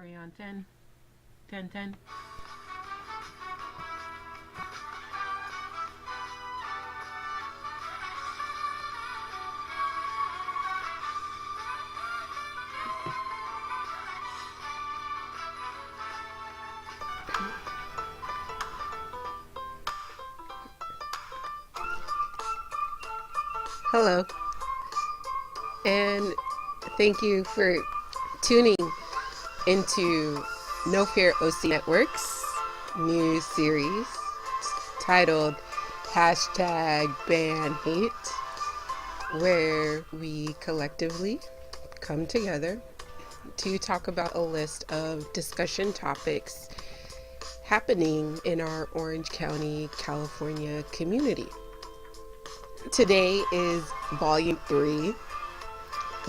Are we on 10? 10, 10? Hello, and thank you for tuning into No Fear OC Network's new series titled Hashtag Ban Hate, where we collectively come together to talk about a list of discussion topics happening in our Orange County, California community. Today is volume 3,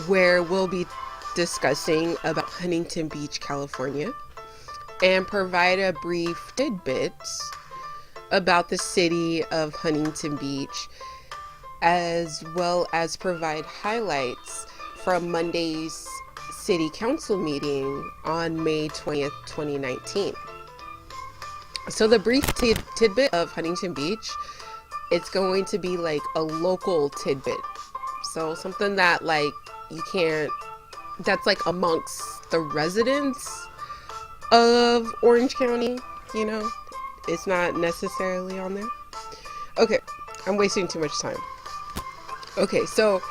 where we'll be discussing about Huntington Beach, California, and provide a brief tidbit about the city of Huntington Beach, as well as provide highlights from Monday's City Council meeting on May 20th, 2019. So the brief tidbit of Huntington Beach, it's going to be like a local tidbit. So something that like you can't, that's like amongst the residents of Orange County, you know, it's not necessarily on there. Okay, I'm wasting too much time. Okay, so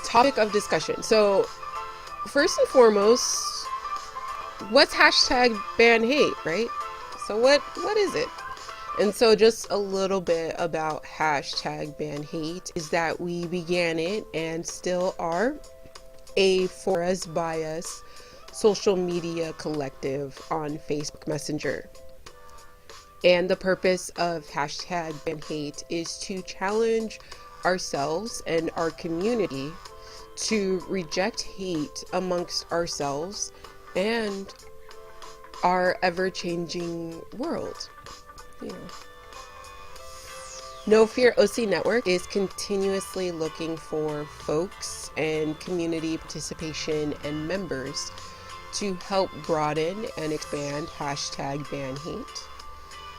topic of discussion. So first and foremost, what's hashtag ban hate, right? So what is it? And so just a little bit about hashtag ban hate is that we began it and still are a for us by us social media collective on Facebook Messenger. And the purpose of hashtag ban hate is to challenge ourselves and our community to reject hate amongst ourselves and our ever-changing world. You know. No Fear OC Network is continuously looking for folks and community participation and members to help broaden and expand hashtag ban hate.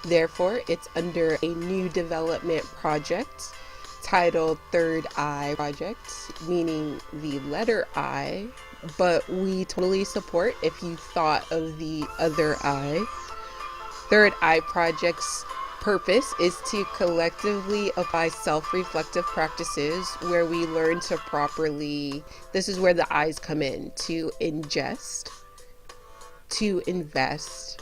Therefore, it's under a new development project titled Third Eye Project, meaning the letter I, but we totally support if you thought of the other I. Third Eye Project's purpose is to collectively apply self-reflective practices where we learn to properly, this is where the I's come in, to ingest, to invest,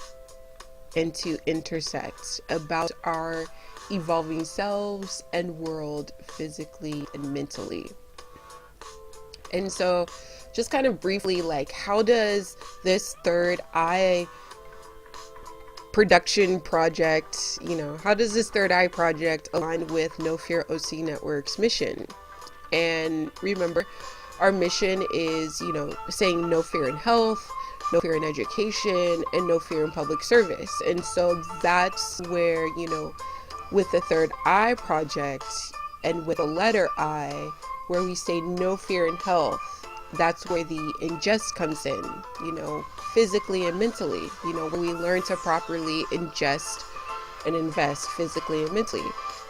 and to intersect about our evolving selves and world physically and mentally. And so just kind of briefly, like, how does this Third Eye production project, you know, how does this Third Eye project align with No Fear OC Network's mission? And remember, our mission is, you know, saying no fear in health, no fear in education, and no fear in public service. And so that's where, you know, with the Third Eye project and with the letter I, where we say no fear in health, that's where the ingest comes in, you know, physically and mentally, you know, where we learn to properly ingest and invest physically and mentally.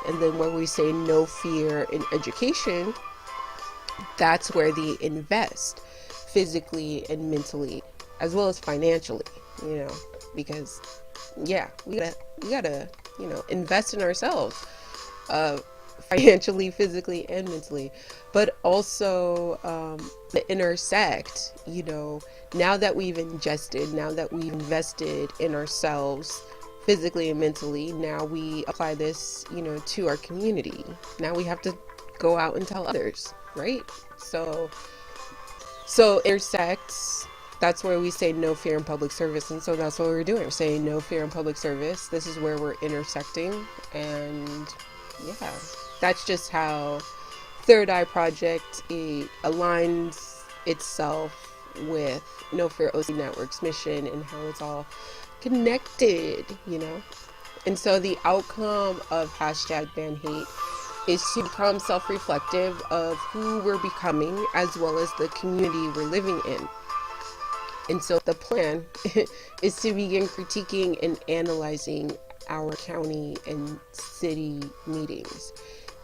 And then when we say no fear in education, that's where the invest physically and mentally, as well as financially, you know, because yeah, we gotta, you know, invest in ourselves, financially, physically, and mentally, but also intersect, you know, now that we've ingested, now that we've invested in ourselves physically and mentally, now we apply this, you know, to our community. Now we have to go out and tell others, right? So intersects, that's where we say no fear in public service. And so that's what we're doing. We're saying no fear in public service. This is where we're intersecting. And yeah, that's just how Third Eye Project aligns itself with No Fear OC Network's mission and how it's all connected, you know. And so the outcome of hashtag ban hate is to become self-reflective of who we're becoming as well as the community we're living in. And so the plan is to begin critiquing and analyzing our county and city meetings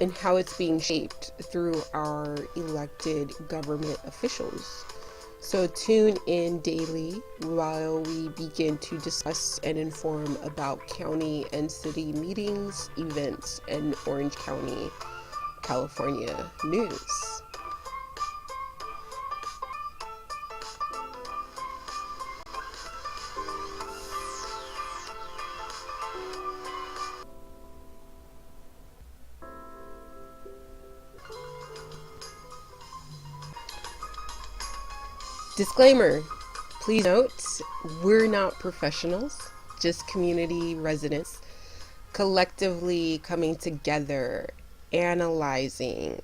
and how it's being shaped through our elected government officials. So tune in daily while we begin to discuss and inform about county and city meetings, events, and Orange County, California news. Disclaimer, please note, we're not professionals, just community residents collectively coming together, analyzing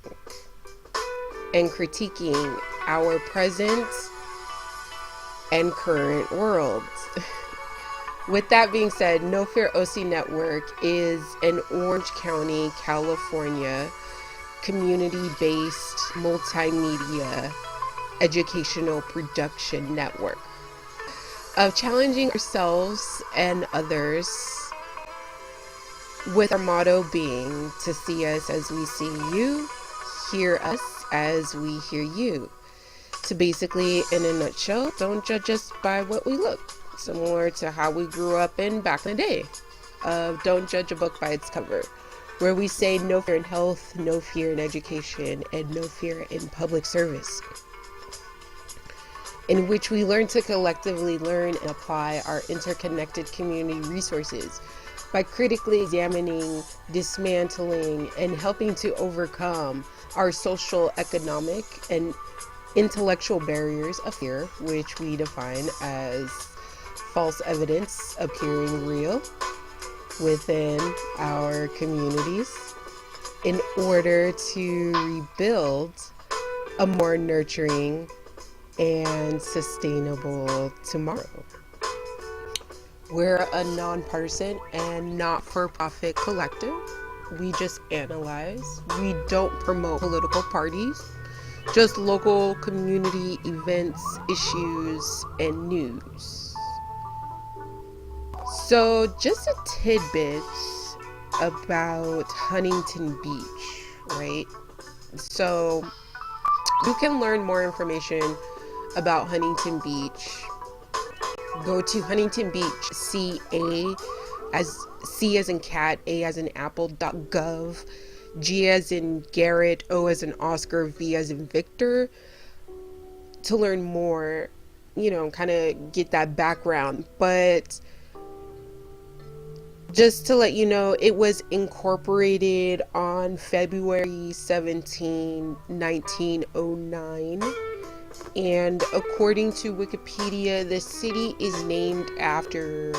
and critiquing our present and current world. With that being said, nofearOCnetwork is an Orange County, California community-based multimedia educational production network of challenging ourselves and others, with our motto being to see us as we see you, hear us as we hear you. So basically, in a nutshell, don't judge us by what we look, similar to how we grew up in back in the day. Don't judge a book by its cover, where we say no fear in health, no fear in education, and no fear in public service, in which we learn to collectively learn and apply our interconnected community resources by critically examining, dismantling, and helping to overcome our social, economic, and intellectual barriers of fear, which we define as false evidence appearing real within our communities, in order to rebuild a more nurturing and sustainable tomorrow. We're a non-partisan and not-for-profit collective. We just analyze. We don't promote political parties, just local community events, issues, and news. So just a tidbit about Huntington Beach, right? So you can learn more information about Huntington Beach. Go to Huntington Beach, C as in cat, A as in apple.gov, G as in Garrett, O as in Oscar, V as in Victor, to learn more, kind of get that background. But just to let you know, it was incorporated on February 17, 1909. And according to Wikipedia, the city is named after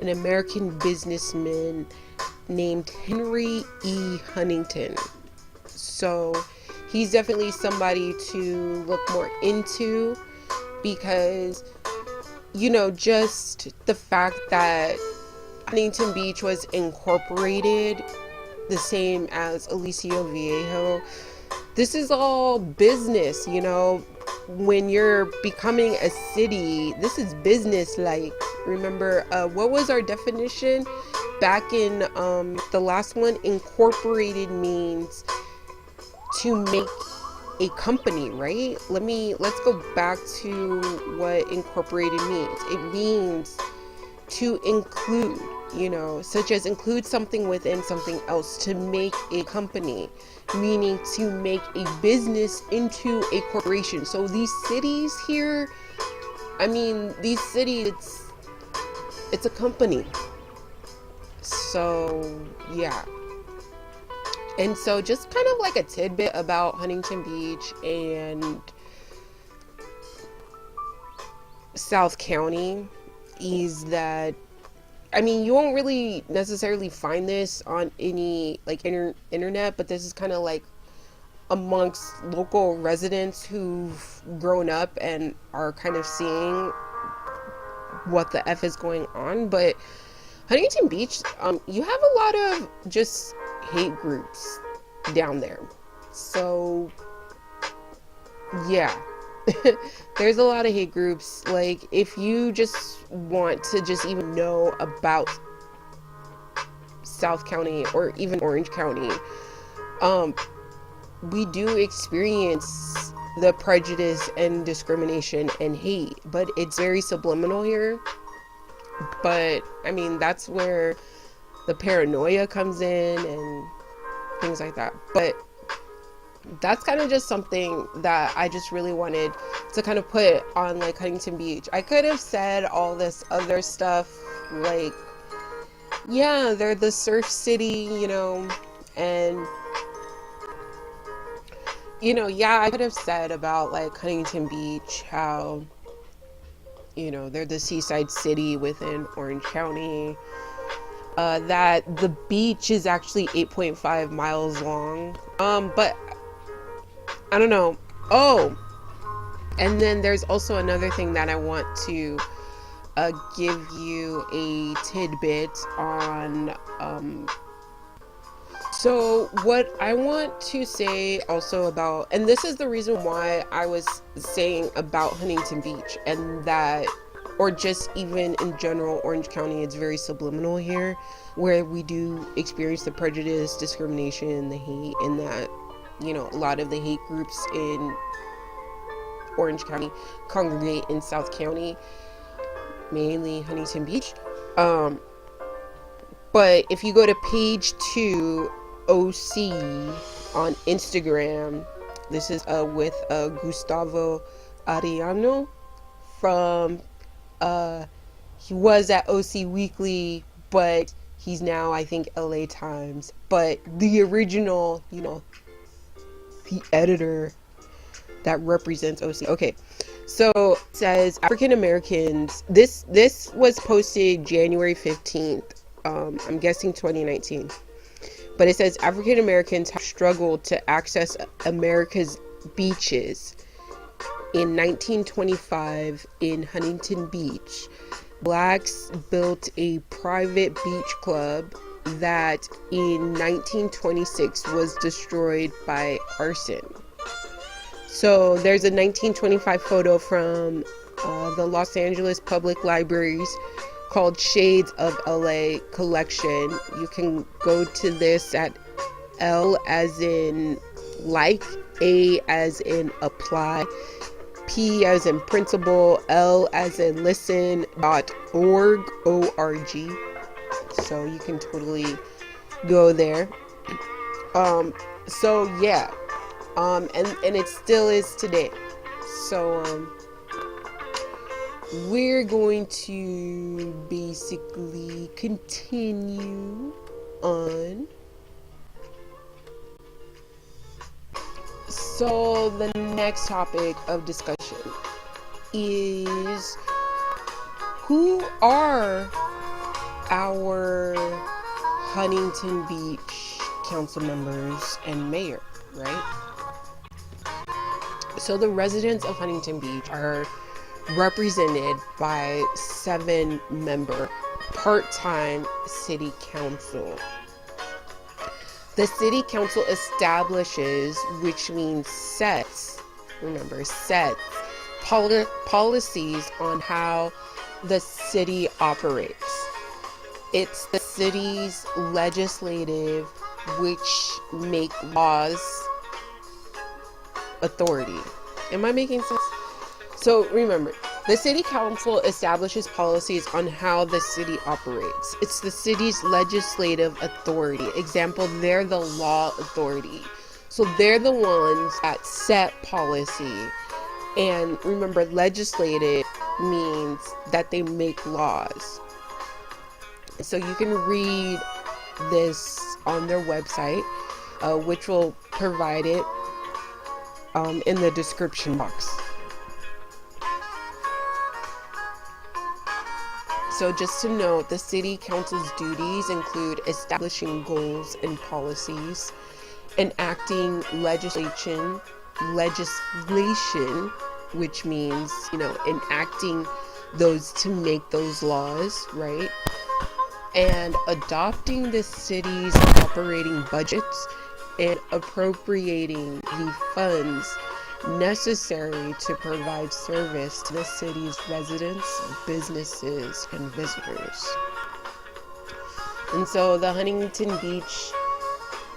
an American businessman named Henry E. Huntington. So he's definitely somebody to look more into, because, just the fact that Huntington Beach was incorporated the same as Aliso Viejo, this is all business, when you're becoming a city, this is business. Like, remember, what was our definition back in the last one? Incorporated means to make a company, right? Let's go back to what incorporated means. It means to include, such as include something within something else, to make a company, meaning to make a business into a corporation. So these cities here, these cities, it's a company. So yeah. And so just kind of like a tidbit about Huntington Beach and South County is that, you won't really necessarily find this on any internet, but this is kind of like amongst local residents who've grown up and are kind of seeing what the F is going on. But Huntington Beach, you have a lot of just hate groups down there. So yeah. There's a lot of hate groups. Like, if you just want to just even know about South County or even Orange County, we do experience the prejudice and discrimination and hate, but it's very subliminal here. But I mean, that's where the paranoia comes in and things like that. But that's kind of just something that I just really wanted to kind of put on, like, Huntington Beach. I could have said all this other stuff, like, yeah, they're the surf city, you know, and, you know, yeah, I could have said about, like, Huntington Beach, how, you know, they're the seaside city within Orange County, that the beach is actually 8.5 miles long, but I don't know. Oh, and then there's also another thing that I want to give you a tidbit on. So what I want to say also about, and this is the reason why I was saying about Huntington Beach, and that, or just even in general, Orange County, it's very subliminal here, where we do experience the prejudice, discrimination, the hate, and that, you know, a lot of the hate groups in Orange County congregate in South County, mainly Huntington Beach. But if you go to page 2 OC on Instagram, this is with Gustavo Arellano from he was at OC Weekly, but he's now, I think, LA Times. But the original, you know, the editor that represents OC. Okay, so it says African Americans. This was posted January 15th. I'm guessing 2019. But it says African Americans have struggled to access America's beaches. In 1925, in Huntington Beach, blacks built a private beach club that in 1926 was destroyed by arson. So there's a 1925 photo from the Los Angeles Public Libraries called Shades of LA collection. You can go to this at L as in like, A as in apply, P as in principal, L as in listen.org, O-R-G. So you can totally go there. So yeah, and it still is today. So we're going to basically continue on. So the next topic of discussion is, who are our Huntington Beach council members and mayor, right? So the residents of Huntington Beach are represented by 7-member part-time city council. The city council establishes, which means sets, remember, sets policies on how the city operates. It's the city's legislative, which make laws, authority. Am I making sense? So remember, the city council establishes policies on how the city operates. It's the city's legislative authority. Example, they're the law authority. So they're the ones that set policy. And remember, legislative means that they make laws. So you can read this on their website, which will provide it in the description box. So just to note, the city council's duties include establishing goals and policies, enacting legislation, which means, you know, enacting those to make those laws, right? And adopting the city's operating budgets and appropriating the funds necessary to provide service to the city's residents, businesses, and visitors. And so the Huntington Beach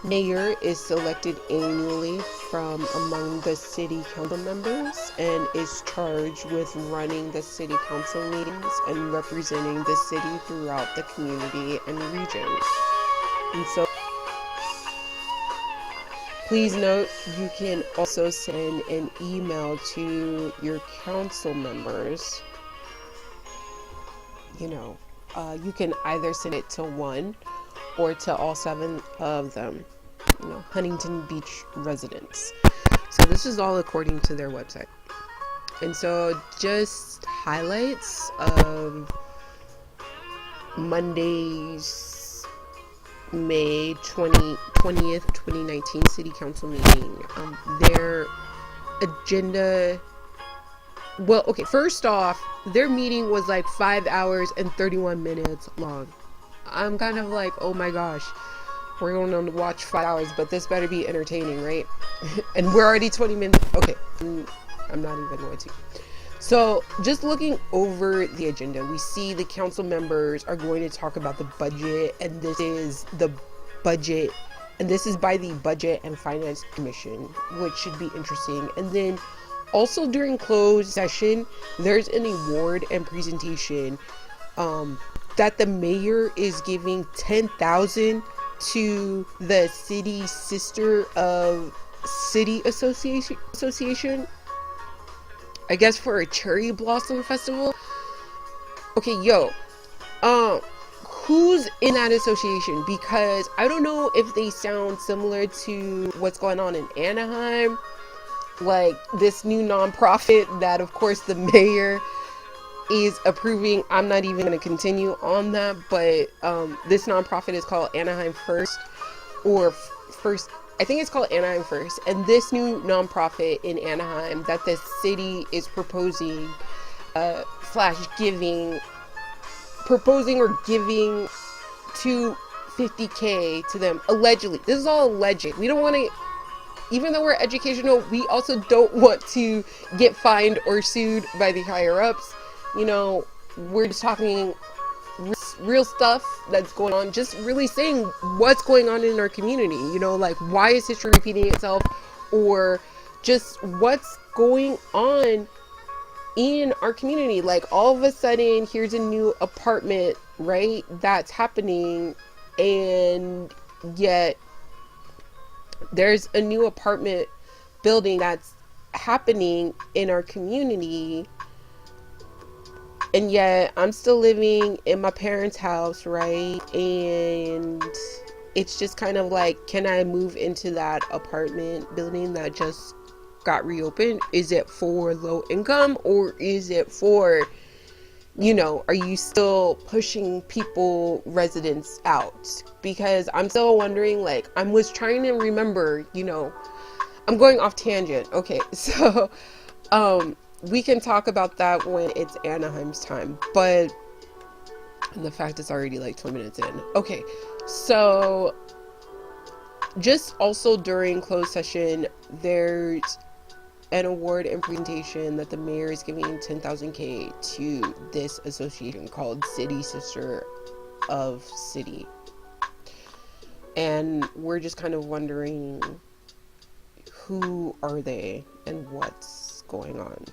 mayor is selected annually from among the city council members and is charged with running the city council meetings and representing the city throughout the community and region. And so please note, you can also send an email to your council members. You can either send it to one or to all 7 of them, Huntington Beach residents. So this is all according to their website. And so just highlights of Monday's May 20th, 2019 City Council meeting. Their agenda, well, okay, first off, their meeting was like 5 hours and 31 minutes long. I'm kind of like, oh my gosh, we're going to watch 5 hours, but this better be entertaining, right? And we're already 20 minutes. Okay, I'm not even going to. So just looking over the agenda, we see the council members are going to talk about the budget, and this is the budget, and this is by the Budget and Finance Commission, which should be interesting. And then also during closed session, there's an award and presentation that the mayor is giving $10,000 to the city sister of city association, I guess, for a cherry blossom festival. Okay, who's in that association? Because I don't know if they sound similar to what's going on in Anaheim, like this new nonprofit that of course the mayor is approving. I'm not even going to continue on that, but this nonprofit is called Anaheim First, or First, I think it's called Anaheim First. And this new nonprofit in Anaheim that the city is proposing or giving $250K to them, allegedly. This is all alleged. We don't want to, even though we're educational, we also don't want to get fined or sued by the higher ups. We're just talking real stuff that's going on, just really saying what's going on in our community, like why is history repeating itself, or just what's going on in our community. Like all of a sudden, here's a new apartment, right, that's happening, and yet there's a new apartment building that's happening in our community, and yet I'm still living in my parents' house, right? And it's just kind of like, can I move into that apartment building that just got reopened? Is it for low income, or is it for, are you still pushing residents out? Because I'm still wondering, like, I was trying to remember, I'm going off tangent. Okay, so we can talk about that when it's Anaheim's time, but the fact it's already like 20 minutes in. Okay, so just also during closed session, there's an award and presentation that the mayor is giving $10,000K to this association called City Sister of City. And we're just kind of wondering, who are they and what's going on?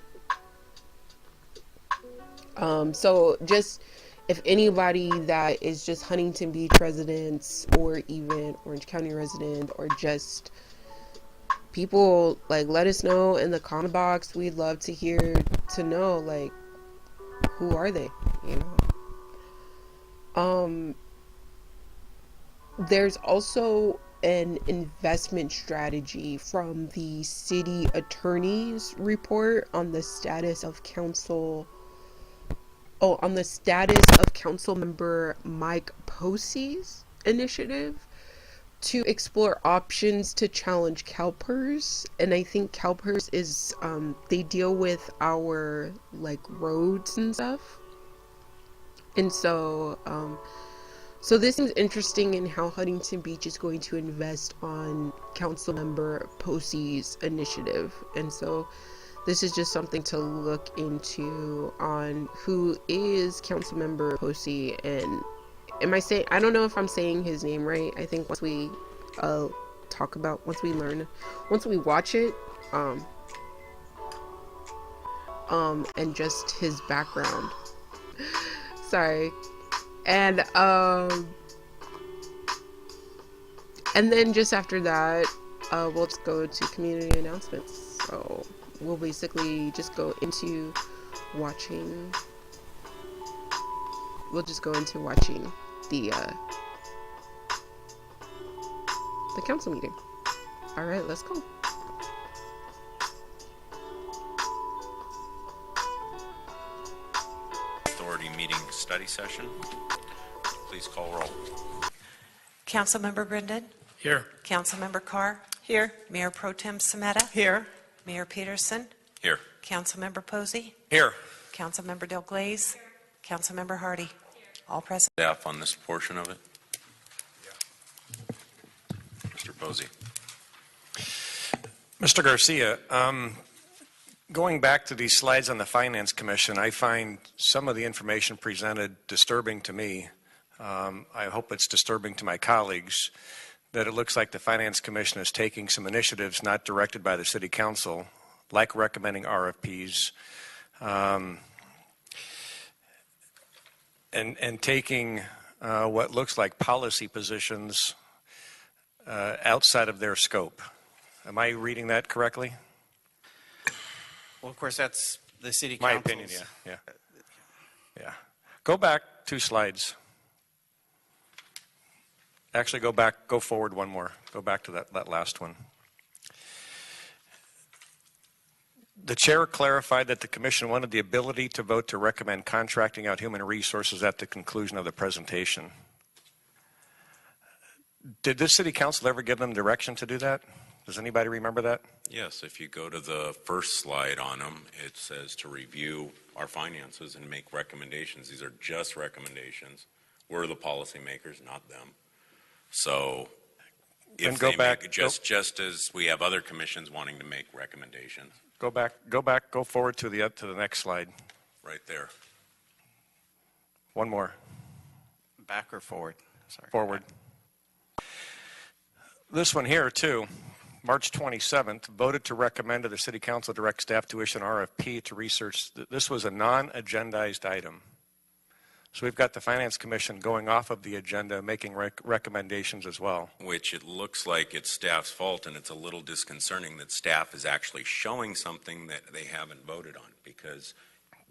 So just if anybody that is just Huntington Beach residents, or even Orange County resident, or just people, like, let us know in the comment box. We'd love to know, like, who are they, There's also an investment strategy from the city attorney's report on the status of council member Mike Posey's initiative to explore options to challenge CalPERS. And I think CalPERS is they deal with our like roads and stuff. And so So this is interesting in how Huntington Beach is going to invest on Councilmember Posey's initiative. And so this is just something to look into on who is Councilmember Posey. And I don't know if I'm saying his name right. I think once we once we watch it, and just his background. Sorry. And then just after that, we'll just go to community announcements. So we'll basically just go into watching. We'll just go into watching the council meeting. All right, let's go. Authority meeting study session. Please call roll. Councilmember Brendan? Here. Councilmember Carr? Here. Mayor Pro Tem SEMETA? Here. Mayor Peterson? Here. Councilmember Posey? Here. Councilmember Del Glaze? Councilmember Hardy? All present. Staff on this portion of it. Mr. Posey. Mr. Garcia, going back to these slides on the Finance Commission, I find some of the information presented disturbing to me. I hope it's disturbing to my colleagues that it looks like the Finance Commission is taking some initiatives not directed by the City Council, like recommending RFPs, and taking what looks like policy positions outside of their scope. Am I reading that correctly? Well, of course, that's the city My council's. opinion, yeah. Go back 2 slides. Actually, go forward one more. Go back to that last one. The chair clarified that the commission wanted the ability to vote to recommend contracting out human resources at the conclusion of the presentation. Did this city council ever give them direction to do that? Does anybody remember that? Yes, if you go to the first slide on them, it says to review our finances and make recommendations. These are just recommendations. We're the policymakers, not them. So if go they back, make, just as we have other commissions wanting to make recommendations. Go forward to the next slide. Right there. One more. Back or forward? Sorry. Forward. This one here, too, March 27th, voted to recommend to the City Council direct staff to issue an RFP to research. This was a non-agendized item. So we've got the Finance Commission going off of the agenda, making recommendations as well. Which it looks like it's staff's fault, and it's a little disconcerting that staff is actually showing something that they haven't voted on, because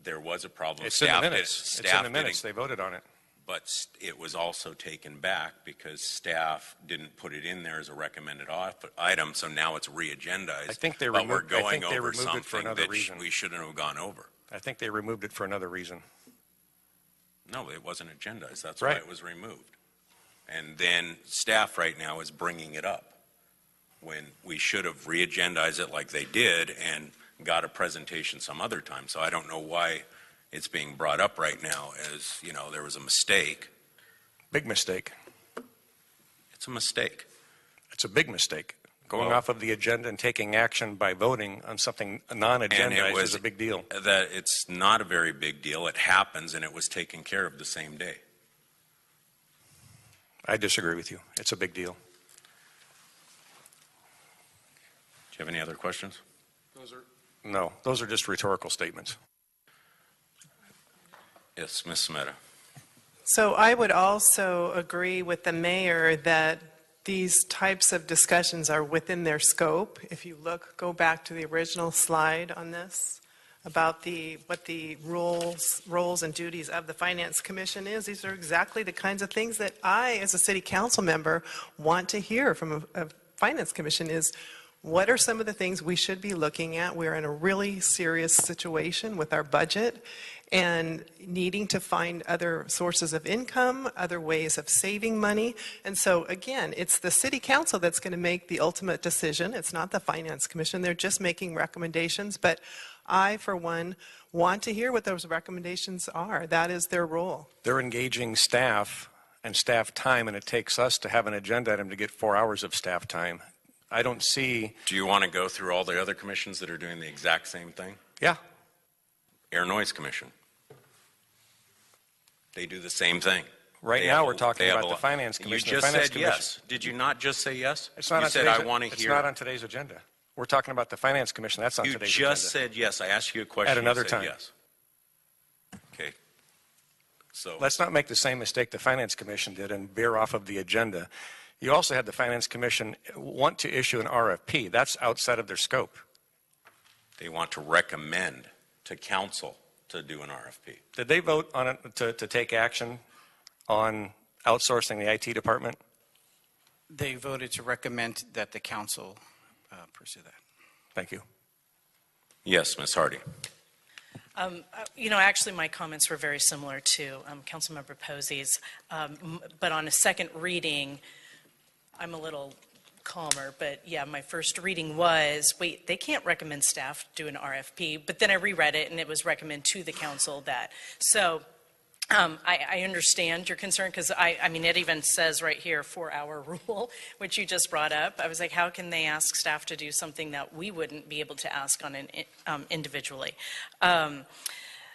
there was a problem. It's in the minutes. It's in the minutes. They voted on it. But it was also taken back because staff didn't put it in there as a recommended item, so now it's re-agendized. I think they but removed, we're going I think they over removed it for something another that reason. we shouldn't have gone over. I think they removed it for another reason. No, it wasn't agendized. That's Right. why it was removed. And then staff right now is bringing it up when we should have re-agendized it like they did and got a presentation some other time. So I don't know why it's being brought up right now as, you know, there was a mistake. Big mistake. It's a mistake. It's a big mistake. Going Well, off of the agenda and taking action by voting on something non-agendized is a big deal. That it's not a very big deal. It happens, and it was taken care of the same day. I disagree with you. It's a big deal. Do you have any other questions? No, those are just rhetorical statements. Yes, Ms. SEMETA. So I would also agree with the mayor that these types of discussions are within their scope. If you go back to the original slide on this about what the roles and duties of the Finance Commission is, these are exactly the kinds of things that I, as a city council member, want to hear from a Finance Commission is, what are some of the things we should be looking at? We're in a really serious situation with our budget and needing to find other sources of income, other ways of saving money. And so, again, it's the City Council that's going to make the ultimate decision. It's not the Finance Commission. They're just making recommendations. But I, for one, want to hear what those recommendations are. That is their role. They're engaging staff and staff time, and it takes us to have an agenda item to get 4 hours of staff time. I don't see. Do you want to go through all the other commissions that are doing the exact same thing? Yeah. Air Noise Commission. They do the same thing. Right now, we're talking about the Finance Commission. You just said yes. Did you not just say yes? It's not you on said, I want to hear. It's not on today's agenda. We're talking about the Finance Commission. That's on today's agenda. You just said yes. I asked you a question. At another you said time. Yes. Okay. So let's not make the same mistake the Finance Commission did and veer off of the agenda. You also had the Finance Commission want to issue an RFP. That's outside of their scope. They want to recommend to council to do an RFP. Did they vote on it to take action on outsourcing the IT department? They voted to recommend that the council pursue that. Thank you. Yes, Ms. Hardy. Actually, my comments were very similar to Councilmember Posey's, but on a second reading, I'm a little calmer. But yeah, my first reading was, wait, they can't recommend staff do an RFP, but then I reread it and it was recommend to the council that. So I understand your concern because I mean, it even says right here, 4-hour rule, which you just brought up. I was like, how can they ask staff to do something that we wouldn't be able to ask on an individually?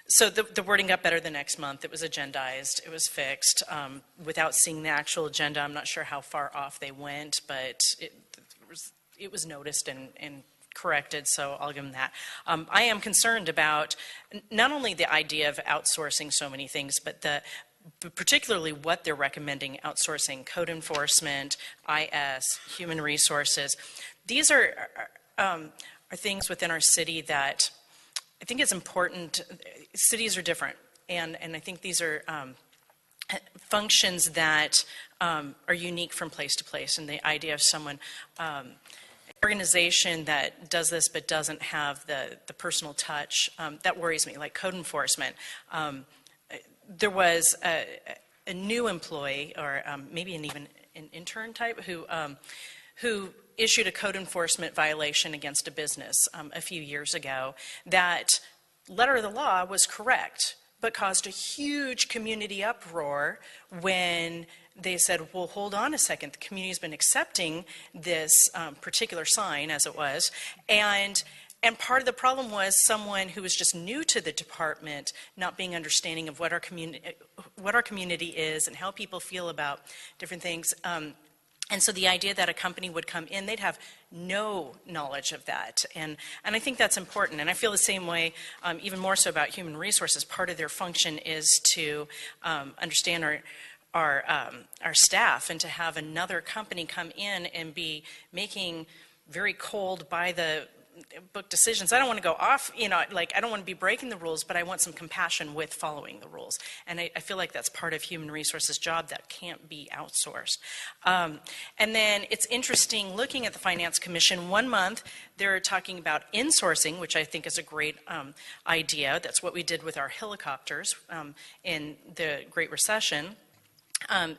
So the wording got better the next month. It was agendized. It was fixed. Without seeing the actual agenda, I'm not sure how far off they went, but it was noticed and corrected, so I'll give them that. I am concerned about not only the idea of outsourcing so many things, but particularly what they're recommending outsourcing: code enforcement, IS, human resources. These are things within our city that I think it's important. Cities are different, and I think these are functions that are unique from place to place, and the idea of someone organization that does this but doesn't have the personal touch, that worries me, like code enforcement. There was a new employee, or maybe even an intern type, who issued a code enforcement violation against a business a few years ago. That letter of the law was correct, but caused a huge community uproar when they said, well, hold on a second, the community's been accepting this particular sign as it was, and part of the problem was someone who was just new to the department not being understanding of what our community is and how people feel about different things. And so the idea that a company would come in, they'd have no knowledge of that. And I think that's important. And I feel the same way, even more so about human resources. Part of their function is to understand our staff, and to have another company come in and be making very cold, by the book decisions. I don't want to go off, like I don't want to be breaking the rules, but I want some compassion with following the rules. And I feel like that's part of human resources job that can't be outsourced. And then it's interesting looking at the Finance Commission. 1 month they're talking about insourcing, which I think is a great idea. That's what we did with our helicopters in the Great Recession.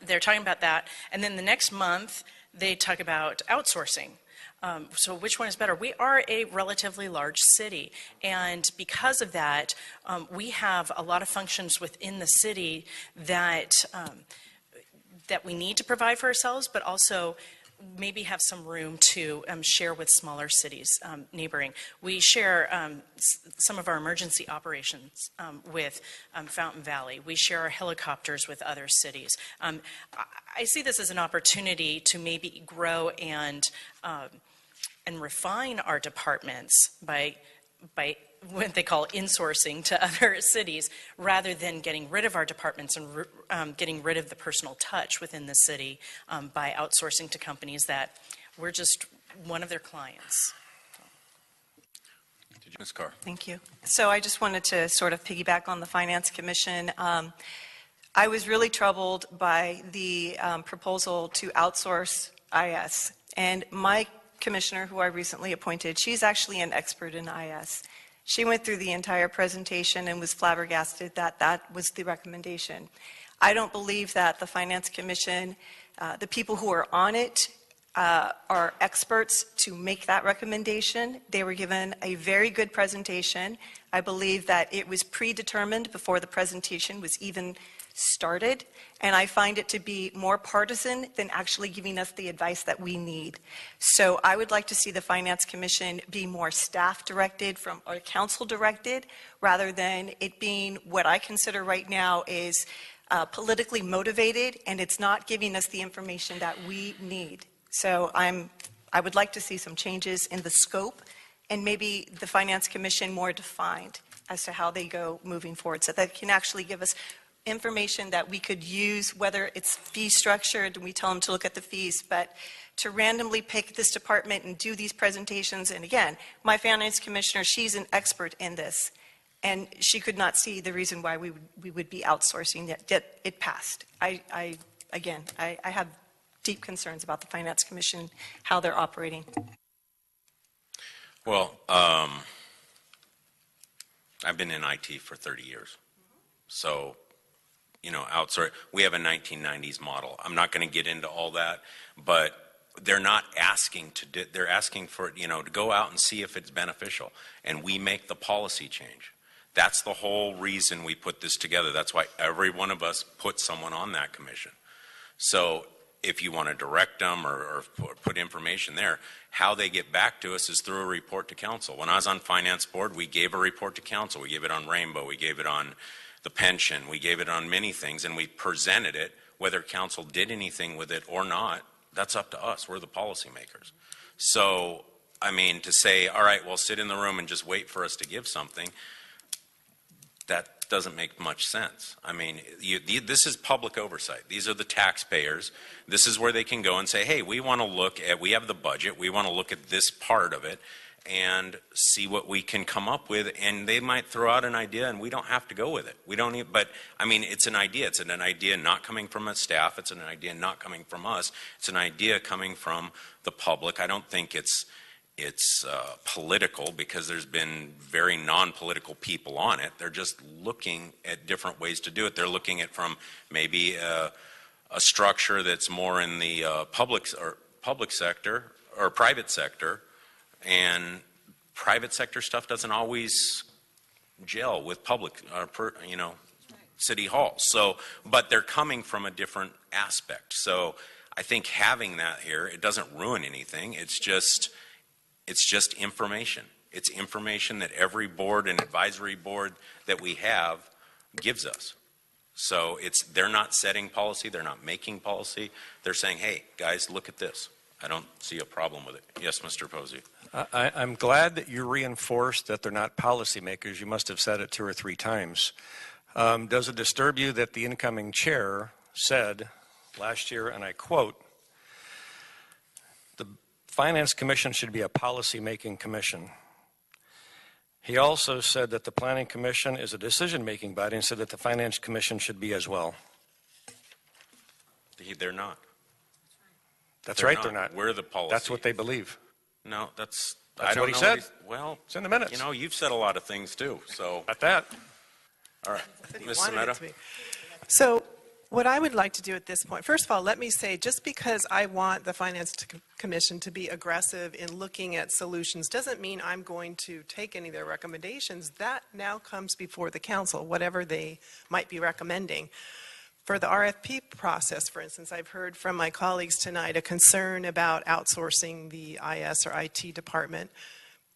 They're talking about that. And then the next month they talk about outsourcing. So which one is better? We are a relatively large city, and because of that, we have a lot of functions within the city that that we need to provide for ourselves, but also maybe have some room to share with smaller cities neighboring. We share some of our emergency operations with Fountain Valley. We share our helicopters with other cities. I see this as an opportunity to maybe grow and refine our departments by what they call insourcing to other cities, rather than getting rid of our departments and getting rid of the personal touch within the city by outsourcing to companies that we're just one of their clients. Ms. Carr. Thank you. So I just wanted to sort of piggyback on the Finance Commission. I was really troubled by the proposal to outsource IS. And my commissioner, who I recently appointed, she's actually an expert in IS. She went through the entire presentation and was flabbergasted that that was the recommendation. I don't believe that the Finance Commission, the people who are on it, our experts to make that recommendation. They were given a very good presentation. I believe that it was predetermined before the presentation was even started, and I find it to be more partisan than actually giving us the advice that we need. So I would like to see the Finance Commission be more staff-directed or council-directed, rather than it being what I consider right now is politically motivated, and it's not giving us the information that we need. So I would like to see some changes in the scope, and maybe the Finance Commission more defined as to how they go moving forward, so that can actually give us information that we could use, whether it's fee structured, and we tell them to look at the fees, but to randomly pick this department and do these presentations. And again, my Finance Commissioner, she's an expert in this, and she could not see the reason why we would be outsourcing it, yet it passed. I have deep concerns about the Finance Commission, how they're operating. Well, I've been in IT for 30 years. So, you know, outsource. We have a 1990s model. I'm not going to get into all that, but they're not asking they're asking for, you know, to go out and see if it's beneficial, and we make the policy change. That's the whole reason we put this together. That's why every one of us put someone on that commission. So if you want to direct them or put information there, how they get back to us is through a report to council. When I was on finance board, we gave a report to council. We gave it on Rainbow. We gave it on the pension. We gave it on many things, and we presented it. Whether council did anything with it or not, that's up to us. We're the policymakers. So, I mean, to say, all right, well, sit in the room and just wait for us to give something, that doesn't make much sense. I mean, this is public oversight. These are the taxpayers. This is where they can go and say, hey, we want to look at, we have the budget, we want to look at this part of it and see what we can come up with, and they might throw out an idea and we don't have to go with it. We don't need, but I mean, it's an idea. It's an idea not coming from a staff. It's an idea not coming from us. It's an idea coming from the public. I don't think it's political, because there's been very non-political people on it. They're just looking at different ways to do it. They're looking at from maybe a structure that's more in the public sector or private sector, and private sector stuff doesn't always gel with public, city halls. So, but they're coming from a different aspect. So I think having that here, it doesn't ruin anything. It's just information. It's information that every board and advisory board that we have gives us. So they're not setting policy, they're not making policy. They're saying, hey, guys, look at this. I don't see a problem with it. Yes, Mr. Posey. I'm glad that you reinforced that they're not policymakers. You must have said it 2 or 3 times. Does it disturb you that the incoming chair said last year, and I quote, the Finance Commission should be a policy-making commission? He also said that the Planning Commission is a decision-making body, and said that the Finance Commission should be as well. They're not. That's right, they're not. We're the policy. That's what they believe. No, that's I don't what he said. Well, it's in the minutes. You know, you've said a lot of things too. So at that. All right, Ms. SEMETA. So what I would like to do at this point, first of all, let me say, just because I want the Finance Commission to be aggressive in looking at solutions doesn't mean I'm going to take any of their recommendations. That now comes before the council, whatever they might be recommending. For the RFP process, for instance, I've heard from my colleagues tonight a concern about outsourcing the IS or IT department.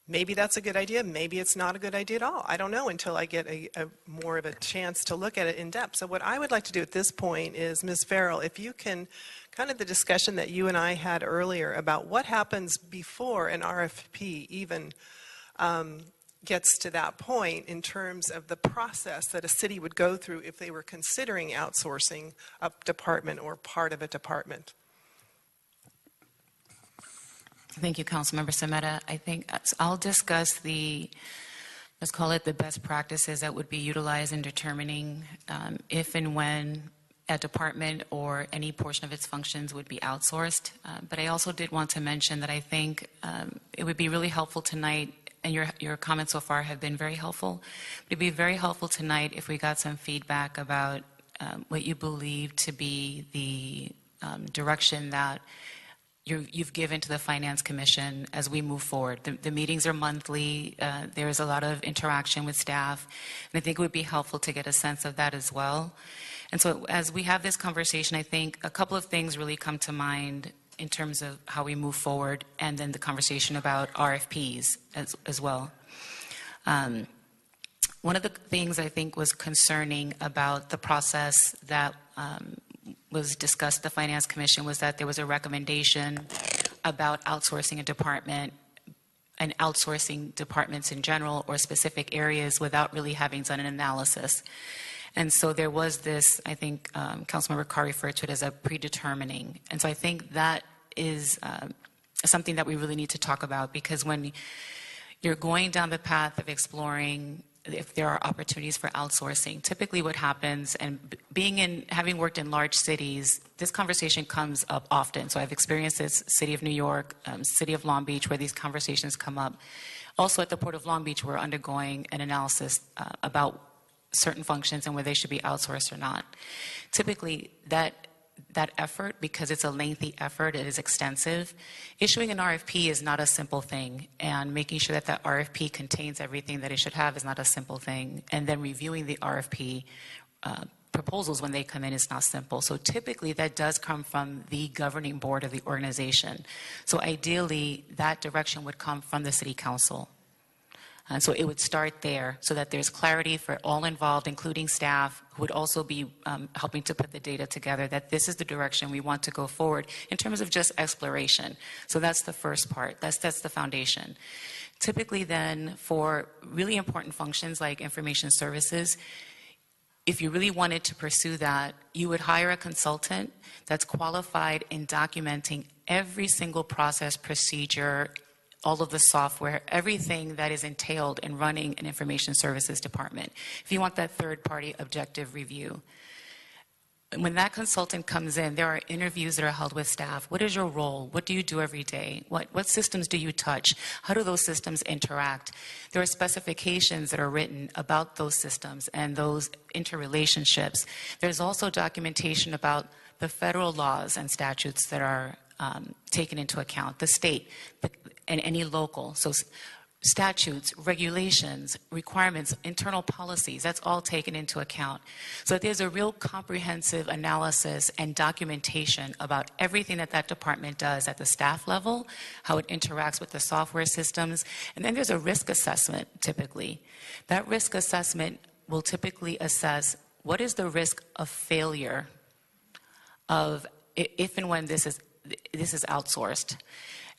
Maybe that's a good idea. Maybe it's not a good idea at all. I don't know until I get a more of a chance to look at it in depth. So what I would like to do at this point is, Ms. Farrell, if you can, kind of the discussion that you and I had earlier about what happens before an RFP even gets to that point in terms of the process that a city would go through if they were considering outsourcing a department or part of a department. Thank you, Councilmember SEMETA. I think I'll discuss let's call it the best practices that would be utilized in determining if and when a department or any portion of its functions would be outsourced. But I also did want to mention that I think it would be really helpful tonight, and your comments so far have been very helpful. It would be very helpful tonight if we got some feedback about what you believe to be the direction that you've given to the Finance Commission as we move forward. The meetings are monthly. There's a lot of interaction with staff, and I think it would be helpful to get a sense of that as well. And so as we have this conversation, I think a couple of things really come to mind in terms of how we move forward, and then the conversation about RFPs as well. One of the things I think was concerning about the process that was discussed at the Finance Commission was that there was a recommendation about outsourcing a department and outsourcing departments in general or specific areas without really having done an analysis. And so there was this, I think Councilmember Carr referred to it as a predetermining. And so I think that is something that we really need to talk about, because when you're going down the path of exploring if there are opportunities for outsourcing, typically what happens, and having worked in large cities, this conversation comes up often. So I've experienced this, City of New York, City of Long Beach, where these conversations come up. Also at the Port of Long Beach, we're undergoing an analysis about certain functions and whether they should be outsourced or not. Typically, that effort, because it's a lengthy effort, it is extensive. Issuing an RFP is not a simple thing, and making sure that that RFP contains everything that it should have is not a simple thing. And then reviewing the RFP proposals when they come in is not simple. So typically that does come from the governing board of the organization. So ideally, that direction would come from the City Council. And so it would start there so that there's clarity for all involved, including staff, who would also be helping to put the data together, that this is the direction we want to go forward in terms of just exploration. So that's the first part. That's the foundation. Typically then, for really important functions like information services, if you really wanted to pursue that, you would hire a consultant that's qualified in documenting every single process, procedure, all of the software, everything that is entailed in running an information services department. If you want that third-party objective review. When that consultant comes in, there are interviews that are held with staff. What is your role? What do you do every day? What systems do you touch? How do those systems interact? There are specifications that are written about those systems and those interrelationships. There's also documentation about the federal laws and statutes that are taken into account, the state, and any local. So statutes, regulations, requirements, internal policies, that's all taken into account. So there's a real comprehensive analysis and documentation about everything that that department does at the staff level, how it interacts with the software systems, and then there's a risk assessment typically. That risk assessment will typically assess what is the risk of failure of if and when this is outsourced.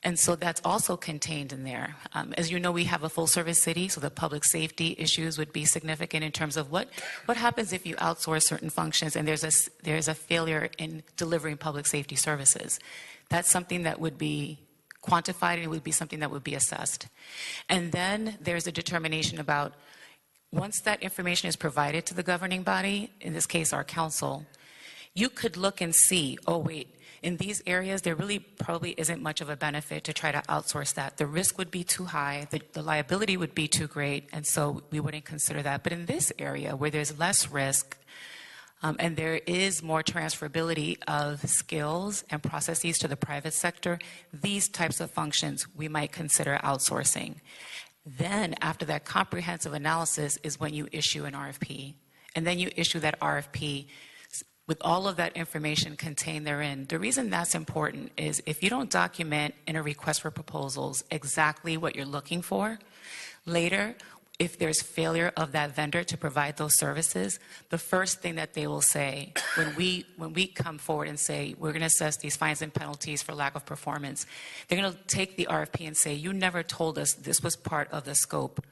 And so that's also contained in there. As you know, we have a full-service city, so the public safety issues would be significant in terms of what happens if you outsource certain functions and there's a failure in delivering public safety services. That's something that would be quantified, and it would be something that would be assessed. And then there's a determination about once that information is provided to the governing body, in this case our council, you could look and see, oh wait, in these areas, there really probably isn't much of a benefit to try to outsource that. The risk would be too high, the liability would be too great, and so we wouldn't consider that. But in this area where there's less risk and there is more transferability of skills and processes to the private sector, these types of functions we might consider outsourcing. Then after that comprehensive analysis is when you issue an RFP. And then you issue that RFP with all of that information contained therein. The reason that's important is if you don't document in a request for proposals exactly what you're looking for, later, if there's failure of that vendor to provide those services, the first thing that they will say when we come forward and say, we're going to assess these fines and penalties for lack of performance, they're going to take the RFP and say, you never told us this was part of the scope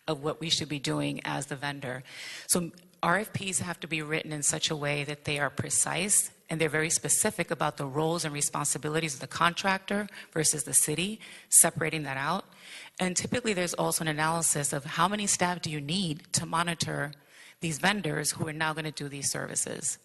of what we should be doing as the vendor. So RFPs have to be written in such a way that they are precise and they're very specific about the roles and responsibilities of the contractor versus the city, separating that out. And typically there's also an analysis of how many staff do you need to monitor these vendors who are now going to do these services.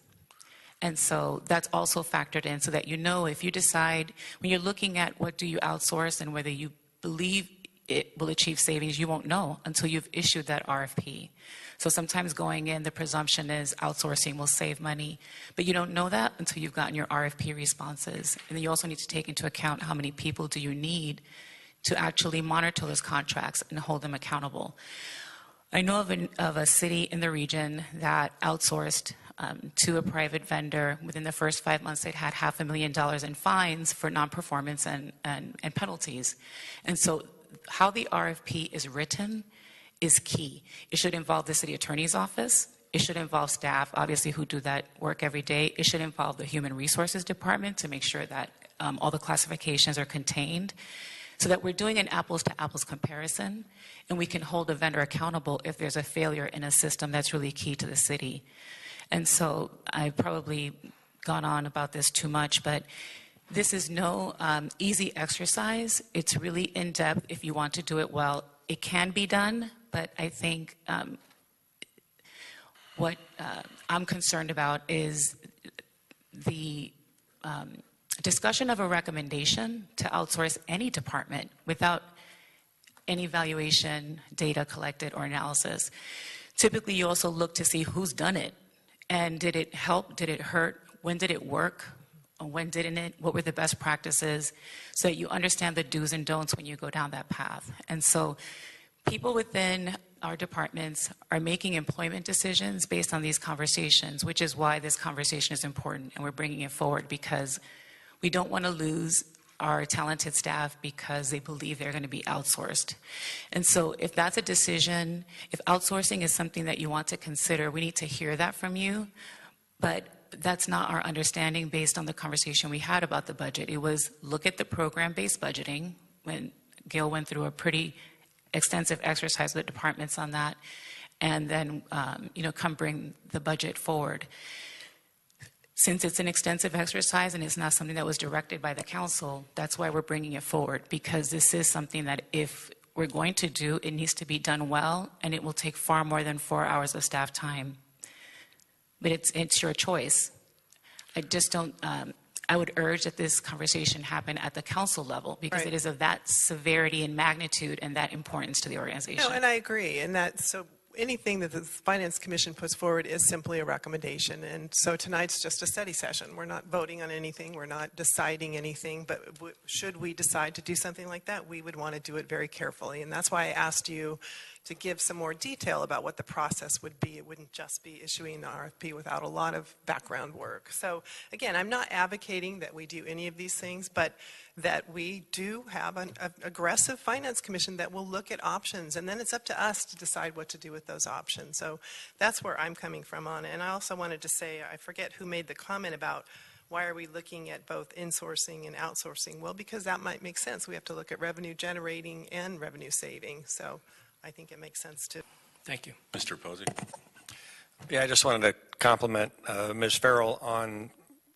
And so that's also factored in so that you know if you decide, when you're looking at what do you outsource and whether you believe it will achieve savings, you won't know until you've issued that RFP. So sometimes going in, the presumption is outsourcing will save money, but you don't know that until you've gotten your RFP responses. And then you also need to take into account how many people do you need to actually monitor those contracts and hold them accountable. I know of a city in the region that outsourced to a private vendor. Within the first 5 months, they'd had $500,000 in fines for non-performance and penalties. And so how the RFP is written is key. It should involve the city attorney's office. It should involve staff, obviously, who do that work every day. It should involve the human resources department to make sure that all the classifications are contained, so that we're doing an apples-to-apples comparison, and we can hold a vendor accountable if there's a failure in a system that's really key to the city. And so I've probably gone on about this too much, but this is no easy exercise. It's really in-depth if you want to do it well. It can be done, but I think what I'm concerned about is the discussion of a recommendation to outsource any department without any valuation, data collected, or analysis. Typically, you also look to see who's done it. And did it help? Did it hurt? When did it work? When didn't it? What were the best practices? So that you understand the do's and don'ts when you go down that path. And so people within our departments are making employment decisions based on these conversations, which is why this conversation is important, and we're bringing it forward because we don't want to lose our talented staff because they believe they're going to be outsourced. And so if that's a decision, if outsourcing is something that you want to consider, we need to hear that from you. But that's not our understanding based on the conversation we had about the budget. It was look at the program-based budgeting, when Gail went through a pretty extensive exercise with the departments on that, and then come bring the budget forward. Since it's an extensive exercise and it's not something that was directed by the council, that's why we're bringing it forward, because this is something that if we're going to do, it needs to be done well, and it will take far more than 4 hours of staff time. But it's your choice. I just don't, I would urge that this conversation happen at the council level, because Right. it is of that severity and magnitude and that importance to the organization. No, and I agree. And that, so anything that the Finance Commission puts forward is simply a recommendation. And so tonight's just a study session. We're not voting on anything. We're not deciding anything. But should we decide to do something like that, we would want to do it very carefully. And that's why I asked you to give some more detail about what the process would be. It wouldn't just be issuing the RFP without a lot of background work. So again, I'm not advocating that we do any of these things, but that we do have an aggressive Finance Commission that will look at options, and then it's up to us to decide what to do with those options. So that's where I'm coming from on it. And I also wanted to say, I forget who made the comment about why are we looking at both insourcing and outsourcing? Well, because that might make sense. We have to look at revenue generating and revenue saving. So I think it makes sense to. Thank you. Mr. Posey? Yeah, I just wanted to compliment Ms. Farrell on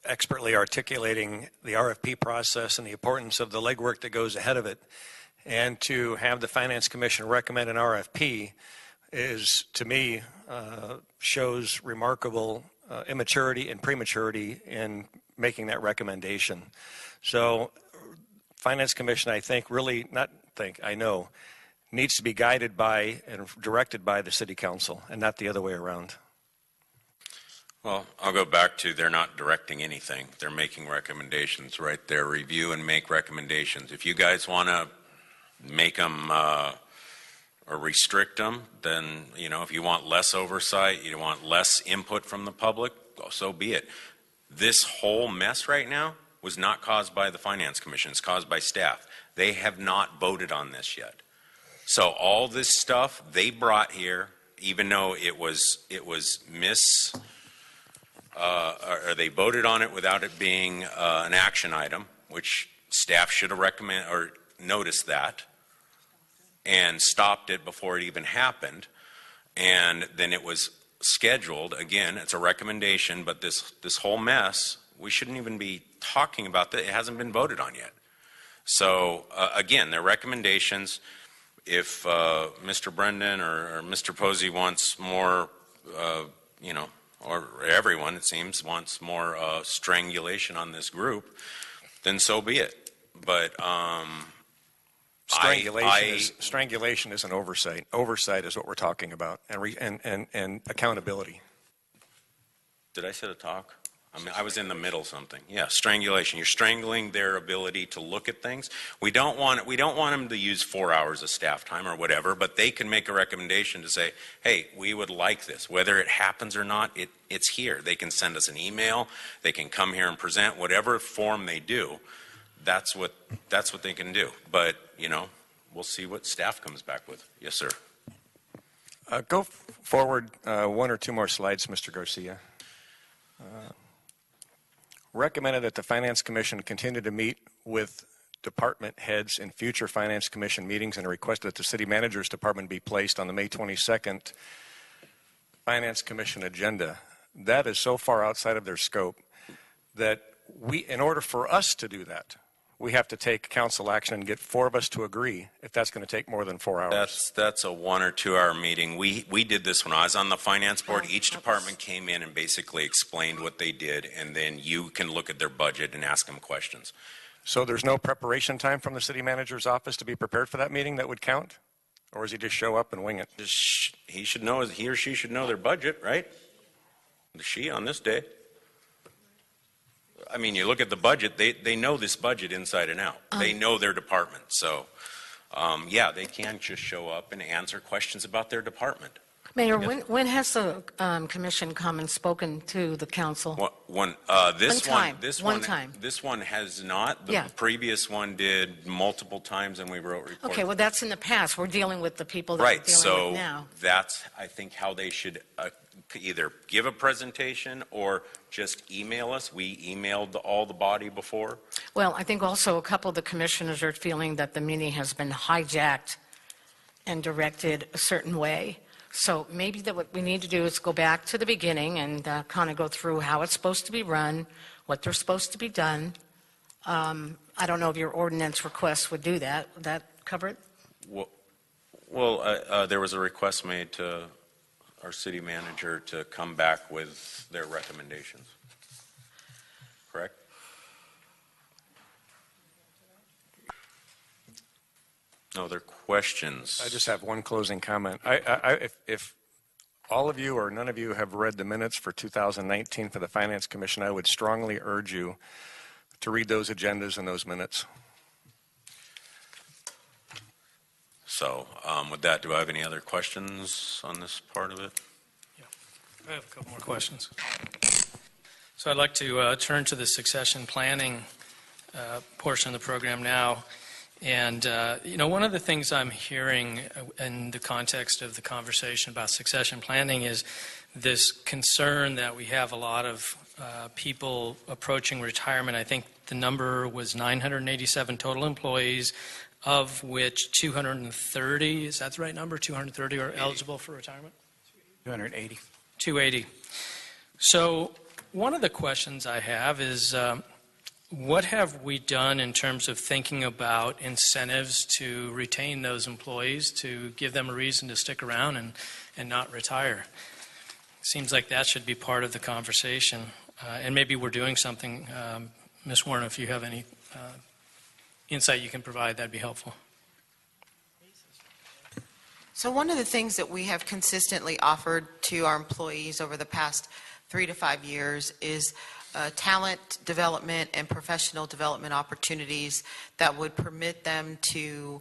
expertly articulating the RFP process and the importance of the legwork that goes ahead of it. And to have the Finance Commission recommend an RFP is, to me, shows remarkable immaturity and prematurity in making that recommendation. So Finance Commission, I think, I know, needs to be guided by and directed by the City Council and not the other way around. Well, I'll go back to they're not directing anything. They're making recommendations, right? They review and make recommendations. If you guys want to make them or restrict them, then, if you want less oversight, you want less input from the public, so be it. This whole mess right now was not caused by the Finance Commission. It's caused by staff. They have not voted on this yet. So all this stuff they brought here, even though it was or they voted on it without it being an action item, which staff should have recommended or noticed that and stopped it before it even happened. And then it was scheduled. Again, it's a recommendation, but this whole mess, we shouldn't even be talking about that. It hasn't been voted on yet. So again, they're recommendations. If Mr. Brendan or Mr. Posey wants more, or everyone, it seems, wants more strangulation on this group, then so be it. But Strangulation is an oversight. Oversight is what we're talking about, and accountability. Did I say to talk? I mean, I was in the middle of something. Yeah, strangulation. You're strangling their ability to look at things. We don't want them to use 4 hours of staff time or whatever, but they can make a recommendation to say, hey, we would like this. Whether it happens or not, it's here. They can send us an email. They can come here and present whatever form they do. That's what they can do. But, you know, we'll see what staff comes back with. Yes, sir. Go forward one or two more slides, Mr. Garcia. Recommended that the Finance Commission continue to meet with department heads in future Finance Commission meetings and requested that the City Manager's Department be placed on the May 22nd Finance Commission agenda. That is so far outside of their scope that in order for us to do that, we have to take council action and get 4 of us to agree if that's going to take more than 4 hours. That's a 1 or 2 hour meeting. We did this when I was on the finance board. Each department came in and basically explained what they did, and then you can look at their budget and ask them questions. So there's no preparation time from the city manager's office to be prepared for that meeting that would count? Or does he just show up and wing it? He or she should know their budget, right? The she on this day. I mean, you look at the budget, they know this budget inside and out. They know their department. So, yeah, they can just show up and answer questions about their department. Mayor, when has the commission come and spoken to the council? This one time. This one has not. The previous one did multiple times, and we wrote reports. Okay, well, that's in the past. We're dealing with the people that we're dealing with now. That's, I think, how they should either give a presentation or just email us. We emailed all the body before. Well, I think also a couple of the commissioners are feeling that the meeting has been hijacked and directed a certain way. So maybe that what we need to do is go back to the beginning and kind of go through how it's supposed to be run, what they're supposed to be done. I don't know if your ordinance request would do that. Would that cover it? Well, there was a request made to our city manager to come back with their recommendations. Correct? No other questions? I just have one closing comment. If all of you or none of you have read the minutes for 2019 for the Finance Commission, I would strongly urge you to read those agendas and those minutes. So with that, do I have any other questions on this part of it? Yeah, I have a couple more questions. So I'd like to turn to the succession planning portion of the program now. And, you know, one of the things I'm hearing in the context of the conversation about succession planning is this concern that we have a lot of people approaching retirement. I think the number was 987 total employees, of which 230, is that the right number? 230 are eligible for retirement? 280. 280. So one of the questions I have is, what have we done in terms of thinking about incentives to retain those employees, to give them a reason to stick around and not retire? Seems like that should be part of the conversation. And maybe we're doing something. Ms. Warren, if you have any insight you can provide, that'd be helpful. So one of the things that we have consistently offered to our employees over the past 3 to 5 years is talent development and professional development opportunities that would permit them to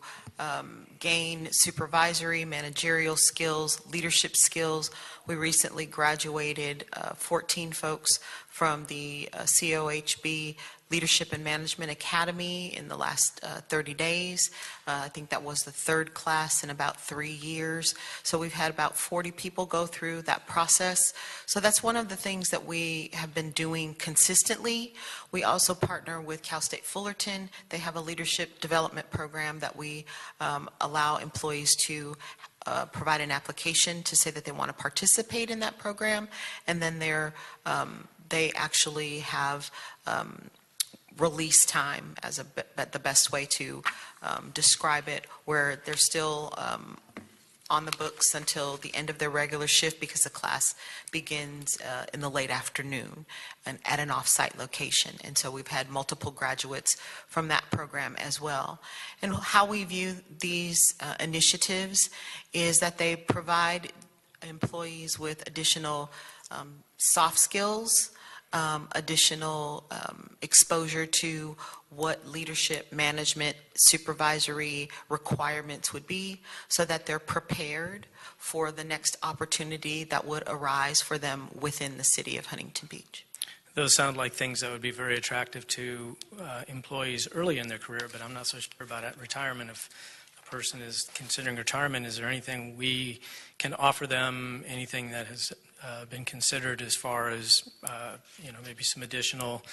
gain supervisory, managerial skills, leadership skills. We recently graduated 14 folks from the COHB Leadership and Management Academy in the last 30 days. I think that was the 3rd class in about 3 years. So we've had about 40 people go through that process. So that's one of the things that we have been doing consistently. We also partner with Cal State Fullerton. They have a leadership development program that we allow employees to provide an application to say that they want to participate in that program. And then they actually have release time as the best way to describe it, where they're still on the books until the end of their regular shift because the class begins in the late afternoon and at an off-site location. And so we've had multiple graduates from that program as well. And how we view these initiatives is that they provide employees with additional soft skills, additional exposure to what leadership, management, supervisory requirements would be so that they're prepared for the next opportunity that would arise for them within the city of Huntington Beach. Those sound like things that would be very attractive to employees early in their career, but I'm not so sure about retirement. If a person is considering retirement, is there anything we can offer them, anything that has been considered as far as, maybe some additional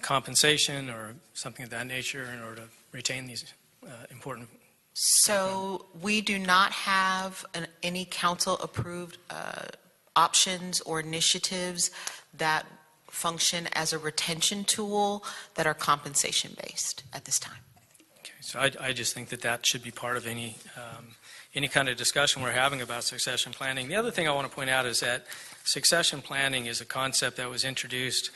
compensation or something of that nature in order to retain these important? So we do not have any council-approved options or initiatives that function as a retention tool that are compensation-based at this time. Okay, so I just think that should be part of any kind of discussion we're having about succession planning. The other thing I want to point out is that succession planning is a concept that was introduced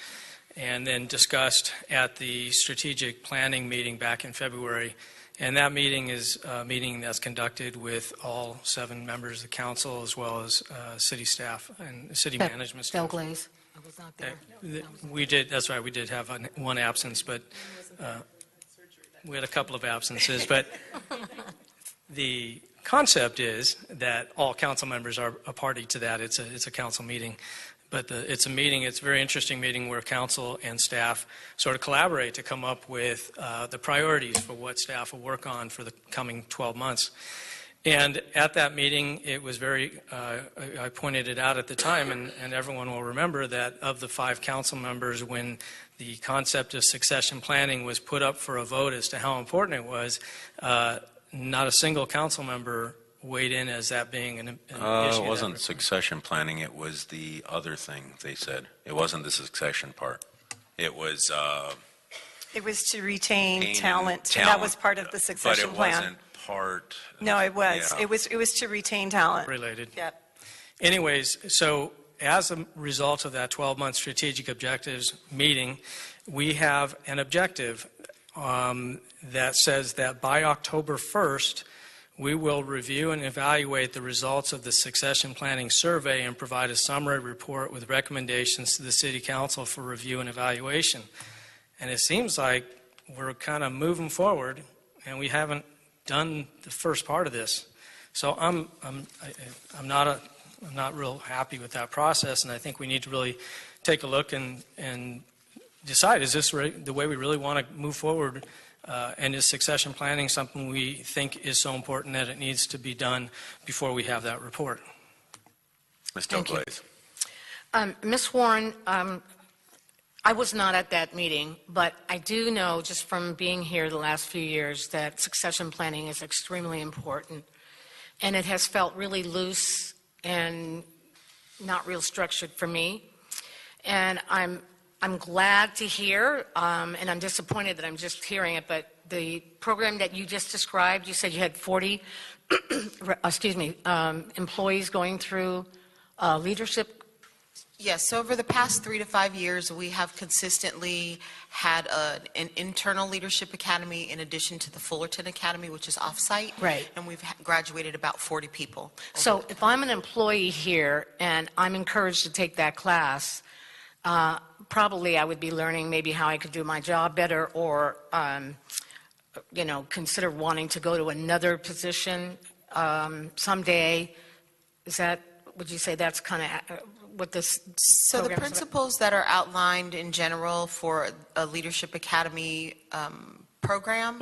and then discussed at the strategic planning meeting back in February. And that meeting is a meeting that's conducted with all 7 members of the council as well as city staff and city management staff. Glaze. I was not there. We did, that's right, we did have one absence, but we had a couple of absences. But the concept is that all council members are a party to that. It's a council meeting. But it's a very interesting meeting where council and staff sort of collaborate to come up with the priorities for what staff will work on for the coming 12 months. And at that meeting, it was I pointed it out at the time, and everyone will remember that of the 5 council members, when the concept of succession planning was put up for a vote as to how important it was, not a single council member weighed in as that being an issue. It wasn't succession planning, it was the other thing they said. It wasn't the succession part. It was to retain talent. And that was part of the succession plan. But it wasn't part. No, it was. Yeah. It was to retain talent. Related. Yep. Anyways, so as a result of that 12-month strategic objectives meeting, we have an objective that says that by October 1st, we will review and evaluate the results of the succession planning survey and provide a summary report with recommendations to the City Council for review and evaluation. And it seems like we're kind of moving forward, and we haven't done the first part of this. So I'm not real happy with that process, and I think we need to really take a look and decide, is this the way we really want to move forward? And is succession planning something we think is so important that it needs to be done before we have that report? Ms. Glaze. Ms. Warren, I was not at that meeting, but I do know just from being here the last few years that succession planning is extremely important. And it has felt really loose and not real structured for me. And I'm glad to hear, and I'm disappointed that I'm just hearing it, but the program that you just described, you said you had 40 employees going through leadership. Yes, so over the past 3 to 5 years, we have consistently had an internal leadership academy in addition to the Fullerton Academy, which is off-site. Right. And we've graduated about 40 people. So if I'm an employee here and I'm encouraged to take that class, probably I would be learning maybe how I could do my job better or, consider wanting to go to another position someday. Would you say that's kind of what this So the principles that are outlined in general for a Leadership Academy program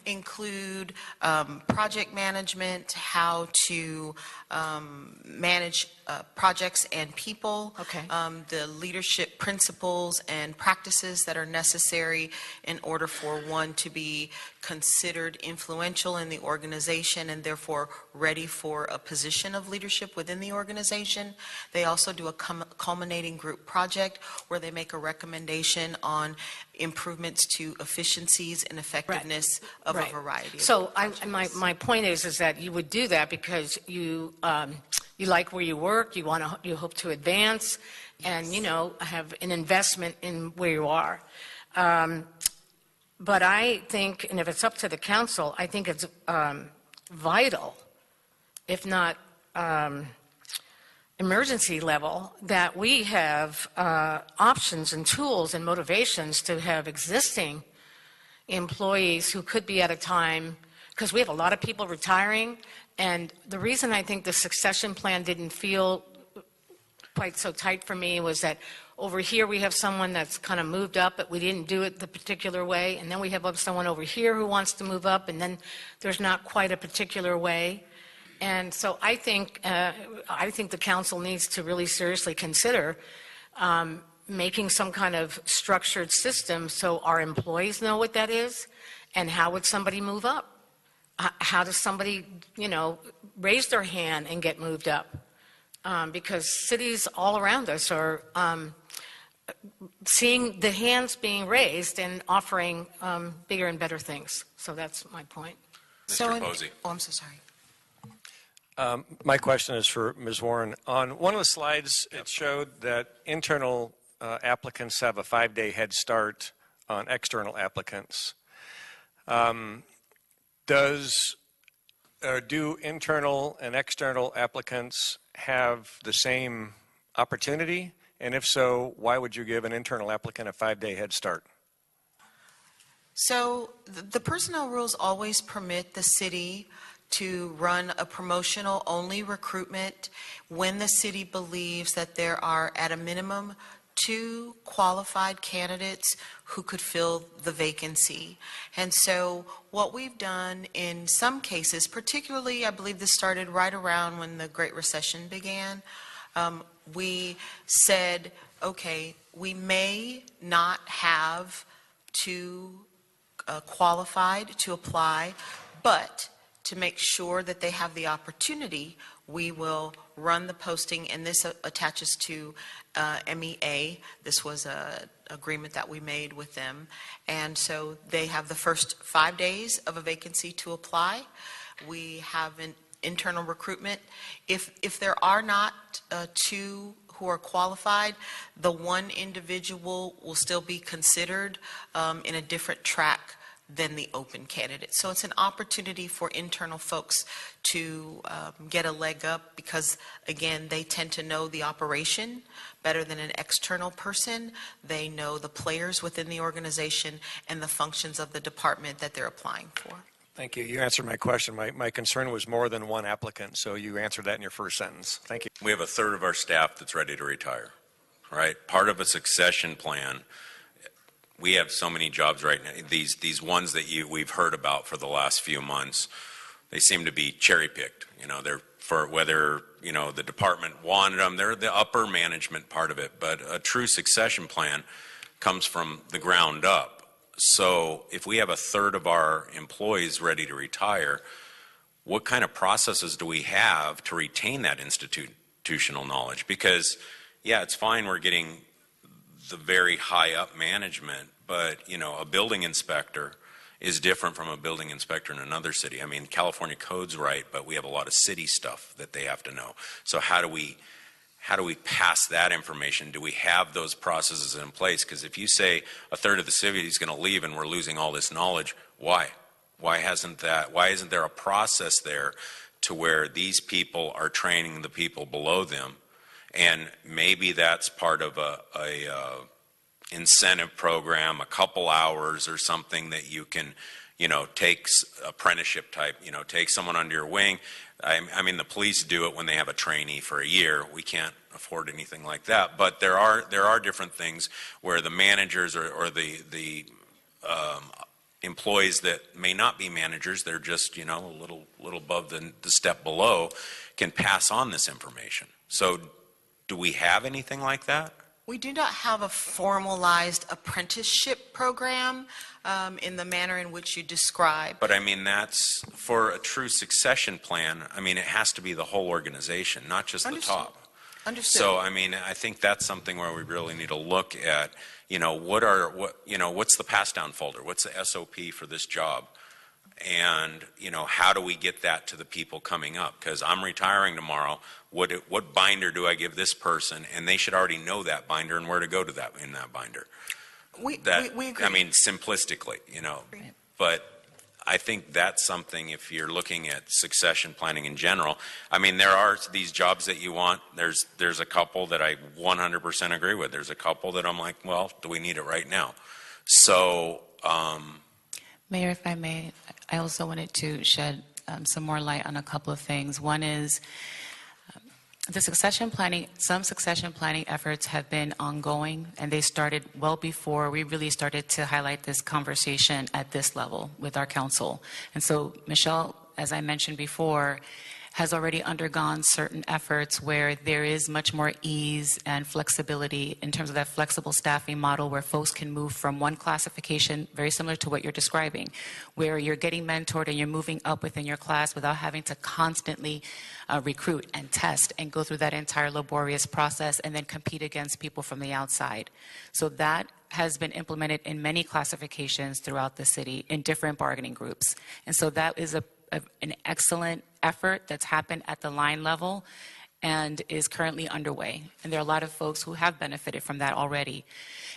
include project management, how to manage projects and people, the leadership principles and practices that are necessary in order for one to be considered influential in the organization and therefore ready for a position of leadership within the organization. They also do a culminating group project where they make a recommendation on improvements to efficiencies and effectiveness of a variety of So projects. my point is that you would do that because you like where you work, you hope to advance, and have an investment in where you are. But I think, and if it's up to the council, I think it's vital, if not emergency level, that we have options and tools and motivations to have existing employees who could be at a time, because we have a lot of people retiring, and the reason I think the succession plan didn't feel quite so tight for me was that over here we have someone that's kind of moved up, but we didn't do it the particular way, and then we have someone over here who wants to move up, and then there's not quite a particular way. And so I think the council needs to really seriously consider making some kind of structured system so our employees know what that is, and how would somebody move up? How does somebody, raise their hand and get moved up? Because cities all around us are seeing the hands being raised and offering bigger and better things. So that's my point. Mr. Posey. Oh, I'm so sorry. My question is for Ms. Warren. On one of the slides, it showed that internal applicants have a 5-day head start on external applicants. Do internal and external applicants have the same opportunity? And if so, why would you give an internal applicant a 5-day head start? So the personnel rules always permit the city to run a promotional only recruitment when the city believes that there are at a minimum 2 qualified candidates who could fill the vacancy. And so what we've done in some cases, particularly I believe this started right around when the Great Recession began, we said, okay, we may not have 2 qualified to apply, but to make sure that they have the opportunity, we will run the posting, and this attaches to MEA. This was an agreement that we made with them. And so they have the first 5 days of a vacancy to apply. We have an internal recruitment. If there are not 2 who are qualified, the 1 individual will still be considered in a different track than the open candidate. So it's an opportunity for internal folks to get a leg up because, again, they tend to know the operation better than an external person. They know the players within the organization and the functions of the department that they're applying for. Thank you. You answered my question. My concern was more than 1 applicant, so you answered that in your first sentence. Thank you. We have a third of our staff that's ready to retire, right? Part of a succession plan. We have so many jobs right now. These ones that we've heard about for the last few months, they seem to be cherry picked. They're for whether the department wanted them. They're the upper management part of it. But a true succession plan comes from the ground up. So if we have a third of our employees ready to retire, what kind of processes do we have to retain that institutional knowledge? Because yeah, it's fine we're getting the very high up management, but a building inspector is different from a building inspector in another city. I mean, California code's right, but we have a lot of city stuff that they have to know. So how do we pass that information? Do we have those processes in place? Because if you say a third of the city is going to leave and we're losing all this knowledge, why? Why isn't there a process there to where these people are training the people below them? And maybe that's part of a incentive program, a couple hours or something that you can, take apprenticeship type, take someone under your wing. I mean, the police do it when they have a trainee for a year. We can't afford anything like that. But there are different things where the managers or the employees that may not be managers, they're just, a little above the step below, can pass on this information. So do we have anything like that? We do not have a formalized apprenticeship program in the manner in which you describe. But I mean, that's, for a true succession plan, I mean, it has to be the whole organization, not just the top. Understood. So, I mean, I think that's something where we really need to look at, what's the pass down folder? What's the SOP for this job? And, how do we get that to the people coming up? Because I'm retiring tomorrow. What binder do I give this person? And they should already know that binder and where to go to that in that binder. We agree. I mean, simplistically, But I think that's something, if you're looking at succession planning in general. I mean, there are these jobs that you want. There's a couple that I 100% agree with. There's a couple that I'm like, well, do we need it right now? So, Mayor, if I may, I also wanted to shed some more light on a couple of things. One is the succession planning, some succession planning efforts have been ongoing, and they started well before we really started to highlight this conversation at this level with our council. And so Michelle, as I mentioned before, has already undergone certain efforts where there is much more ease and flexibility in terms of that flexible staffing model where folks can move from one classification, very similar to what you're describing, where you're getting mentored and you're moving up within your class without having to constantly recruit and test and go through that entire laborious process and then compete against people from the outside. So that has been implemented in many classifications throughout the city in different bargaining groups. And so that is an excellent effort that's happened at the line level and is currently underway. And there are a lot of folks who have benefited from that already.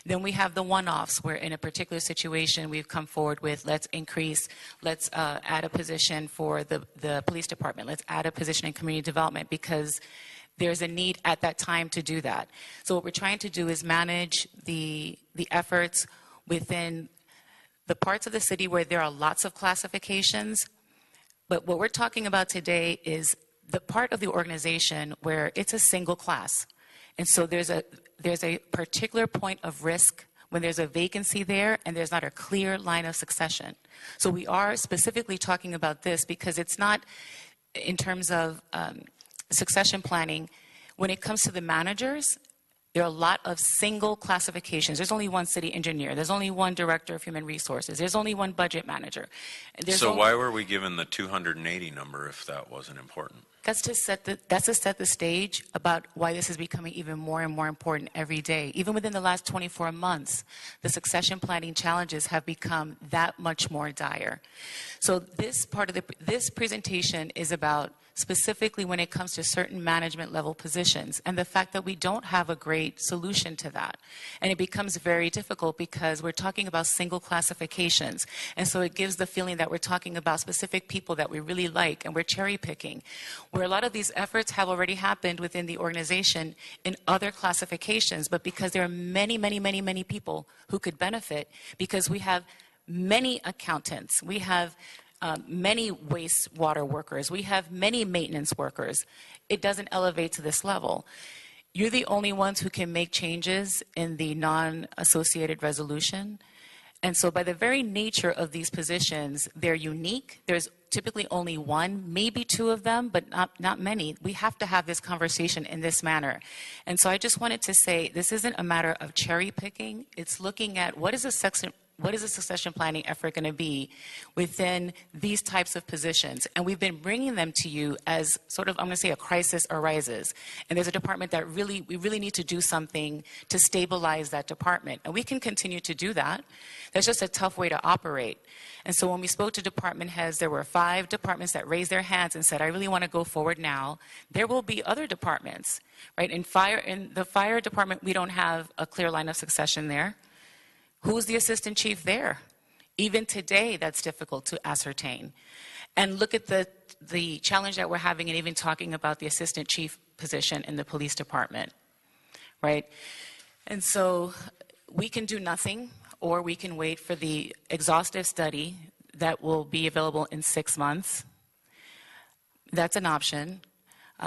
Then we have the one-offs where in a particular situation we've come forward with, let's add a position for the police department. Let's add a position in community development because there's a need at that time to do that. So what we're trying to do is manage the efforts within the parts of the city where there are lots of classifications. But what we're talking about today is the part of the organization where it's a single class. And so there's a particular point of risk when there's a vacancy there and there's not a clear line of succession. So we are specifically talking about this because it's not in terms of succession planning. When it comes to the managers, there are a lot of single classifications. There's only one city engineer. There's only one director of human resources. There's only one budget manager. So why were we given the 280 number if that wasn't important? That's to set the stage about why this is becoming even more and more important every day. Even within the last 24 months, the succession planning challenges have become that much more dire. So this part of this presentation is about specifically when it comes to certain management level positions and the fact that we don't have a great solution to that. And it becomes very difficult because we're talking about single classifications. And so it gives the feeling that we're talking about specific people that we really like and we're cherry picking. Where a lot of these efforts have already happened within the organization in other classifications, but because there are many, many, many, many people who could benefit because we have many accountants, we have many wastewater workers, we have many maintenance workers. It doesn't elevate to this level. You're the only ones who can make changes in the non-associated resolution. And so by the very nature of these positions, they're unique. There's typically only one, maybe two of them, but not many. We have to have this conversation in this manner. And so I just wanted to say this isn't a matter of cherry picking. It's looking at what is a succession planning effort going to be within these types of positions? And we've been bringing them to you as sort of, I'm going to say, a crisis arises. And there's a department that we really need to do something to stabilize that department. And we can continue to do that. That's just a tough way to operate. And so when we spoke to department heads, there were 5 departments that raised their hands and said, I really want to go forward now. There will be other departments, right? In the fire department, we don't have a clear line of succession there. Who's the assistant chief there? Even today, that's difficult to ascertain. And look at the challenge that we're having in even talking about the assistant chief position in the police department, right? And so we can do nothing, or we can wait for the exhaustive study that will be available in 6 months. That's an option.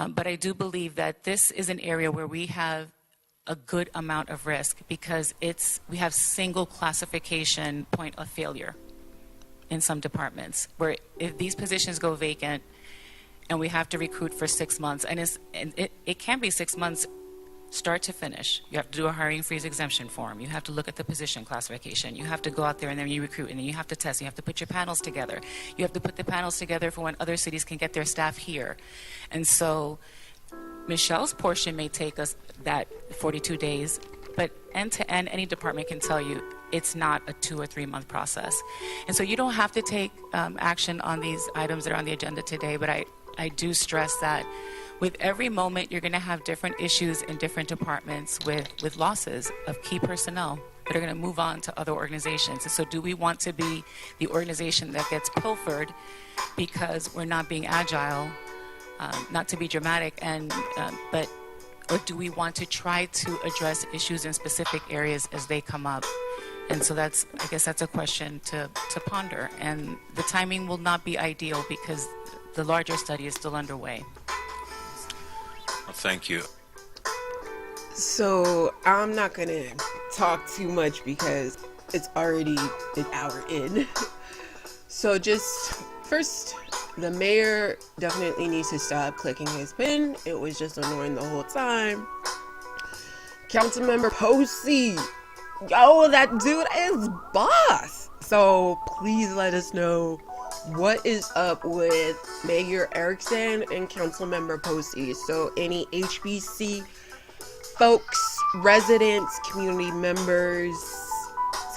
But I do believe that this is an area where we have a good amount of risk because we have single classification point of failure in some departments where if these positions go vacant and we have to recruit for 6 months, and it can be 6 months start to finish. You have to do a hiring freeze exemption form. You have to look at the position classification. You have to go out there and then you recruit, and then you have to test. You have to put your panels together. You have to put the panels together for when other cities can get their staff here. And so Michelle's portion may take us that 42 days, but end to end, any department can tell you it's not a 2 or 3 month process. And so you don't have to take action on these items that are on the agenda today, but I do stress that with every moment, you're going to have different issues in different departments with losses of key personnel that are going to move on to other organizations. And so do we want to be the organization that gets pilfered because we're not being agile, not to be dramatic, or do we want to try to address issues in specific areas as they come up? And so I guess that's a question to ponder. And the timing will not be ideal because the larger study is still underway. Well, thank you. So I'm not going to talk too much because it's already an hour in. So just first, the mayor definitely needs to stop clicking his pen. It was just annoying the whole time. Councilmember Posey, yo, that dude is boss. So please let us know what is up with Mayor Erickson and Councilmember Posey. So any HBC folks, residents, community members,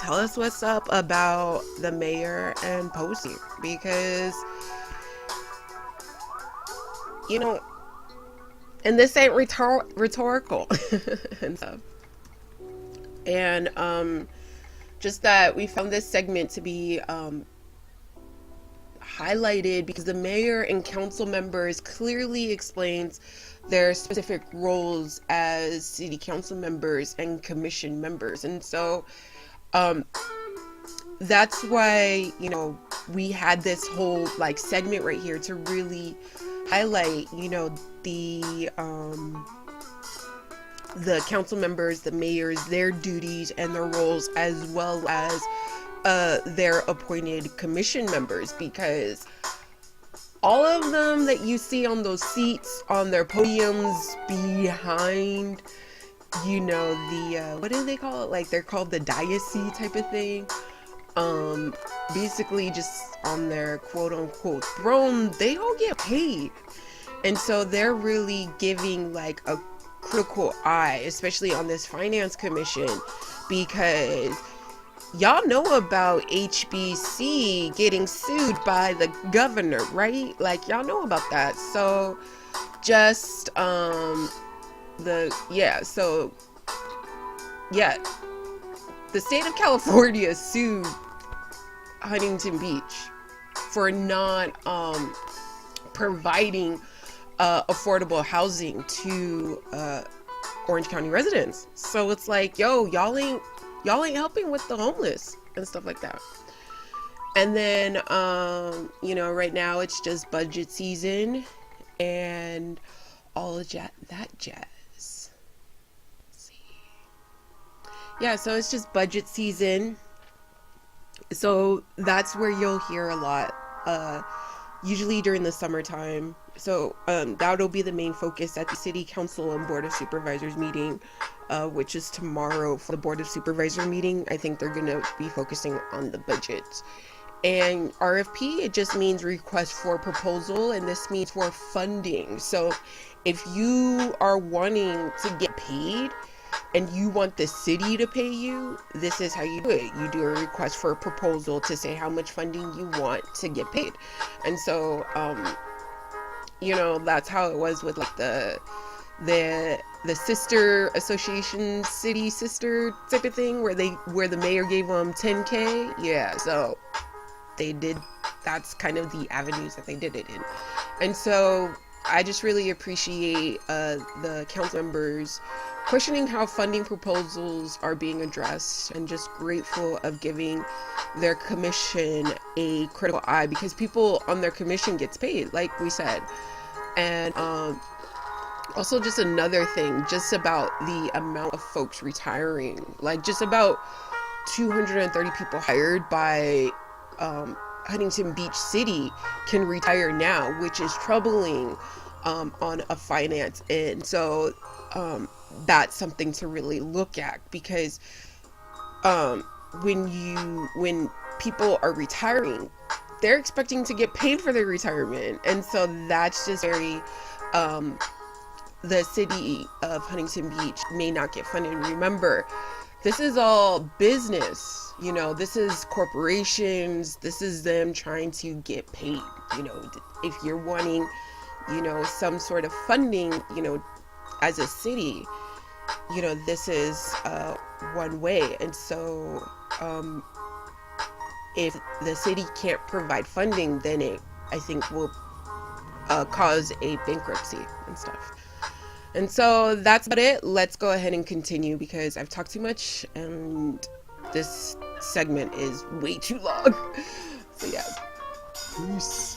tell us what's up about the mayor and Posey, because and this ain't rhetorical and stuff. And just that we found this segment to be highlighted because the mayor and council members clearly explains their specific roles as city council members and commission members. And so that's why, we had this whole segment right here to really highlight, the council members, the mayors, their duties and their roles, as well as their appointed commission members, because all of them that you see on those seats, on their podiums behind, the, what do they call it? They're called the diocese type of thing. Basically just on their quote unquote throne, they all get paid. And so they're really giving a critical eye, especially on this finance commission, because y'all know about HBC getting sued by the governor, right? Y'all know about that. So just the state of California sued Huntington Beach for not providing affordable housing to Orange County residents. So it's y'all ain't helping with the homeless and stuff like that. And then right now it's just budget season and all of that jazz. Let's see. Yeah, so it's just budget season. So that's where you'll hear a lot, usually during the summertime. So that'll be the main focus at the City Council and Board of Supervisors meeting, which is tomorrow for the Board of Supervisor meeting. I think they're going to be focusing on the budget. And RFP, it just means request for proposal, and this means for funding. So if you are wanting to get paid and you want the city to pay you, this is how you do it. You do a request for a proposal to say how much funding you want to get paid. And so that's how it was with the sister association, city sister type of thing, where the mayor gave them $10K. Yeah, so they did. That's kind of the avenues that they did it in. And so I just really appreciate the council members questioning how funding proposals are being addressed, and just grateful of giving their commission a critical eye, because people on their commission gets paid, like we said. And also just another thing, just about the amount of folks retiring, just about 230 people hired by Huntington Beach City can retire now, which is troubling on a finance end. So that's something to really look at, because when people are retiring, they're expecting to get paid for their retirement, and so that's just very the city of Huntington Beach may not get funded. Remember, this is all business, you know, this is corporations, this is them trying to get paid. You know, if you're wanting, you know, some sort of funding, you know, as a city, you know, this is one way. And so if the city can't provide funding, then it, I think, will cause a bankruptcy and stuff. And so that's about it. Let's go ahead and continue, because I've talked too much and this segment is way too long. So yeah. Peace.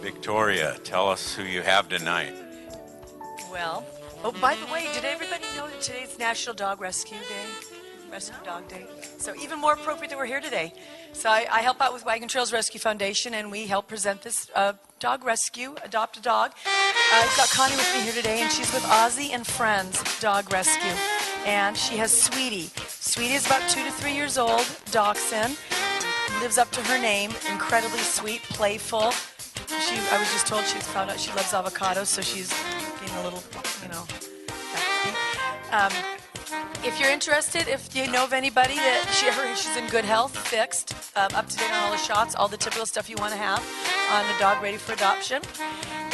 Victoria, tell us who you have tonight. Well, oh, by the way, did everybody know that today's National Dog Rescue Day? Rescue Dog Day. So even more appropriate that we're here today. So I help out with Wagon Trails Rescue Foundation, and we help present this dog rescue, Adopt a Dog. I've got Connie with me here today, and she's with Ozzy and Friends Dog Rescue. And she has Sweetie. Sweetie is about 2 to 3 years old, dachshund. Lives up to her name, incredibly sweet, playful. I was just told she's found out she loves avocados, so she's getting a little, you know, if you're interested, if you know of anybody that she's in good health, fixed, up to date on all the shots, all the typical stuff you want to have on a dog ready for adoption.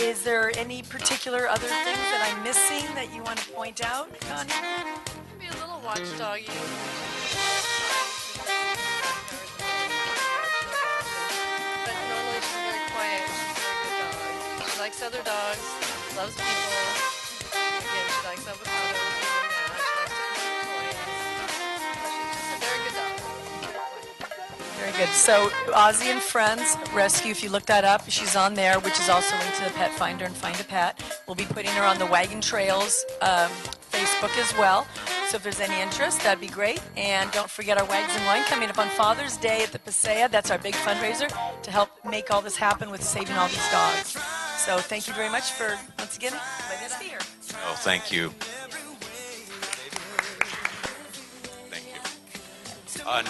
Is there any particular other things that I'm missing that you want to point out, Connie? Maybe a little watchdoggy. But normally she's very quiet. She's a very good dog. She likes other dogs, loves people. Again, she likes avocados. Very good. So Ozzy and Friends Rescue, if you look that up, she's on there, which is also linked to the Pet Finder and Find a Pet. We'll be putting her on the Wagon Trails Facebook as well. So if there's any interest, that'd be great. And don't forget our Wags and Wine coming up on Father's Day at the Paseo. That's our big fundraiser to help make all this happen with saving all these dogs. So thank you very much for, once again, letting us be here. Oh, thank you.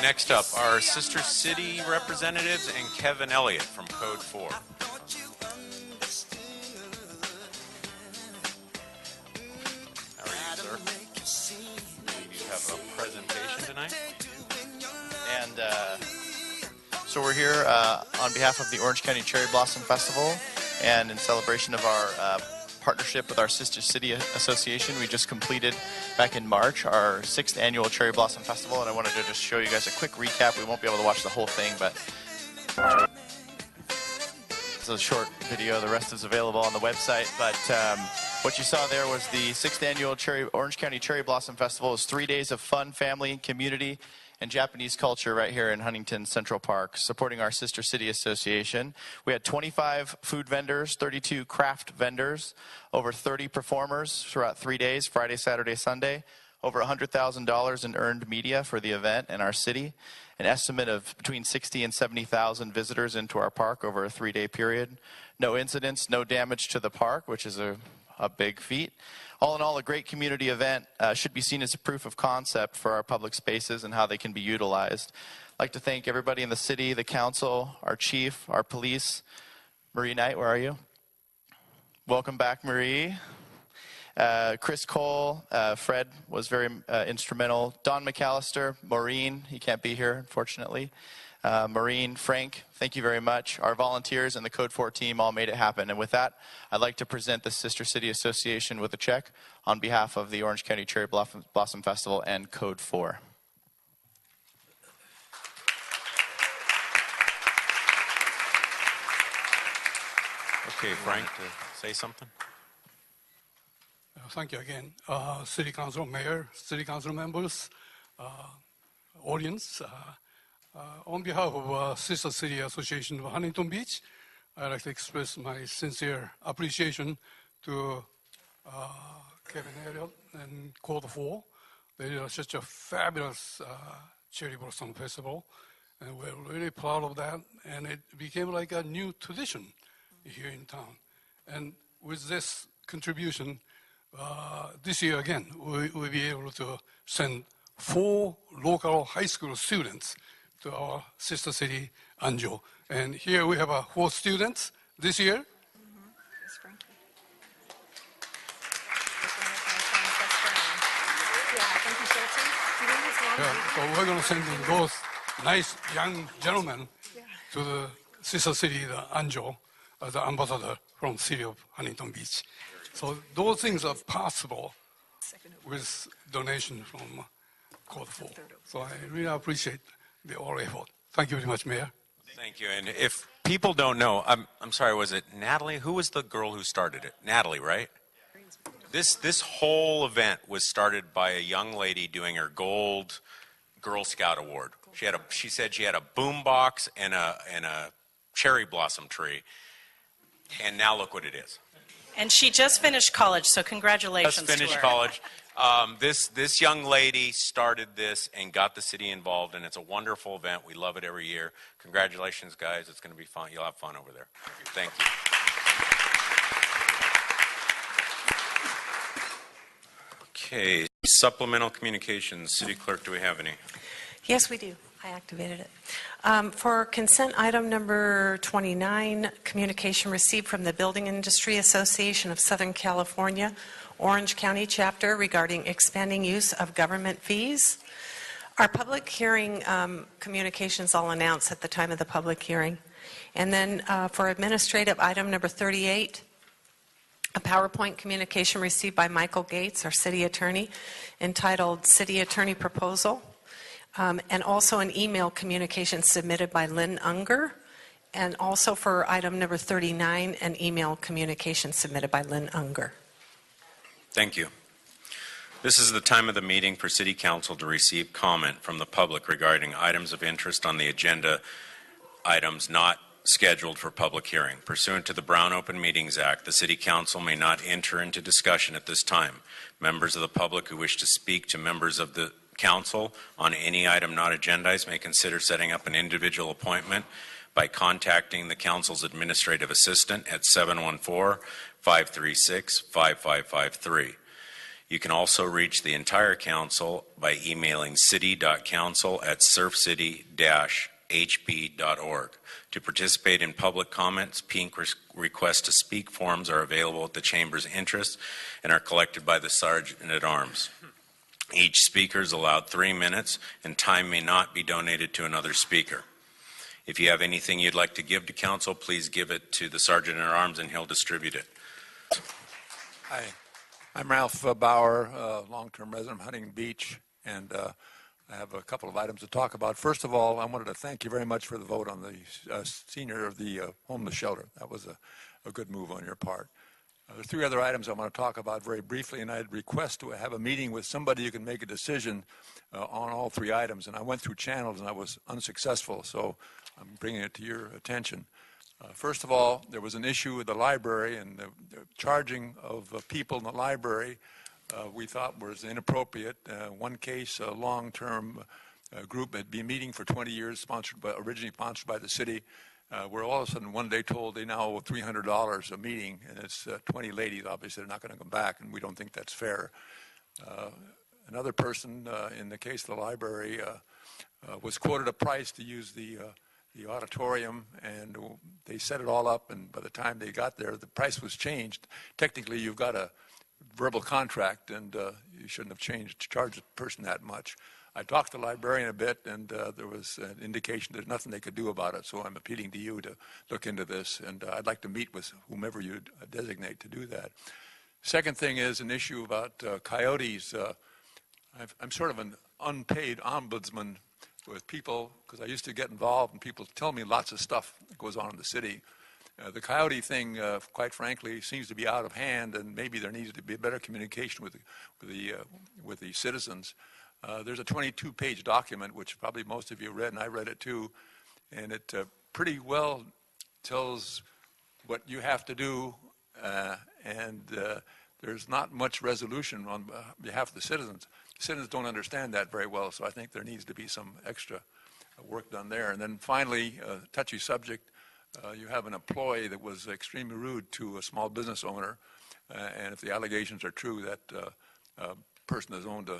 Next up, our Sister City representatives and Kevin Elliott from Code 4. How are you, sir? You have a presentation tonight? And so we're here on behalf of the Orange County Cherry Blossom Festival, and in celebration of our partnership with our Sister City Association. We just completed back in March our 6th annual Cherry Blossom Festival, and I wanted to just show you guys a quick recap. We won't be able to watch the whole thing, but it's a short video. The rest is available on the website. But what you saw there was the 6th annual Orange County Cherry Blossom Festival. It was 3 days of fun, family, community, and Japanese culture right here in Huntington Central Park, supporting our Sister City Association. We had 25 food vendors, 32 craft vendors, over 30 performers throughout 3 days, Friday, Saturday, Sunday, over $100,000 in earned media for the event in our city, an estimate of between 60 and 70,000 visitors into our park over a 3-day period. No incidents, no damage to the park, which is a big feat. All in all, a great community event should be seen as a proof of concept for our public spaces and how they can be utilized. I'd like to thank everybody in the city, the council, our chief, our police. Marie Knight, where are you? Welcome back, Marie. Chris Cole, Fred was very instrumental. Don McAllister, Maureen, he can't be here, unfortunately. Maureen, Frank, thank you very much. Our volunteers and the Code 4 team all made it happen. And with that, I'd like to present the Sister City Association with a check on behalf of the Orange County Cherry Blossom Festival and Code 4. Okay, Frank, to say something? Thank you again. City Council Mayor, City Council members, audience. On behalf of Sister City Association of Huntington Beach, I'd like to express my sincere appreciation to Kevin Elliott and Code 4. They did such a fabulous Cherry Blossom Festival, and we're really proud of that. And it became like a new tradition here in town. And with this contribution, this year again, we'll be able to send 4 local high school students to our sister city, Anjo. And here we have 4 students this year. So we're going to send in those nice young gentlemen to the sister city, the Anjo, as the ambassador from the city of Huntington Beach. So those things are possible with donation from Code 4. So I really appreciate the all effort. Thank you very much, Mayor. Thank you. And if people don't know, I'm sorry, was it Natalie? Who was the girl who started it? Natalie, right? This whole event was started by a young lady doing her gold Girl Scout award. She said she had a boom box and a cherry blossom tree, and now look what it is. And she just finished college, so congratulations to her. Just finished college. This young lady started this and got the city involved, and it's a wonderful event. We love it every year. Congratulations, guys. It's going to be fun. You'll have fun over there. Thank you. Okay, supplemental communications. City Clerk, do we have any? Yes, we do. I activated it. For consent item number 29, communication received from the Building Industry Association of Southern California, Orange County chapter regarding expanding use of government fees. Our public hearing communications I'll announce at the time of the public hearing. And then for administrative item number 38, a PowerPoint communication received by Michael Gates, our city attorney, entitled City Attorney Proposal, and also an email communication submitted by LYN Unger, and also for item number 39, an email communication submitted by LYN Unger. Thank you. This is the time of the meeting for City Council to receive comment from the public regarding items of interest on the agenda, items not scheduled for public hearing. Pursuant to the Brown Open Meetings Act, the City Council may not enter into discussion at this time. Members of the public who wish to speak to members of the Council on any item not agendized may consider setting up an individual appointment by contacting the Council's administrative assistant at 714-536-5553. You can also reach the entire Council by emailing city.council@surfcity-hb.org. To participate in public comments, pink request to speak forms are available at the Chamber's entrance and are collected by the Sergeant-at-Arms. Each speaker is allowed 3 minutes, and time may not be donated to another speaker. If you have anything you'd like to give to Council, please give it to the Sergeant-at-Arms and he'll distribute it. Hi, I'm Ralph Bauer, long-term resident of Huntington Beach, and I have a couple of items to talk about. First of all, I wanted to thank you very much for the vote on the senior of the homeless shelter. That was a good move on your part. There's 3 other items I want to talk about very briefly, and I'd request to have a meeting with somebody who can make a decision on all 3 items. And I went through channels and I was unsuccessful, so I'm bringing it to your attention. First of all, there was an issue with the library, and the charging of people in the library we thought was inappropriate. One case, a long-term group had been meeting for 20 years, originally sponsored by the city. We're all of a sudden one day told they now owe $300 a meeting, and it's 20 ladies. Obviously, they're not going to come back, and we don't think that's fair. Another person, in the case of the library, was quoted a price to use the auditorium, and they set it all up, and by the time they got there, the price was changed. Technically, you've got a verbal contract, and you shouldn't have charged the person that much. I talked to the librarian a bit, and there was an indication there's nothing they could do about it, so I'm appealing to you to look into this, and I'd like to meet with whomever you designate to do that. Second thing is an issue about coyotes. I'm sort of an unpaid ombudsman with people, because I used to get involved, and people tell me lots of stuff that goes on in the city. The coyote thing, quite frankly, seems to be out of hand, and maybe there needs to be better communication with the citizens. There's a 22-page document, which probably most of you read, and I read it too, and it pretty well tells what you have to do, and there's not much resolution on behalf of the citizens. The citizens don't understand that very well, so I think there needs to be some extra work done there. And then finally, touchy subject, you have an employee that was extremely rude to a small business owner, and if the allegations are true, that person is owed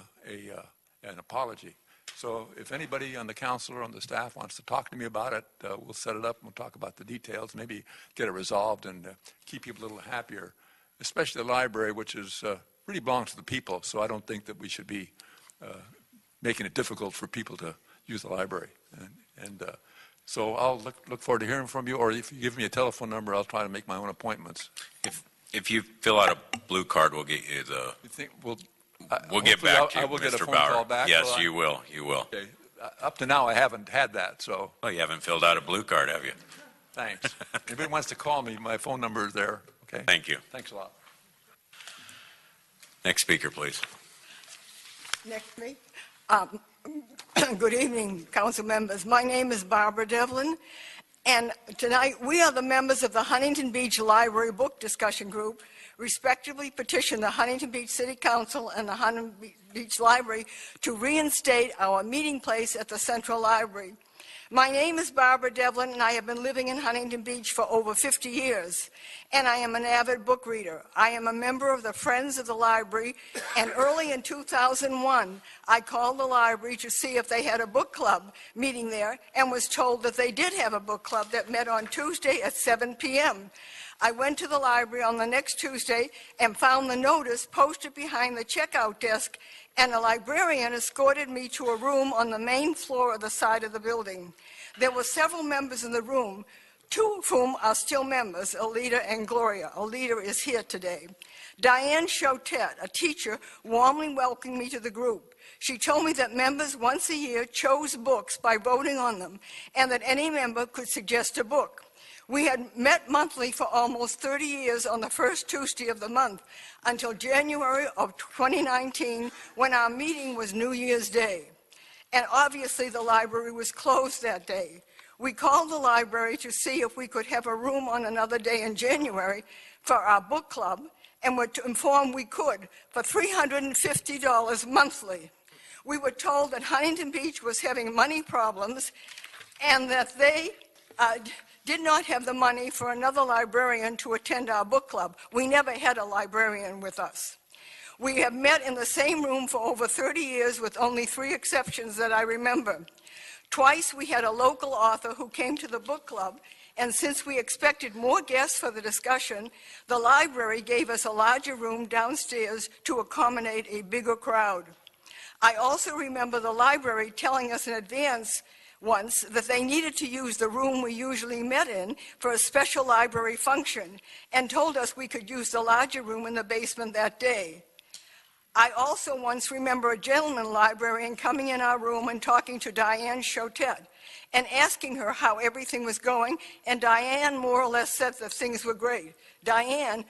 an apology. So if anybody on the council or on the staff wants to talk to me about it, we'll set it up and we'll talk about the details, maybe get it resolved and keep people a little happier, especially the library, which is really belongs to the people. So I don't think that we should be making it difficult for people to use the library. So I'll look forward to hearing from you, or if you give me a telephone number, I'll try to make my own appointments. If you fill out a blue card, we'll get you the... You think we'll get back to you, I will get a Mr. phone Bauer. call back? Yes, you will. You will. Okay. Up to now, I haven't had that, so... Well, you haven't filled out a blue card, have you? Thanks. If anybody wants to call me, my phone number is there. Okay. Thank you. Thanks a lot. Next speaker, please. Next me. Good evening, council members. My name is Barbara Devlin, and tonight we are the members of the Huntington Beach Library Book Discussion Group, respectively petition the Huntington Beach City Council and the Huntington Beach Library to reinstate our meeting place at the Central Library. My name is Barbara Devlin, and I have been living in Huntington Beach for over 50 years, and I am an avid book reader. I am a member of the Friends of the Library, and early in 2001, I called the library to see if they had a book club meeting there, and was told that they did have a book club that met on Tuesday at 7 p.m. I went to the library on the next Tuesday and found the notice posted behind the checkout desk, and a librarian escorted me to a room on the main floor of the side of the building. There were several members in the room, two of whom are still members, Alita and Gloria. Alita is here today. Diane Chotet, a teacher, warmly welcomed me to the group. She told me that members once a year chose books by voting on them, and that any member could suggest a book. We had met monthly for almost 30 years on the first Tuesday of the month until January of 2019, when our meeting was New Year's Day. And obviously the library was closed that day. We called the library to see if we could have a room on another day in January for our book club, and were informed we could for $350 monthly. We were told that Huntington Beach was having money problems and that they did not have the money for another librarian to attend our book club. We never had a librarian with us. We have met in the same room for over 30 years with only 3 exceptions that I remember. Twice we had a local author who came to the book club, and since we expected more guests for the discussion, the library gave us a larger room downstairs to accommodate a bigger crowd. I also remember the library telling us in advance once that they needed to use the room we usually met in for a special library function, and told us we could use the larger room in the basement that day. I also once remember a gentleman librarian coming in our room and talking to Diane Chotet and asking her how everything was going, and Diane more or less said that things were great. Diane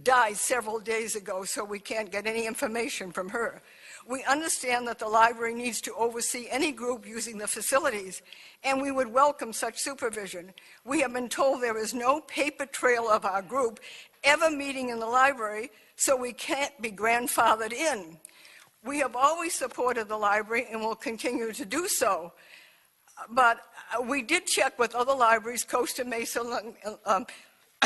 died several days ago, so we can't get any information from her. We understand that the library needs to oversee any group using the facilities, and we would welcome such supervision. We have been told there is no paper trail of our group ever meeting in the library, so we can't be grandfathered in. We have always supported the library and will continue to do so, but we did check with other libraries, Costa Mesa,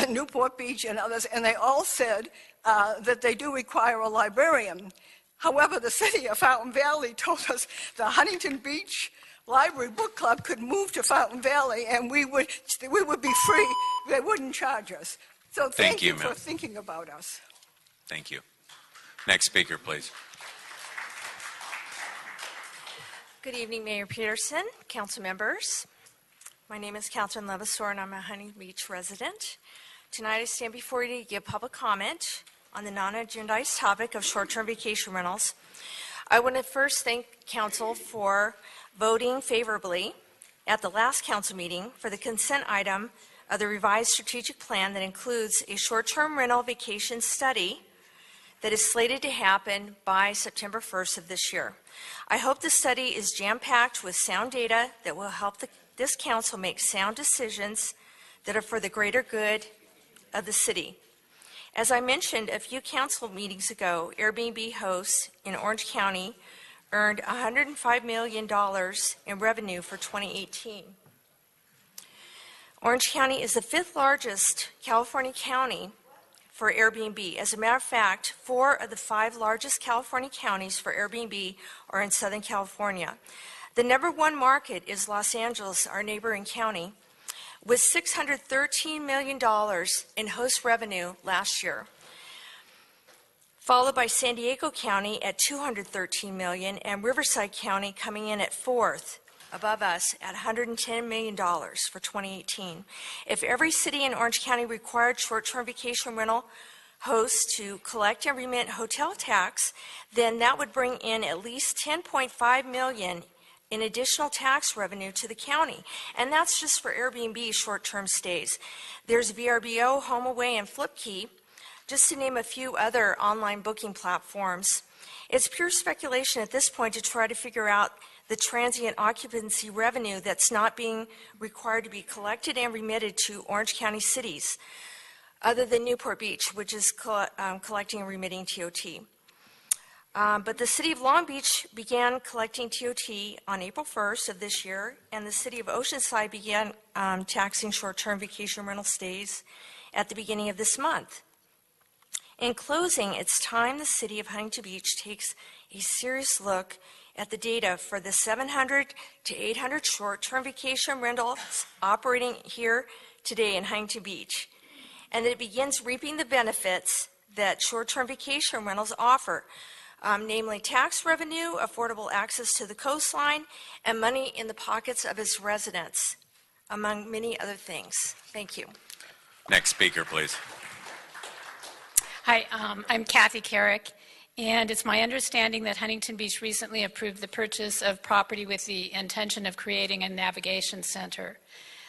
Newport Beach, and others, and they all said that they do require a librarian. However, the city of Fountain Valley told us the Huntington Beach Library Book Club could move to Fountain Valley, and we would be free. They wouldn't charge us. So thank you for thinking about us. Thank you. Next speaker, please. Good evening, Mayor Peterson, council members. My name is Catherine Levasseur, and I'm a Huntington Beach resident. Tonight I stand before you to give public comment on the non-agendized topic of short-term vacation rentals. I want to first thank council for voting favorably at the last council meeting for the consent item of the revised strategic plan that includes a short-term rental vacation study that is slated to happen by September 1st of this year. I hope the study is jam-packed with sound data that will help this council make sound decisions that are for the greater good of the city. As I mentioned a few council meetings ago, Airbnb hosts in Orange County earned $105 million in revenue for 2018. Orange County is the 5th largest California county for Airbnb. As a matter of fact, 4 of the 5 largest California counties for Airbnb are in Southern California. The #1 market is Los Angeles, our neighboring county, with $613 million in host revenue last year, followed by San Diego County at $213 million and Riverside County coming in at 4th above us at $110 million for 2018. If every city in Orange County required short-term vacation rental hosts to collect and remit hotel tax, then that would bring in at least $10.5 million in additional tax revenue to the county. And that's just for Airbnb short-term stays. There's VRBO, HomeAway, and Flipkey, just to name a few other online booking platforms. It's pure speculation at this point to try to figure out the transient occupancy revenue that's not being required to be collected and remitted to Orange County cities, other than Newport Beach, which is collecting and remitting TOT. But the city of Long Beach began collecting TOT on April 1st of this year, and the city of Oceanside began taxing short-term vacation rental stays at the beginning of this month. In closing, it's time the city of Huntington Beach takes a serious look at the data for the 700 to 800 short-term vacation rentals operating here today in Huntington Beach, and that it begins reaping the benefits that short-term vacation rentals offer, namely tax revenue, affordable access to the coastline, and money in the pockets of its residents, among many other things. Thank you. Next speaker, please. Hi, I'm Kathy Carrick, and it's my understanding that Huntington Beach recently approved the purchase of property with the intention of creating a navigation center.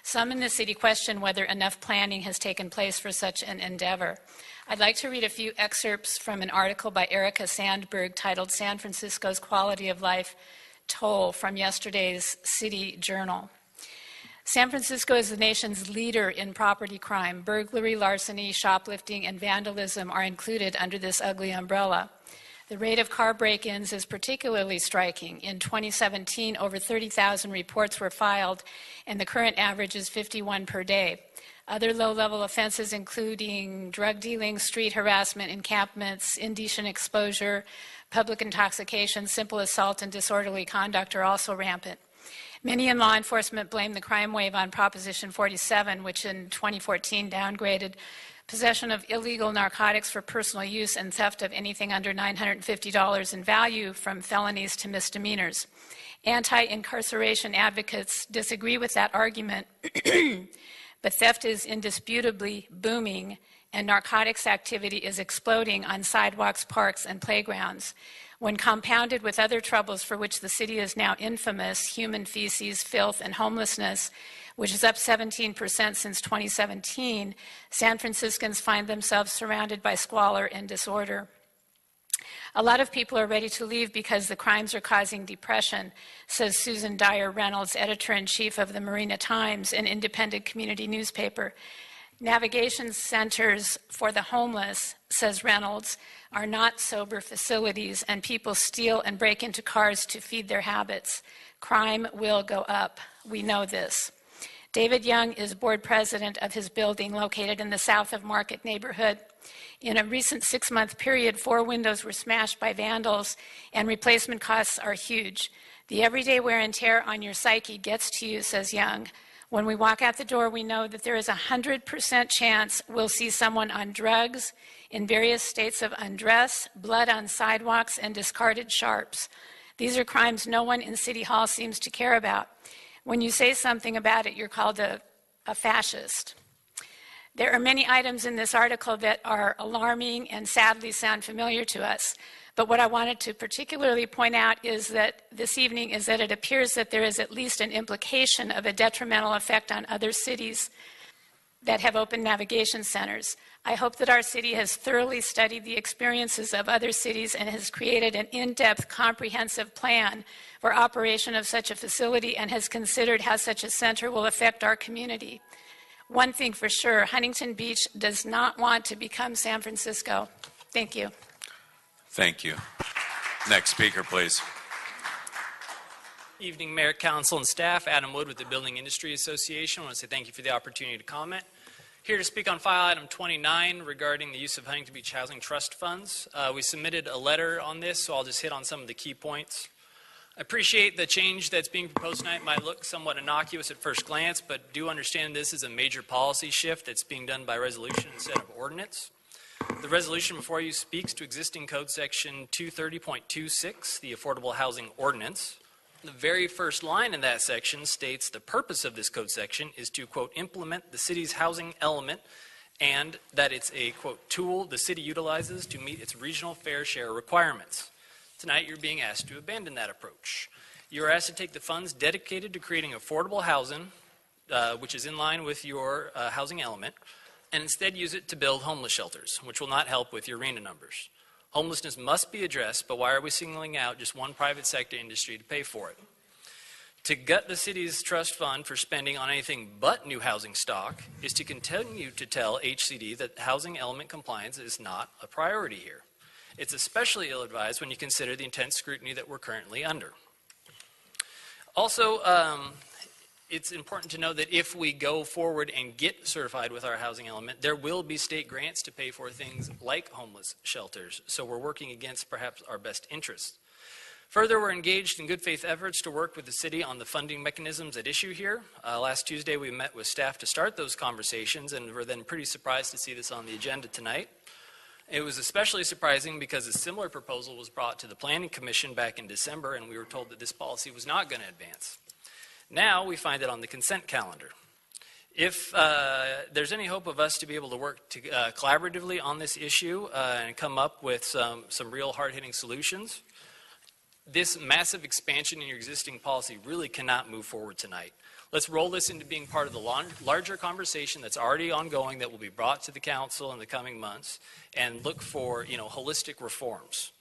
Some in the city question whether enough planning has taken place for such an endeavor. I'd like to read a few excerpts from an article by Erica Sandberg titled San Francisco's Quality of Life Toll from yesterday's City Journal. San Francisco is the nation's leader in property crime. Burglary, larceny, shoplifting, and vandalism are included under this ugly umbrella. The rate of car break-ins is particularly striking. In 2017, over 30,000 reports were filed, and the current average is 51 per day. Other low-level offenses, including drug dealing, street harassment, encampments, indecent exposure, public intoxication, simple assault, and disorderly conduct, are also rampant. Many in law enforcement blame the crime wave on Proposition 47, which in 2014 downgraded possession of illegal narcotics for personal use and theft of anything under $950 in value from felonies to misdemeanors. Anti-incarceration advocates disagree with that argument, but theft is indisputably booming, and narcotics activity is exploding on sidewalks, parks, and playgrounds. When compounded with other troubles for which the city is now infamous, human feces, filth, and homelessness, which is up 17% since 2017, San Franciscans find themselves surrounded by squalor and disorder. A lot of people are ready to leave because the crimes are causing depression, says Susan Dyer Reynolds, editor-in-chief of the Marina Times, an independent community newspaper. Navigation centers for the homeless, says Reynolds, are not sober facilities, and people steal and break into cars to feed their habits. Crime will go up. We know this. David Young is board president of his building located in the South of Market neighborhood. In a recent 6-month period, 4 windows were smashed by vandals, and replacement costs are huge. The everyday wear and tear on your psyche gets to you, says Young. When we walk out the door, we know that there is a 100% chance we'll see someone on drugs, in various states of undress, blood on sidewalks, and discarded sharps. These are crimes no one in City Hall seems to care about. When you say something about it, you're called a fascist. There are many items in this article that are alarming and sadly sound familiar to us. But what I wanted to particularly point out is that this evening is that it appears that there is at least an implication of a detrimental effect on other cities that have open navigation centers. I hope that our city has thoroughly studied the experiences of other cities and has created an in-depth, comprehensive plan for operation of such a facility and has considered how such a center will affect our community. One thing for sure, Huntington Beach does not want to become San Francisco. Thank you. Thank you. Next speaker, please. Evening, Mayor, Council, and staff. Adam Wood with the Building Industry Association. I want to say thank you for the opportunity to comment. Here to speak on file item 29 regarding the use of Huntington Beach Housing Trust funds. We submitted a letter on this, so I'll just hit on some of the key points. I appreciate the change that's being proposed tonight. It might look somewhat innocuous at first glance, but do understand this is a major policy shift that's being done by resolution instead of ordinance. The resolution before you speaks to existing code section 230.26, the Affordable Housing Ordinance. The very first line in that section states the purpose of this code section is to, quote, implement the city's housing element and that it's a, quote, tool the city utilizes to meet its regional fair share requirements. Tonight you're being asked to abandon that approach. You're asked to take the funds dedicated to creating affordable housing, which is in line with your housing element, and instead use it to build homeless shelters, which will not help with your RENA numbers. Homelessness must be addressed, but why are we singling out just one private sector industry to pay for it? To gut the city's trust fund for spending on anything but new housing stock is to continue to tell HCD that housing element compliance is not a priority here. It's especially ill-advised when you consider the intense scrutiny that we're currently under. Also, it's important to know that if we go forward and get certified with our housing element, there will be state grants to pay for things like homeless shelters. So we're working against perhaps our best interests. Further, we're engaged in good faith efforts to work with the city on the funding mechanisms at issue here. Last Tuesday, we met with staff to start those conversations and were then pretty surprised to see this on the agenda tonight. It was especially surprising because a similar proposal was brought to the Planning Commission back in December, and we were told that this policy was not going to advance. Now we find it on the consent calendar. If there's any hope of us to be able to work collaboratively on this issue and come up with some real hard-hitting solutions, this massive expansion in your existing policy really cannot move forward tonight. Let's roll this into being part of the larger conversation that's already ongoing that will be brought to the council in the coming months and look for, holistic reforms.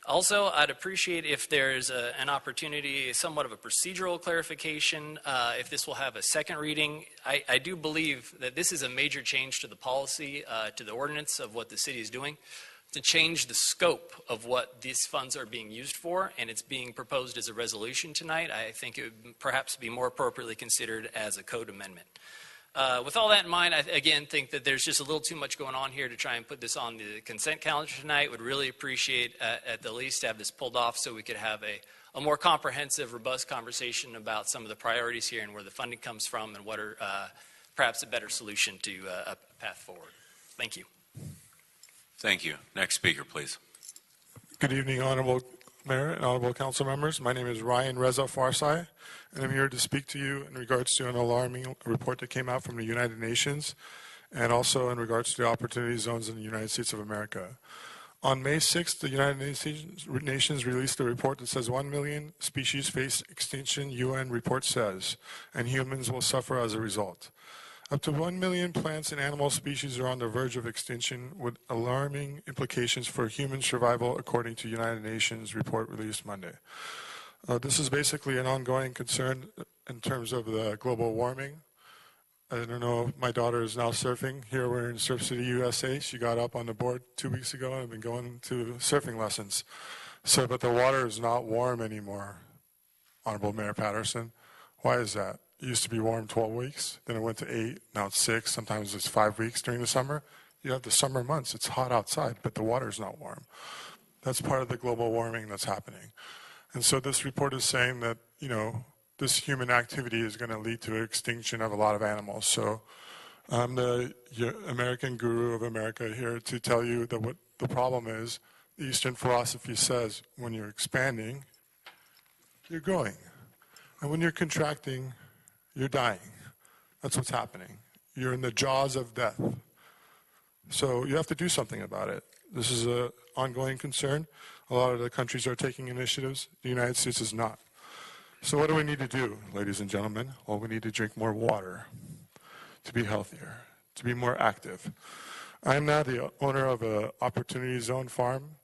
Also, I'd appreciate if there's an opportunity, somewhat of a procedural clarification, if this will have a second reading. I do believe that this is a major change to the policy, to the ordinance of what the city is doing, to change the scope of what these funds are being used for, and it's being proposed as a resolution tonight. I think it would perhaps be more appropriately considered as a code amendment. With all that in mind, I again think that there's just a little too much going on here to try and put this on the consent calendar tonight. Would really appreciate at the least to have this pulled off so we could have a more comprehensive, robust conversation about some of the priorities here and where the funding comes from and what are perhaps a better solution to a path forward. Thank you. Thank you. Next speaker, please. Good evening, Honorable Mayor and Honorable Council members. My name is Ryan Reza Farsai, and I'm here to speak to you in regards to an alarming report that came out from the United Nations and also in regards to the opportunity zones in the United States of America. On May 6th, the United Nations released a report that says 1 million species face extinction, UN report says, and humans will suffer as a result. Up to 1 million plants and animal species are on the verge of extinction with alarming implications for human survival, according to United Nations report released Monday. This is basically an ongoing concern in terms of the global warming. I don't know, my daughter is now surfing. Here we're in Surf City, USA. She got up on the board 2 weeks ago and I've been going to surfing lessons. But the water is not warm anymore, Honorable Mayor Patterson. Why is that? It used to be warm 12 weeks, then it went to 8, now it's 6, sometimes it's 5 weeks during the summer. You have the summer months, it's hot outside, but the water's not warm. That's part of the global warming that's happening. And so this report is saying that, this human activity is going to lead to extinction of a lot of animals. So I'm the American guru of America here to tell you that what the problem is, the Eastern philosophy says when you're expanding, you're growing. And when you're contracting, you're dying. That's what's happening. You're in the jaws of death. So you have to do something about it. This is an ongoing concern. A lot of the countries are taking initiatives. The United States is not. So what do we need to do, ladies and gentlemen? Well, we need to drink more water. to be healthier, to be more active. I am now the owner of an Opportunity Zone farm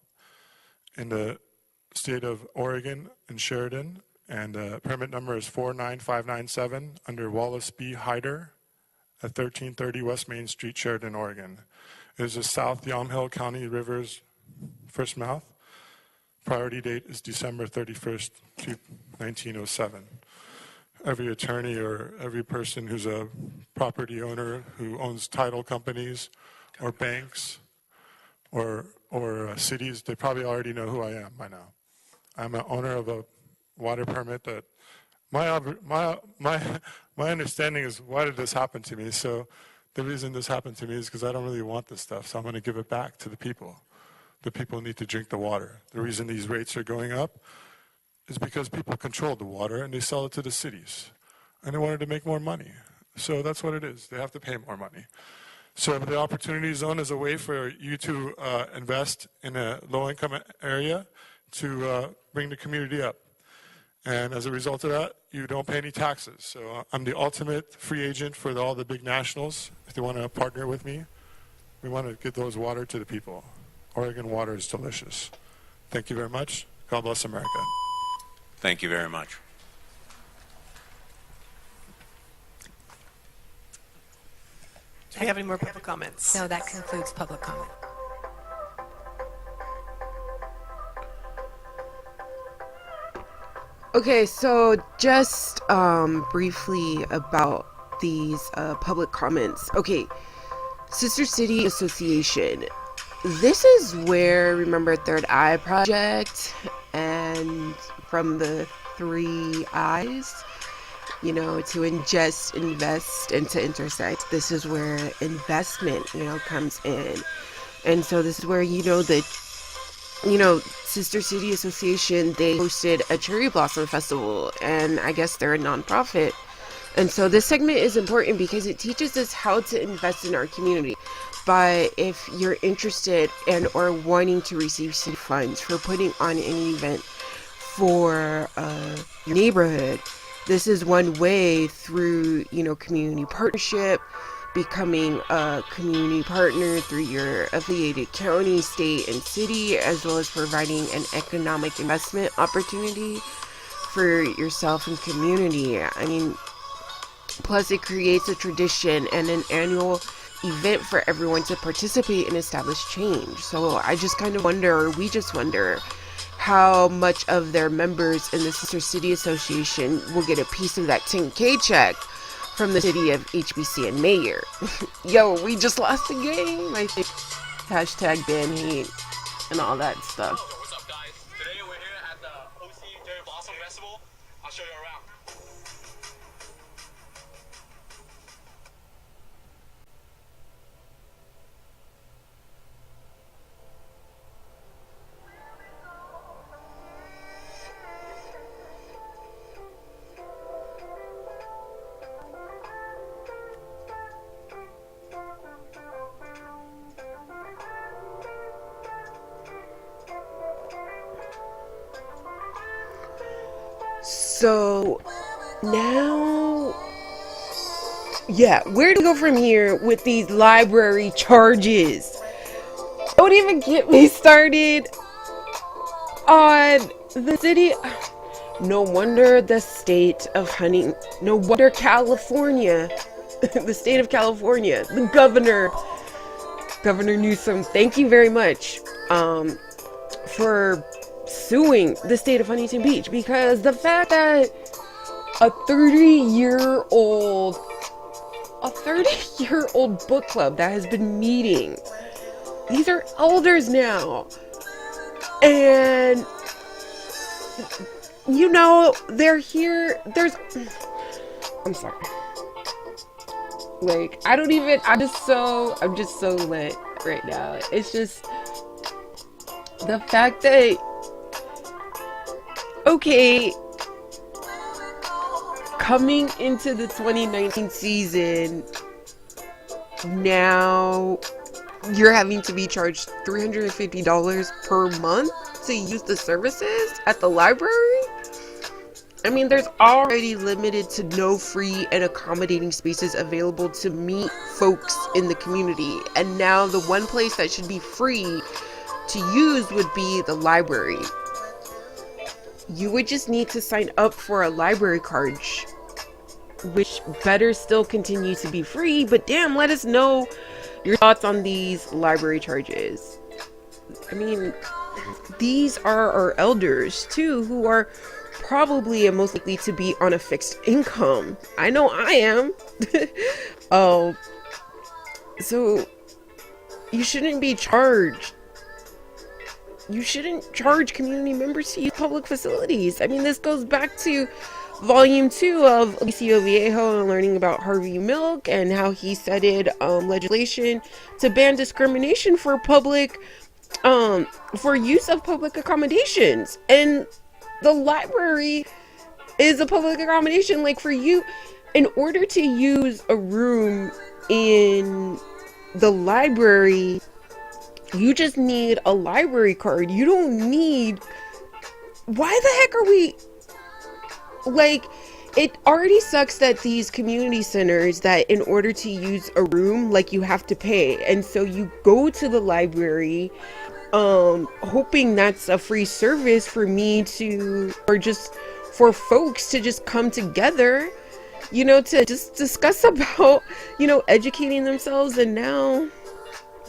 in the state of Oregon in Sheridan, and permit number is 49597 under Wallace B. Hyder at 1330 West Main Street, Sheridan, Oregon. It is the South Yamhill County River's first mouth. Priority date is December 31st, 1907. Every attorney or every person who's a property owner who owns title companies or banks or cities, they probably already know who I am by now. I'm an owner of a water permit that my understanding is, why did this happen to me? So the reason this happened to me is because I don't really want this stuff, so I'm going to give it back to the people. The people need to drink the water. The reason these rates are going up is because people control the water and they sell it to the cities. And they wanted to make more money. So that's what it is. They have to pay more money. So the Opportunity Zone is a way for you to invest in a low-income area to bring the community up. And as a result of that, you don't pay any taxes. So I'm the ultimate free agent for all the big nationals. If they want to partner with me, we want to get those water to the people. Oregon water is delicious. Thank you very much. God bless America. Thank you very much. Do we have any more public comments? No, that concludes public comment. Okay, so just briefly about these public comments. Okay, Sister City Association. This is where, remember Third Eye Project and from the 3 eyes, you know, to ingest, invest, and to intersect. This is where investment, you know, comes in. And so this is where, Sister City Association, they hosted a cherry blossom festival, and I guess they're a nonprofit. And so this segment is important because it teaches us how to invest in our community. But if you're interested and or wanting to receive city funds for putting on an event for your neighborhood, this is one way through, community partnership, becoming a community partner through your affiliated county, state, and city, as well as providing an economic investment opportunity for yourself and community. I mean, plus it creates a tradition and an annual event for everyone to participate and establish change. So I just kind of wonder, or we just wonder, how much of their members in the Sister City Association will get a piece of that 10K check from the city of HBC and mayor. Yo, we just lost the game, I think. Hashtag ban hate and all that stuff. What's up, guys? Today we're here at the OC Cherry Blossom Festival. I'll show you around. So now, where to go from here with these library charges? Don't even get me started on the city. No wonder the state of no wonder California, the state of California, the Governor Newsom, thank you very much for suing the state of Huntington Beach, because the fact that a 30-year-old book club that has been meeting, these are elders now, and they're here, I'm sorry, I'm just so lit right now. It's just the fact that, okay, coming into the 2019 season, now you're having to be charged $350 per month to use the services at the library? I mean, there's already limited to no free and accommodating spaces available to meet folks in the community. And now the one place that should be free to use would be the library. You would just need to sign up for a library card, which better still continue to be free. But damn, let us know your thoughts on these library charges. I mean, these are our elders too, who are probably and most likely to be on a fixed income. I know I am. So you shouldn't be charged. You shouldn't charge community members to use public facilities. I mean, this goes back to volume 2 of Alicio Viejo and learning about Harvey Milk and how he cited legislation to ban discrimination for public for use of public accommodations. And the library is a public accommodation. Like, for you, in order to use a room in the library, you just need a library card. You don't need... Why the heck are we... Like, it already sucks that these community centers, that in order to use a room, like, you have to pay. And so you go to the library, hoping that's a free service for me to... Or just for folks to just come together, you know, to just discuss about, you know, educating themselves. And now...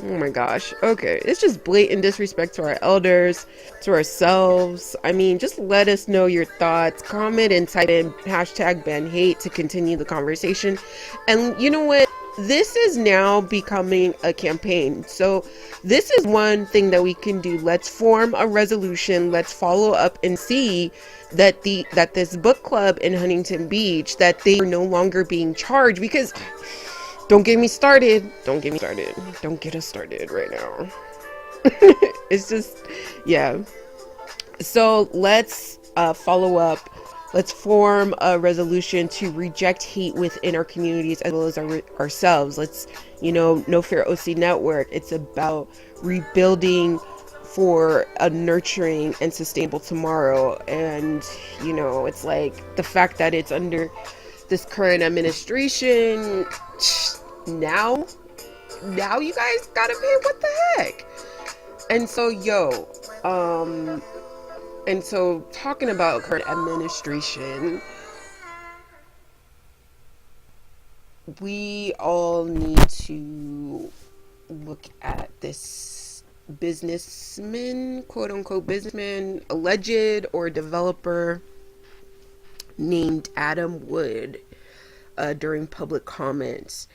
Oh my gosh. Okay. It's just blatant disrespect to our elders, to ourselves. I mean, just let us know your thoughts. Comment and type in #BanHate to continue the conversation. And you know what? This is now becoming a campaign. So this is one thing that we can do. Let's form a resolution. Let's follow up and see that this book club in Huntington Beach, that they are no longer being charged. Because don't get me started. Don't get me started. Don't get us started right now. It's just, yeah. So let's follow up. Let's form a resolution to reject hate within our communities as well as ourselves. Let's, you know, nofearOCnetwork. It's about rebuilding for a nurturing and sustainable tomorrow. And, you know, it's like the fact that it's under this current administration, now you guys gotta pay. What the heck? And so and so talking about current administration, we all need to look at this businessman, quote unquote businessman, alleged or developer named Adam Wood, during public comments.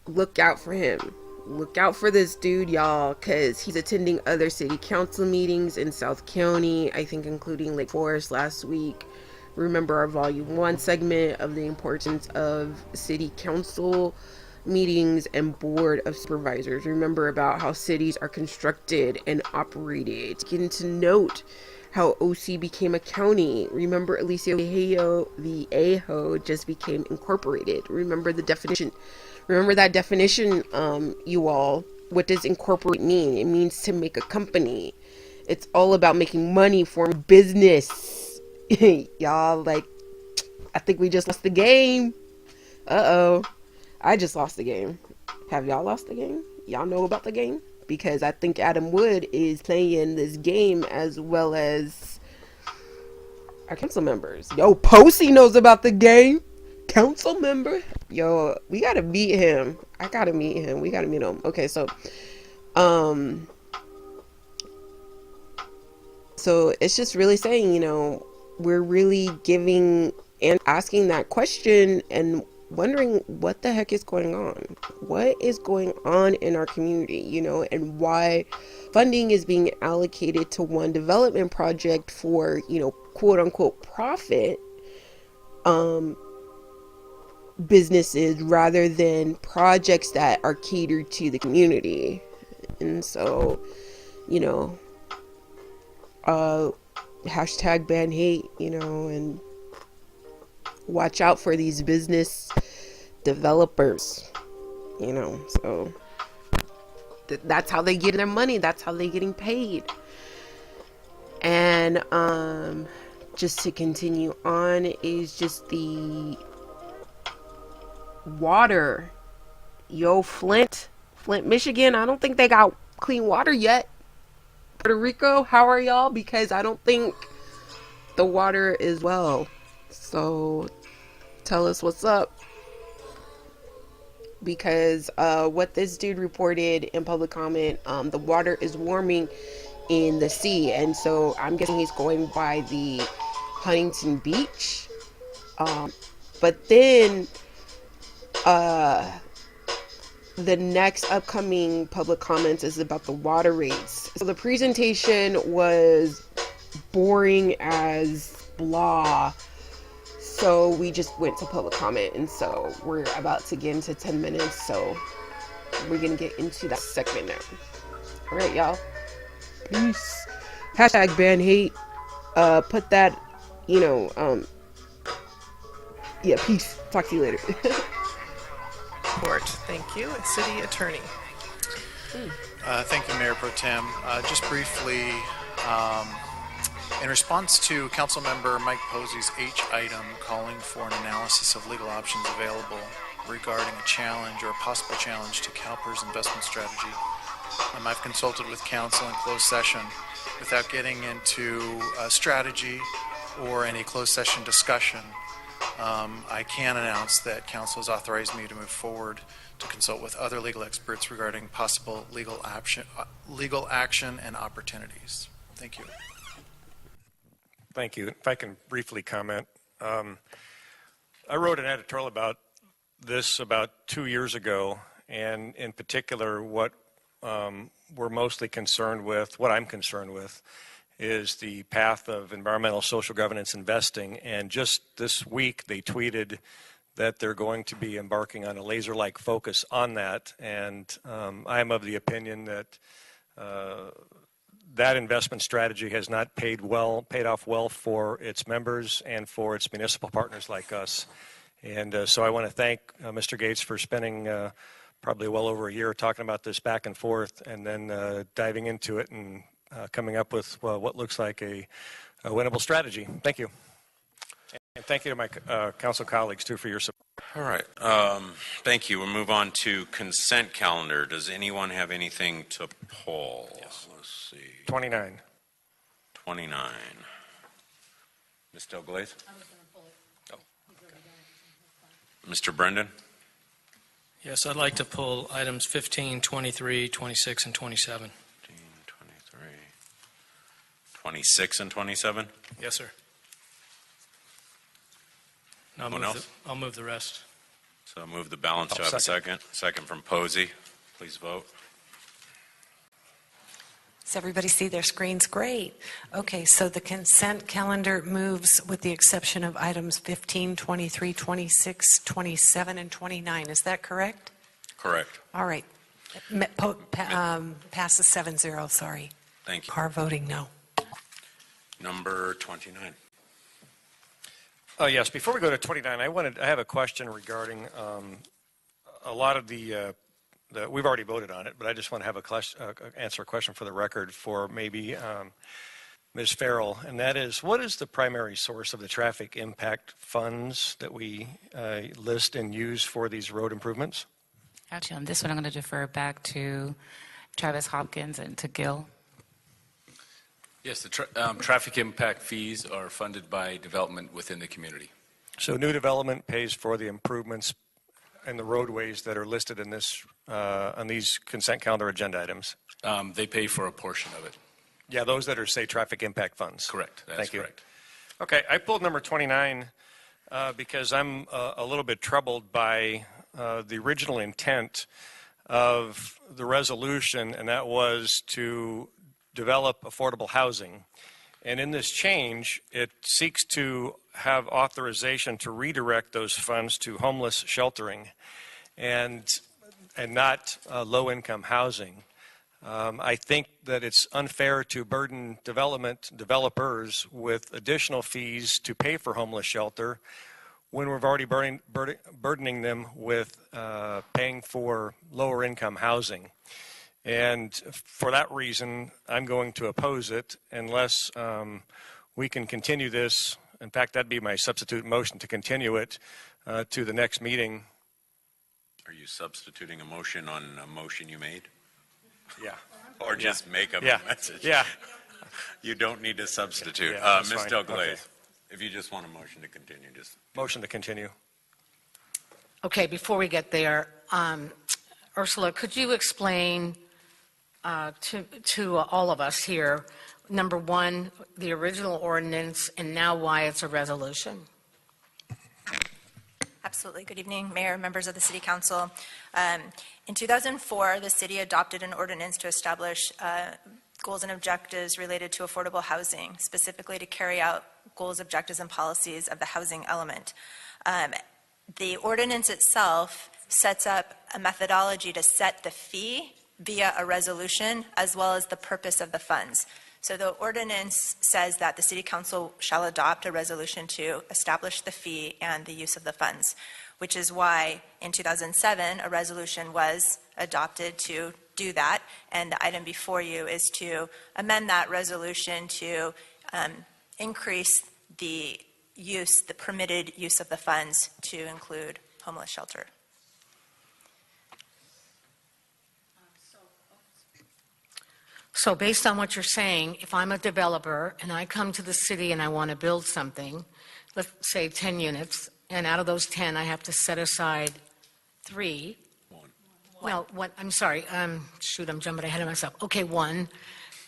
Look out for him. Look out for this dude, y'all, because he's attending other city council meetings in South County, I think including Lake Forest last week. Remember our volume 1 segment of the importance of city council meetings and board of supervisors. Remember about how cities are constructed and operated. Getting to note how OC became a county. Remember Alicio Viejo just became incorporated. Remember the definition. Remember that definition, you all. What does incorporate mean? It means to make a company. It's all about making money for business. Y'all, like, I think we just lost the game. Uh-oh. I just lost the game. Have y'all lost the game? Y'all know about the game? Because I think Adam Wood is playing this game as well as our council members. Yo, Posey knows about the game. Council member. Yo, we gotta meet him. I gotta meet him. We gotta meet him. Okay, so it's just really saying, you know, we're really giving and asking that question and wondering what the heck is going on. What is going on in our community, you know, and why funding is being allocated to one development project for, you know, quote unquote profit businesses rather than projects that are catered to the community. And so, you know, #BanHate, you know, and watch out for these business developers, you know. So that's how they get their money. That's how they're getting paid. And just to continue on, is just the water. Yo, Flint, Michigan, I don't think they got clean water yet. Puerto Rico, how are y'all? Because I don't think the water is well. So tell us what's up. Because what this dude reported in public comment, the water is warming in the sea, and so I'm guessing he's going by the Huntington Beach. But then the next upcoming public comments is about the water rates. So the presentation was boring as blah. So we just went to public comment, and so we're about to get into 10 minutes. So we're gonna get into that segment now. All right, y'all. Peace. Hashtag ban hate. Put that, yeah, peace. Talk to you later. Court. Thank you. City Attorney. Thank you, Mayor Pro Tem. Just briefly, in response to Councilmember Mike Posey's H item calling for an analysis of legal options available regarding a challenge or a possible challenge to CalPERS investment strategy, I've consulted with Council in closed session without getting into strategy or any closed session discussion. I can announce that Council has authorized me to move forward to consult with other legal experts regarding possible legal action and opportunities. Thank you. Thank you. If I can briefly comment. I wrote an editorial about this about 2 years ago, and in particular what we're mostly concerned with, what I'm concerned with, is the path of environmental social governance investing. And just this week they tweeted that they're going to be embarking on a laser-like focus on that. And I am of the opinion that that investment strategy has not paid off well for its members and for its municipal partners like us. And so I want to thank Mr. Gates for spending probably well over a year talking about this back and forth, and then diving into it and coming up with what looks like a winnable strategy. Thank you. And thank you to my council colleagues, too, for your support. All right. Thank you. We'll move on to consent calendar. Does anyone have anything to pull? Yes. Let's see. 29. 29. Ms. Del Glaze? Oh. Mr. Brendan? Yes, I'd like to pull items 15, 23, 26, and 27. 15, 23, 26, and 27? Yes, sir. I'll move the rest. So move the balance. Do I have a second? Second from Posey. Please vote. Does everybody see their screens? Great. Okay, so the consent calendar moves with the exception of items 15, 23, 26, 27, and 29. Is that correct? Correct. All right. Passes 7-0, sorry. Thank you. Par voting no. Number 29. Yes, before we go to 29, I have a question regarding a lot of we've already voted on it, but I just want to have answer a question for the record for maybe Ms. Farrell, and that is, what is the primary source of the traffic impact funds that we list and use for these road improvements? Actually, on this one, I'm going to defer back to Travis Hopkins and to Gil. Yes, the traffic impact fees are funded by development within the community. So new development pays for the improvements and the roadways that are listed in this on these consent calendar agenda items? They pay for a portion of it. Yeah, those that are, say, traffic impact funds. Correct. That's Thank you. Correct. Okay, I pulled number 29 because I'm a little bit troubled by the original intent of the resolution, and that was to develop affordable housing. And in this change, it seeks to have authorization to redirect those funds to homeless sheltering and not low-income housing. I think that it's unfair to burden developers with additional fees to pay for homeless shelter when we're already burdening them with paying for lower-income housing. And for that reason, I'm going to oppose it unless we can continue this. In fact, that'd be my substitute motion to continue it to the next meeting. Are you substituting a motion on a motion you made? Yeah. Or just make up Yeah. a message? Yeah. You don't need to substitute. Yeah, that's Ms. fine. Del Glaze, Okay. if you just want a motion to continue, just. Motion to continue. Okay, before we get there, Ursula, could you explain to all of us here, number one, the original ordinance, and now why it's a resolution? Absolutely. Good evening, Mayor, members of the City Council. In 2004, the city adopted an ordinance to establish goals and objectives related to affordable housing, specifically to carry out goals, objectives, and policies of the housing element. The ordinance itself sets up a methodology to set the fee via a resolution, as well as the purpose of the funds. So the ordinance says that the City Council shall adopt a resolution to establish the fee and the use of the funds, which is why in 2007 a resolution was adopted to do that, and the item before you is to amend that resolution to increase the permitted use of the funds to include homeless shelter. So based on what you're saying, if I'm a developer and I come to the city and I want to build something, let's say 10 units, and out of those 10 I have to set aside 3. No, one, I'm sorry. Shoot, I'm jumping ahead of myself. Okay, 1.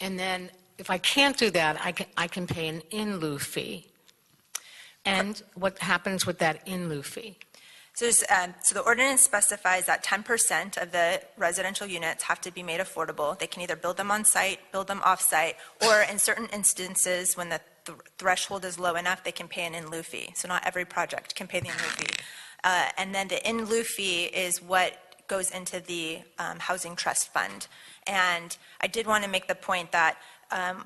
And then if I can't do that, I can pay an in lieu fee. And what happens with that in lieu fee? So the ordinance specifies that 10% of the residential units have to be made affordable. They can either build them on site, build them off site, or in certain instances when the threshold is low enough, they can pay an in lieu fee. So not every project can pay the in lieu fee. And then the in lieu fee is what goes into the housing trust fund. And I did want to make the point that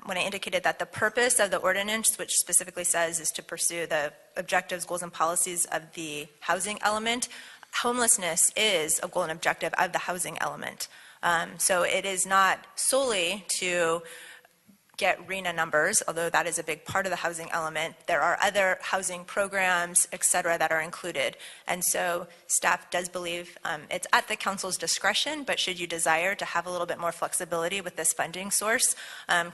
when I indicated that the purpose of the ordinance, which specifically says is to pursue the objectives, goals, and policies of the housing element, homelessness is a goal and objective of the housing element. So it is not solely to get RENA numbers, although that is a big part of the housing element. There are other housing programs, et cetera, that are included. And so staff does believe it's at the council's discretion, but should you desire to have a little bit more flexibility with this funding source,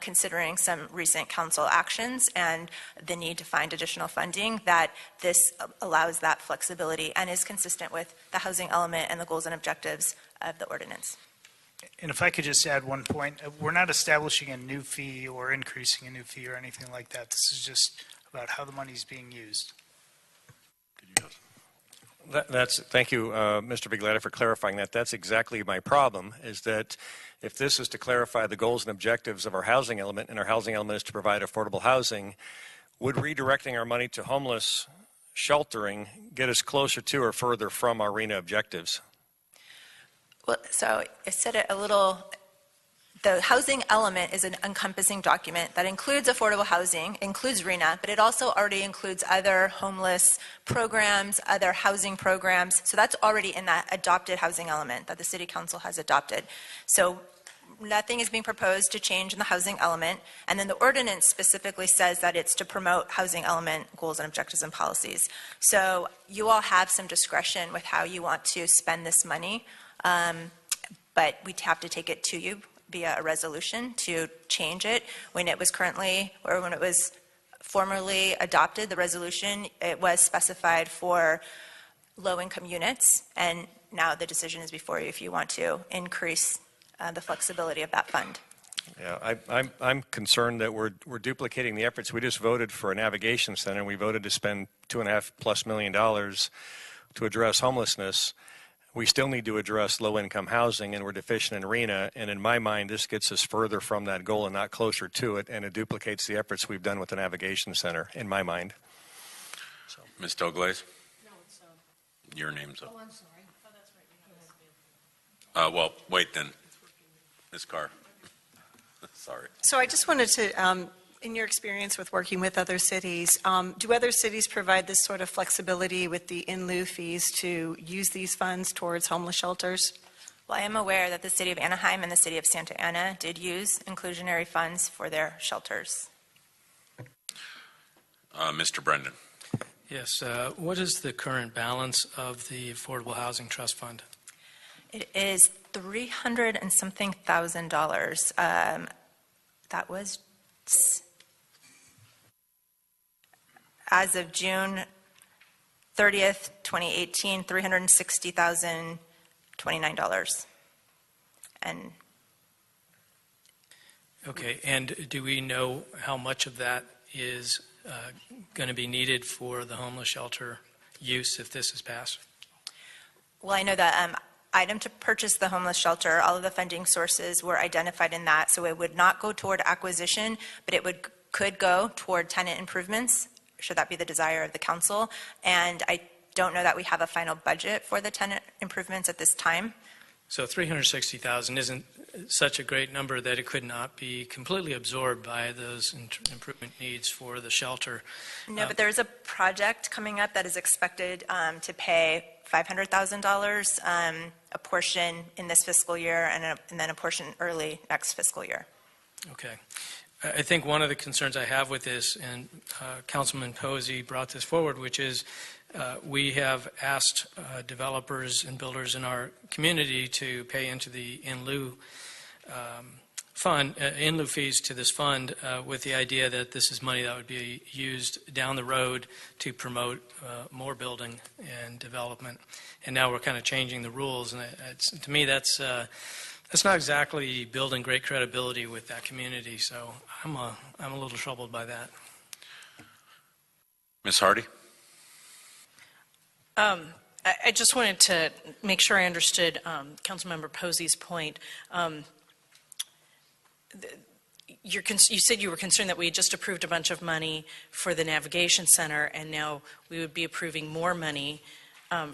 considering some recent council actions and the need to find additional funding, that this allows that flexibility and is consistent with the housing element and the goals and objectives of the ordinance. And if I could just add one point, we're not establishing a new fee or increasing a new fee or anything like that. This is just about how the money is being used. Thank you, Mr. Bigletta, for clarifying that. That's exactly my problem, is that if this is to clarify the goals and objectives of our housing element, and our housing element is to provide affordable housing, would redirecting our money to homeless sheltering get us closer to or further from our RENA objectives? Well, so I said it a little, the housing element is an encompassing document that includes affordable housing, includes RENA, but it also already includes other homeless programs, other housing programs. So that's already in that adopted housing element that the City Council has adopted. So nothing is being proposed to change in the housing element. And then the ordinance specifically says that it's to promote housing element goals and objectives and policies. So you all have some discretion with how you want to spend this money. But we'd have to take it to you via a resolution to change it. When it was formerly adopted, the resolution, it was specified for low-income units, and now the decision is before you if you want to increase the flexibility of that fund. Yeah, I'm concerned that we're duplicating the efforts. We just voted for a navigation center, and we voted to spend $2.5+ million to address homelessness. We still need to address low-income housing, and we're deficient in RENA. And in my mind, this gets us further from that goal and not closer to it, and it duplicates the efforts we've done with the navigation center, in my mind. So. Ms. Del Glaze? No, it's your name's up. Oh, I'm sorry. Oh, that's right. Well, wait then. Ms. Carr. Sorry. So I just wanted to, in your experience with working with other cities, do other cities provide this sort of flexibility with the in lieu fees to use these funds towards homeless shelters? Well, I am aware that the City of Anaheim and the City of Santa Ana did use inclusionary funds for their shelters. Mr. Brendan. Yes. What is the current balance of the Affordable Housing Trust Fund? It is $300 and something thousand. That was as of June 30th, 2018, $360,029. And Okay. And do we know how much of that is going to be needed for the homeless shelter use if this is passed? well, I know that item to purchase the homeless shelter, all of the funding sources were identified in that, so it would not go toward acquisition, but it could go toward tenant improvements, should that be the desire of the council. And I don't know that we have a final budget for the tenant improvements at this time. So 360,000 isn't such a great number that it could not be completely absorbed by those improvement needs for the shelter. No, but there's a project coming up that is expected to pay $500,000, a portion in this fiscal year and then a portion early next fiscal year. Okay. I think one of the concerns I have with this, and Councilman Posey brought this forward, which is we have asked developers and builders in our community to pay into the in lieu fees to this fund with the idea that this is money that would be used down the road to promote more building and development. And now we're kind of changing the rules, and to me that's not exactly building great credibility with that community. So I'm a little troubled by that. Ms. Hardy? I just wanted to make sure I understood Councilmember Posey's point. You said you were concerned that we had just approved a bunch of money for the navigation center, and now we would be approving more money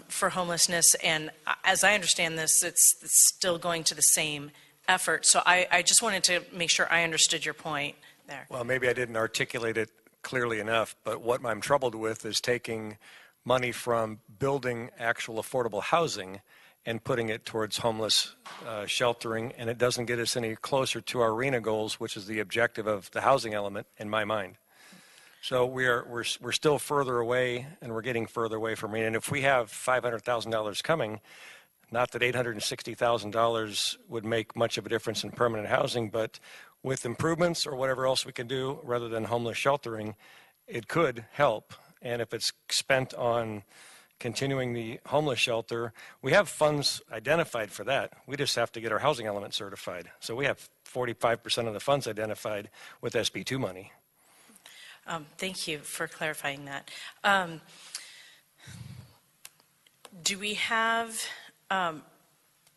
for homelessness. And as I understand this, it's still going to the same effort. So I just wanted to make sure I understood your point there. Well, maybe I didn't articulate it clearly enough, but what I'm troubled with is taking money from building actual affordable housing and putting it towards homeless sheltering, and it doesn't get us any closer to our RENA goals, which is the objective of the housing element in my mind. So we're still further away, and we're getting further away from RENA. And if we have $500,000 coming, not that $860,000 would make much of a difference in permanent housing, but with improvements or whatever else we can do rather than homeless sheltering, it could help. And if it's spent on continuing the homeless shelter, we have funds identified for that. We just have to get our housing element certified. So we have 45% of the funds identified with SB2 money. Thank you for clarifying that. Do we have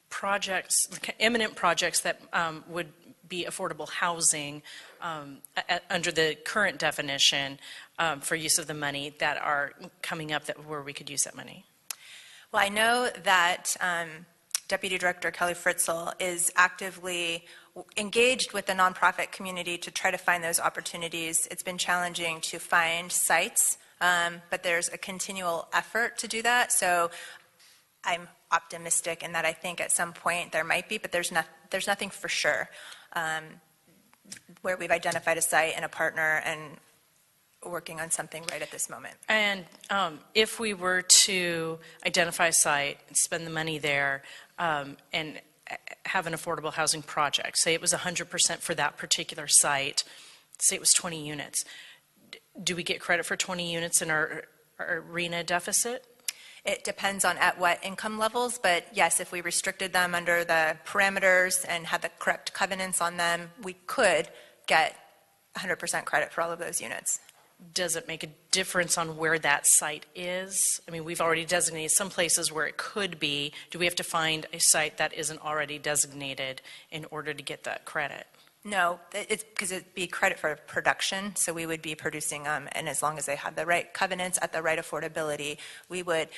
projects, imminent projects that would be affordable housing under the current definition for use of the money that are coming up where we could use that money? Well, I know that Deputy Director Kelly Fritzl is actively engaged with the nonprofit community to try to find those opportunities. It's been challenging to find sites, but there's a continual effort to do that. So I'm optimistic in that I think at some point there might be, but there's nothing for sure. Where we've identified a site and a partner and working on something right at this moment. And if we were to identify a site and spend the money there and have an affordable housing project, say it was 100% for that particular site, say it was 20 units, do we get credit for 20 units in our RENA deficit? It depends on at what income levels, but yes, if we restricted them under the parameters and had the correct covenants on them, we could get 100% credit for all of those units. Does it make a difference on where that site is? I mean, we've already designated some places where it could be. Do we have to find a site that isn't already designated in order to get that credit? No, it's because it'd be credit for production, so we would be producing them, and as long as they have the right covenants at the right affordability, we would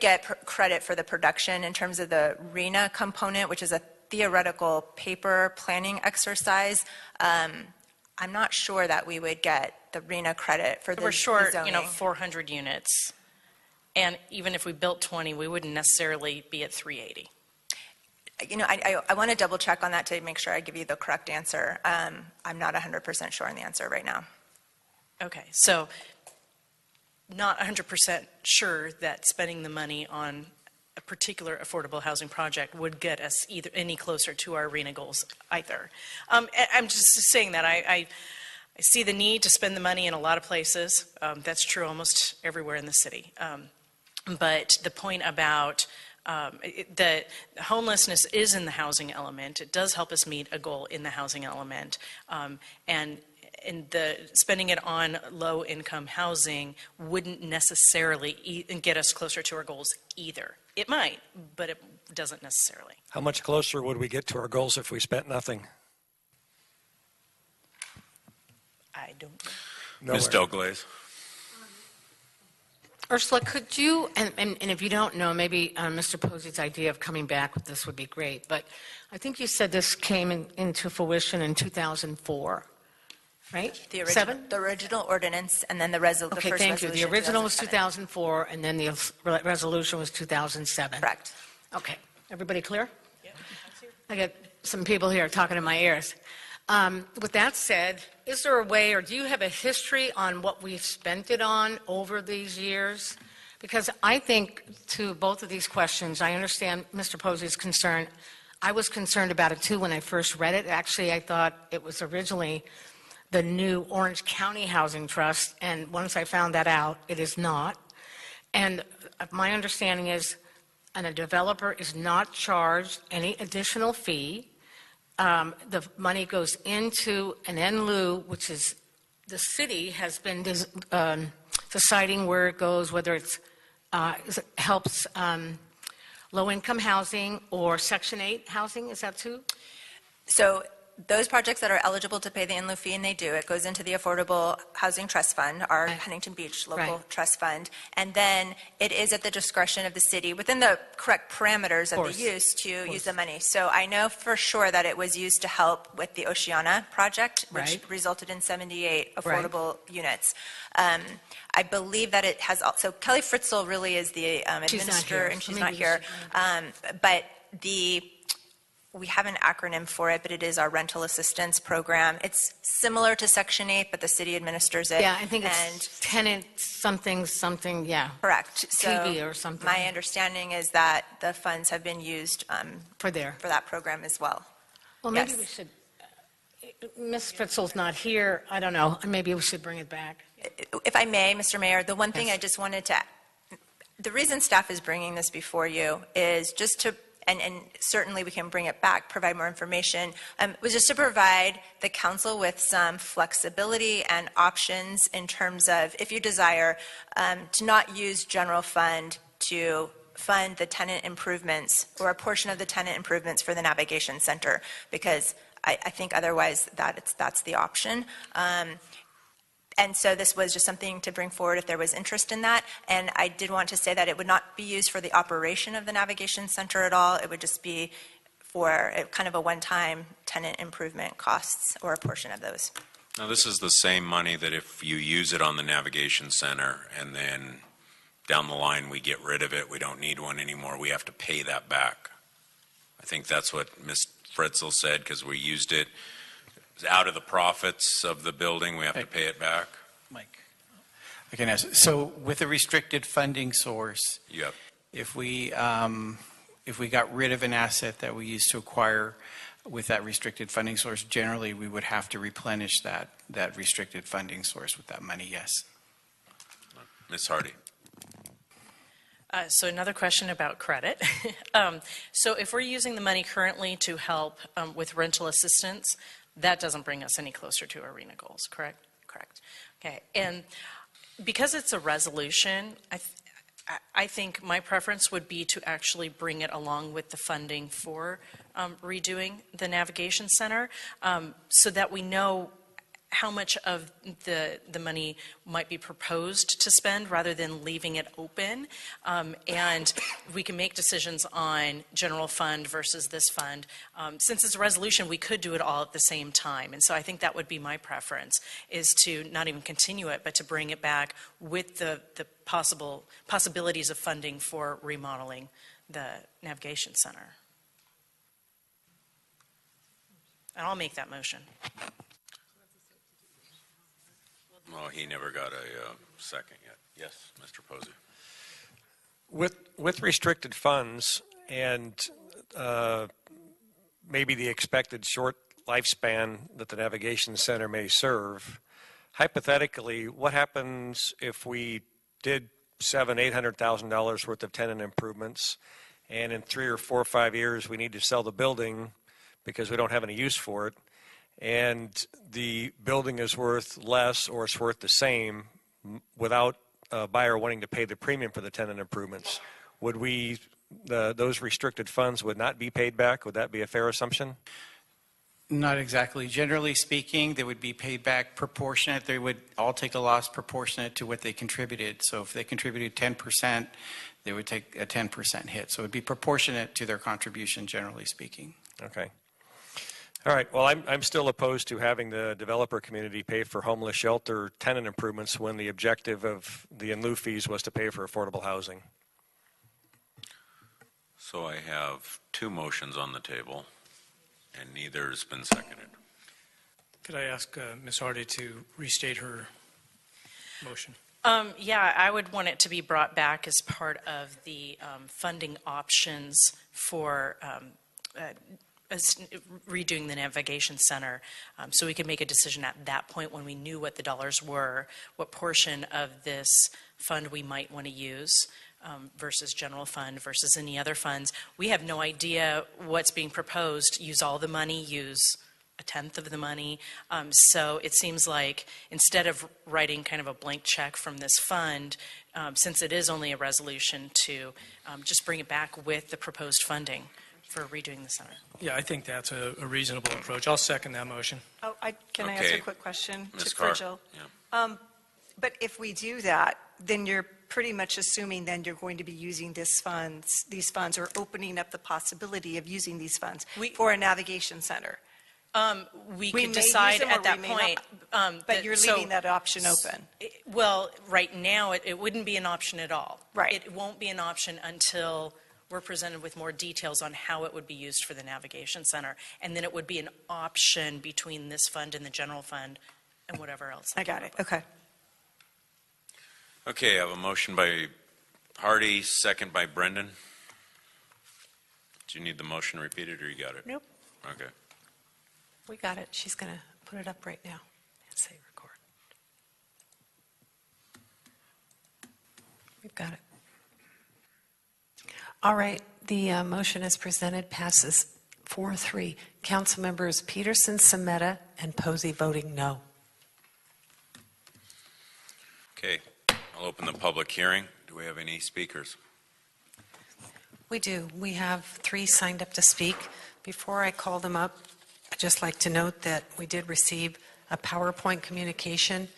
get credit for the production in terms of the RENA component, which is a theoretical paper planning exercise. I'm not sure that we would get the RENA credit for the We're short, zoning. 400 units, and even if we built 20, we wouldn't necessarily be at 380. I want to double check on that to make sure I give you the correct answer. I'm not 100% sure on the answer right now. Okay, so not 100% sure that spending the money on a particular affordable housing project would get us either any closer to our arena goals either. I'm just saying that I see the need to spend the money in a lot of places. That's true almost everywhere in the city. But the point about the homelessness is in the housing element. It does help us meet a goal in the housing element. And the spending it on low-income housing wouldn't necessarily get us closer to our goals either. It might, but it doesn't necessarily. How much closer would we get to our goals if we spent nothing? I don't know. Ms. Delglaze. Ursula, could you, and if you don't know, maybe Mr. Posey's idea of coming back with this would be great, but I think you said this came into fruition in 2004. Right? The original ordinance, and then the first resolution. Okay, thank you. The original was 2004, and then the resolution was 2007. Correct. Okay. Everybody clear? Yeah. I got some people here talking in my ears. With that said, is there a way, or do you have a history on what we've spent it on over these years? Because I think, to both of these questions, I understand Mr. Posey's concern. I was concerned about it, too, when I first read it. Actually, I thought it was originally the new Orange County Housing Trust, and once I found that out, it is not. And my understanding is, a developer is not charged any additional fee. The money goes into an en lieu, which is the city has been deciding where it goes, whether it helps low-income housing or Section 8 housing. Is that too? So those projects that are eligible to pay the in lieu fee, and they do, it goes into the Affordable Housing Trust Fund, our Huntington Beach local trust fund, and then it is at the discretion of the city, within the correct parameters of the use, to use the money. So I know for sure that it was used to help with the Oceana project, which resulted in 78 affordable units. I believe that it has also, Kelly Fritzl really is the administrator, and she's not here. But we have an acronym for it, but it is our rental assistance program. It's similar to Section 8, but the city administers it. Yeah, I think it's tenant something, yeah. Correct. TV so or something. My understanding is that the funds have been used for that program as well. Well, maybe we should, Ms. Fritzl's not here. I don't know. Maybe we should bring it back. If I may, Mr. Mayor, the one thing I just wanted to, the reason staff is bringing this before you is just to, and certainly we can bring it back, provide more information, was just to provide the council with some flexibility and options in terms of, if you desire, to not use general fund to fund the tenant improvements or a portion of the tenant improvements for the navigation center, because I think otherwise that's the option. And so this was just something to bring forward if there was interest in that. And I did want to say that it would not be used for the operation of the navigation center at all. It would just be for kind of a one-time tenant improvement costs or a portion of those. Now, this is the same money that if you use it on the navigation center and then down the line we get rid of it, we don't need one anymore, we have to pay that back. I think that's what Ms. Fritzl said, because we used it out of the profits of the building, we have to pay it back. Mike, I can ask. So with a restricted funding source, yep. If we got rid of an asset that we used to acquire with that restricted funding source, generally we would have to replenish that restricted funding source with that money, yes. Ms. Hardy. So another question about credit. So if we're using the money currently to help with rental assistance, that doesn't bring us any closer to our arena goals, correct? Correct. Okay, and because it's a resolution, I think my preference would be to actually bring it along with the funding for redoing the navigation center, so that we know how much of the money might be proposed to spend rather than leaving it open. And we can make decisions on general fund versus this fund. Since it's a resolution, we could do it all at the same time. And so I think that would be my preference, is to not even continue it, but to bring it back with the possibilities of funding for remodeling the navigation center. And I'll make that motion. Well, he never got a second yet. Yes, Mr. Posey. With restricted funds and maybe the expected short lifespan that the navigation center may serve, hypothetically, what happens if we did $700,000-800,000 worth of tenant improvements, and in 3 or 4 or 5 years we need to sell the building because we don't have any use for it, and the building is worth less or it's worth the same without a buyer wanting to pay the premium for the tenant improvements? Would those restricted funds would not be paid back? Would that be a fair assumption? Not exactly. Generally speaking, they would be paid back proportionate. They would all take a loss proportionate to what they contributed. So if they contributed 10%, they would take a 10% hit. So it would be proportionate to their contribution, generally speaking. Okay. All right. Well, I'm still opposed to having the developer community pay for homeless shelter tenant improvements when the objective of the in lieu fees was to pay for affordable housing. So I have 2 motions on the table, and neither has been seconded. Could I ask Ms. Hardy to restate her motion? Yeah, I would want it to be brought back as part of the funding options for redoing the navigation center, so we could make a decision at that point when we knew what the dollars were, what portion of this fund we might want to use versus general fund versus any other funds. We have no idea what's being proposed. Use all the money, use a tenth of the money. So it seems like instead of writing kind of a blank check from this fund, since it is only a resolution, to just bring it back with the proposed funding for redoing the center. Yeah, I think that's a reasonable approach. I'll second that motion. Oh, can I ask a quick question Ms. for Carr. Jill? Yeah. But if we do that, then you're pretty much assuming then you're going to be using these funds, or opening up the possibility of using these funds for a navigation center. We may could use decide them or at that we may point. not, but you're leaving that option open. Well, right now, it wouldn't be an option at all. Right. It won't be an option until we're presented with more details on how it would be used for the navigation center. And then it would be an option between this fund and the general fund and whatever else. I got it. Okay. Okay, I have a motion by Hardy, second by Brendan. Do you need the motion repeated, or you got it? Nope. Okay. We got it. She's going to put it up right now and say record. We've got it. All right. The motion as presented passes 4-3. Council members Peterson, SEMETA, and Posey voting no. Okay, I'll open the public hearing. Do we have any speakers? We do. We have 3 signed up to speak. Before I call them up, I'd just like to note that we did receive a PowerPoint communication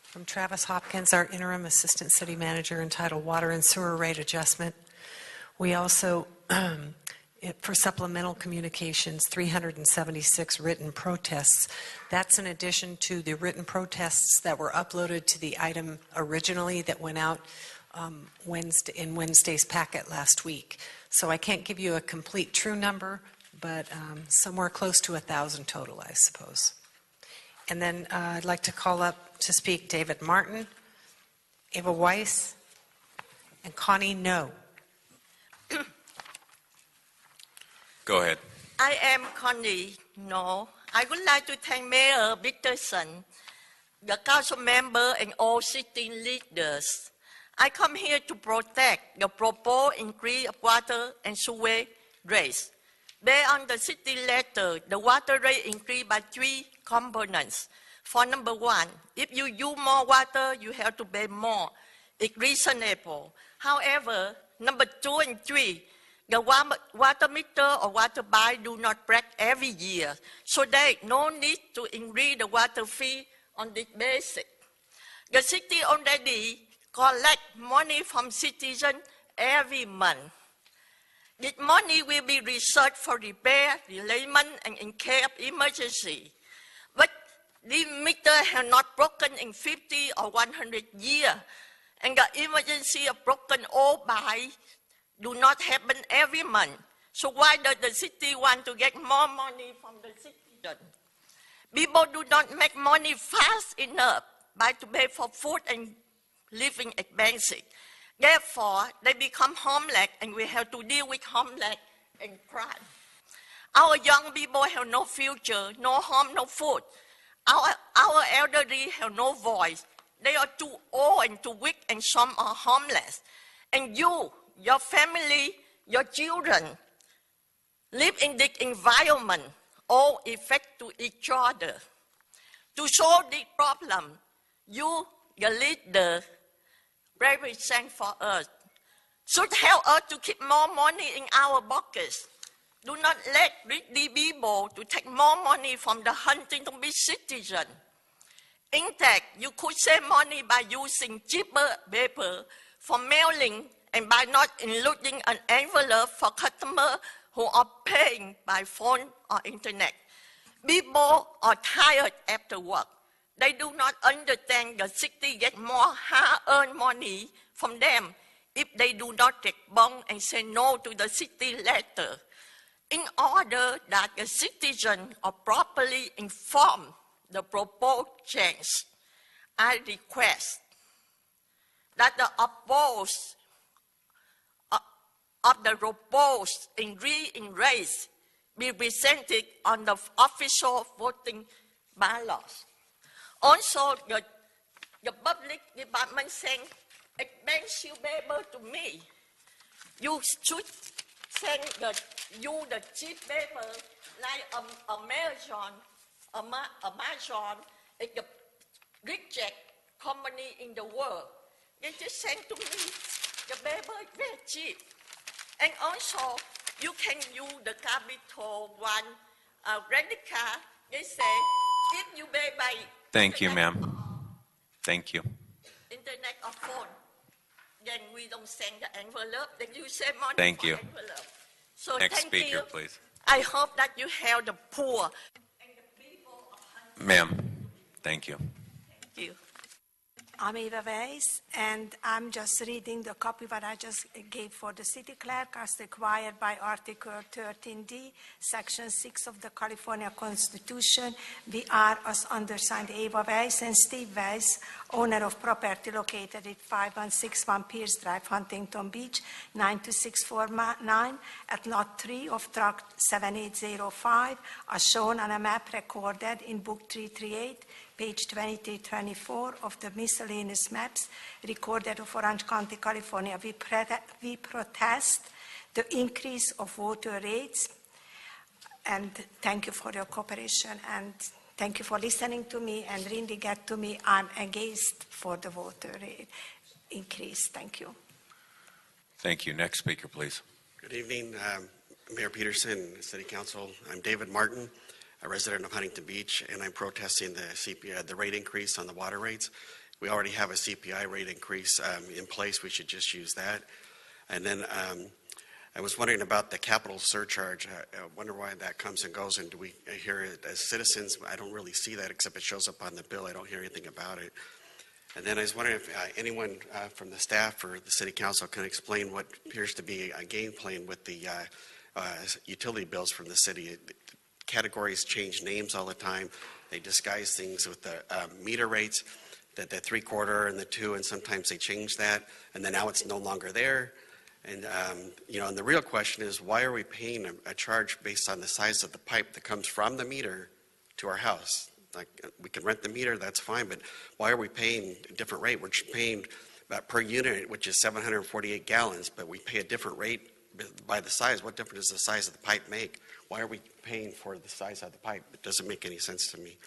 from Travis Hopkins, our interim assistant city manager, entitled Water and Sewer Rate Adjustment. We also, for supplemental communications, 376 written protests. That's in addition to the written protests that were uploaded to the item originally that went out in Wednesday's packet last week. So I can't give you a complete true number, but somewhere close to 1,000 total, I suppose. And then I'd like to call up to speak David Martin, Ava Weiss, and Connie No. Go ahead. I am Connie No. I would like to thank Mayor PETERSON, the council member, and all city leaders. I come here to protect the proposed increase of water and sewer rates. Based on the city letter, the water rate increased by 3 components. For number 1, if you use more water, you have to pay more. It's reasonable. However, number 2 and 3, the water meter or water bill do not break every year, so there is no need to increase the water fee on this basis. The city already collect money from citizens every month. This money will be reserved for repair, replacement, and in case of emergency. But the meter have not broken in 50 or 100 years, and the emergency of broken old by do not happen every month. So why does the city want to get more money from the citizen? People do not make money fast enough. by to pay for food and living expenses. Therefore, they become homeless, and we have to deal with homeless and crime. Our young people have no future, no home, no food. Our elderly have no voice. They are too old and too weak, and some are homeless. And you, your family, your children live in this environment, all affect to each other. To solve this problem, you, the leader, represent for us, should help us to keep more money in our pockets. Do not let greedy people to take more money from the Huntington Beach citizen. In fact, you could save money by using cheaper paper for mailing and by not including an envelope for customers who are paying by phone or internet. People are tired after work. They do not understand the city gets more hard-earned money from them if they do not take bond and say no to the city letter. In order that the citizens are properly informed the proposed change, I request that the opposed of the proposed raise be presented on the official voting ballots. Also, the public department sent expensive paper to me. You should send the cheap paper like Amazon is the richest company in the world. They just send to me the paper is very cheap. And also, you can use the Capital One credit card. They say, if you pay by Thank you, ma'am. Thank you. internet or phone, then we don't send the envelope, then you save money Thank for you. envelope. So Next thank speaker, you. please. I hope that you help the poor. Ma'am, thank you. Thank you. I'm Eva Weiss, and I'm just reading the copy that I just gave for the city clerk as required by Article 13D, Section 6 of the California Constitution. We are, as undersigned, Eva Weiss and Steve Weiss, owner of property located at 5161 Pierce Drive, Huntington Beach, 92649, at Lot 3 of Tract 7805, as shown on a map recorded in Book 338, page 2324 of the miscellaneous maps recorded of Orange County, California. We protest the increase of water rates, and thank you for your cooperation, and thank you for listening to me and really get to me. I'm against for the water rate increase. Thank you. Thank you. Next speaker, please. Good evening, Mayor Peterson, City Council. I'm David Martin, a resident of Huntington Beach, and I'm protesting the rate increase on the water rates. We already have a CPI rate increase in place. We should just use that. And then I was wondering about the capital surcharge. I wonder why that comes and goes, and do we hear it as citizens? I don't really see that, except it shows up on the bill. I don't hear anything about it. And then I was wondering if anyone from the staff or the City Council can explain what appears to be a game plan with the utility bills from the city. Categories change names all the time. They disguise things with the meter rates, the 3/4 and the 2, and sometimes they change that, and then now it's no longer there. And and the real question is, why are we paying a charge based on the size of the pipe that comes from the meter to our house? Like, we can rent the meter, that's fine, but why are we paying a different rate? We're paying about per unit, which is 748 gallons, but we pay a different rate by the size. What difference does the size of the pipe make? Why are we paying for the size of the pipe? It doesn't make any sense to me.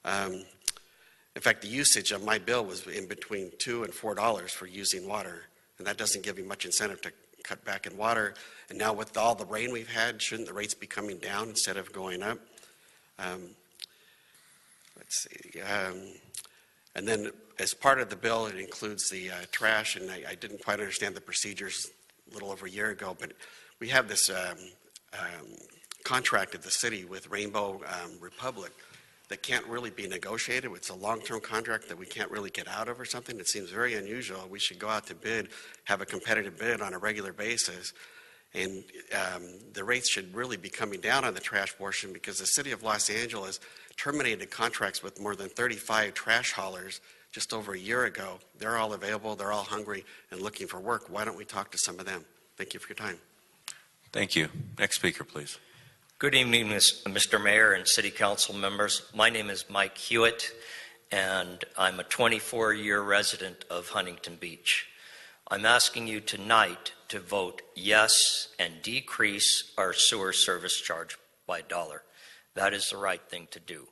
In fact, the usage of my bill was in between $2 and $4 for using water, and that doesn't give you much incentive to cut back in water. And now with all the rain we've had, shouldn't the rates be coming down instead of going up? Let's see. And then as part of the bill, it includes the trash, and I didn't quite understand the procedures a little over a year ago, but we have this contract at the city with Rainbow Republic that can't really be negotiated. It's a long-term contract that we can't really get out of or something. It seems very unusual. We should go out to bid, have a competitive bid on a regular basis, and the rates should really be coming down on the trash portion, because the city of Los Angeles terminated contracts with more than 35 trash haulers just over a year ago. They're all available, they're all hungry and looking for work. Why don't we talk to some of them? Thank you for your time. Thank you. Next speaker, please. Good evening, Mr. Mayor and City Council members. My name is Mike Hewitt, and I'm a 24-year resident of Huntington Beach. I'm asking you tonight to vote yes and decrease our sewer service charge by $1. That is the right thing to do.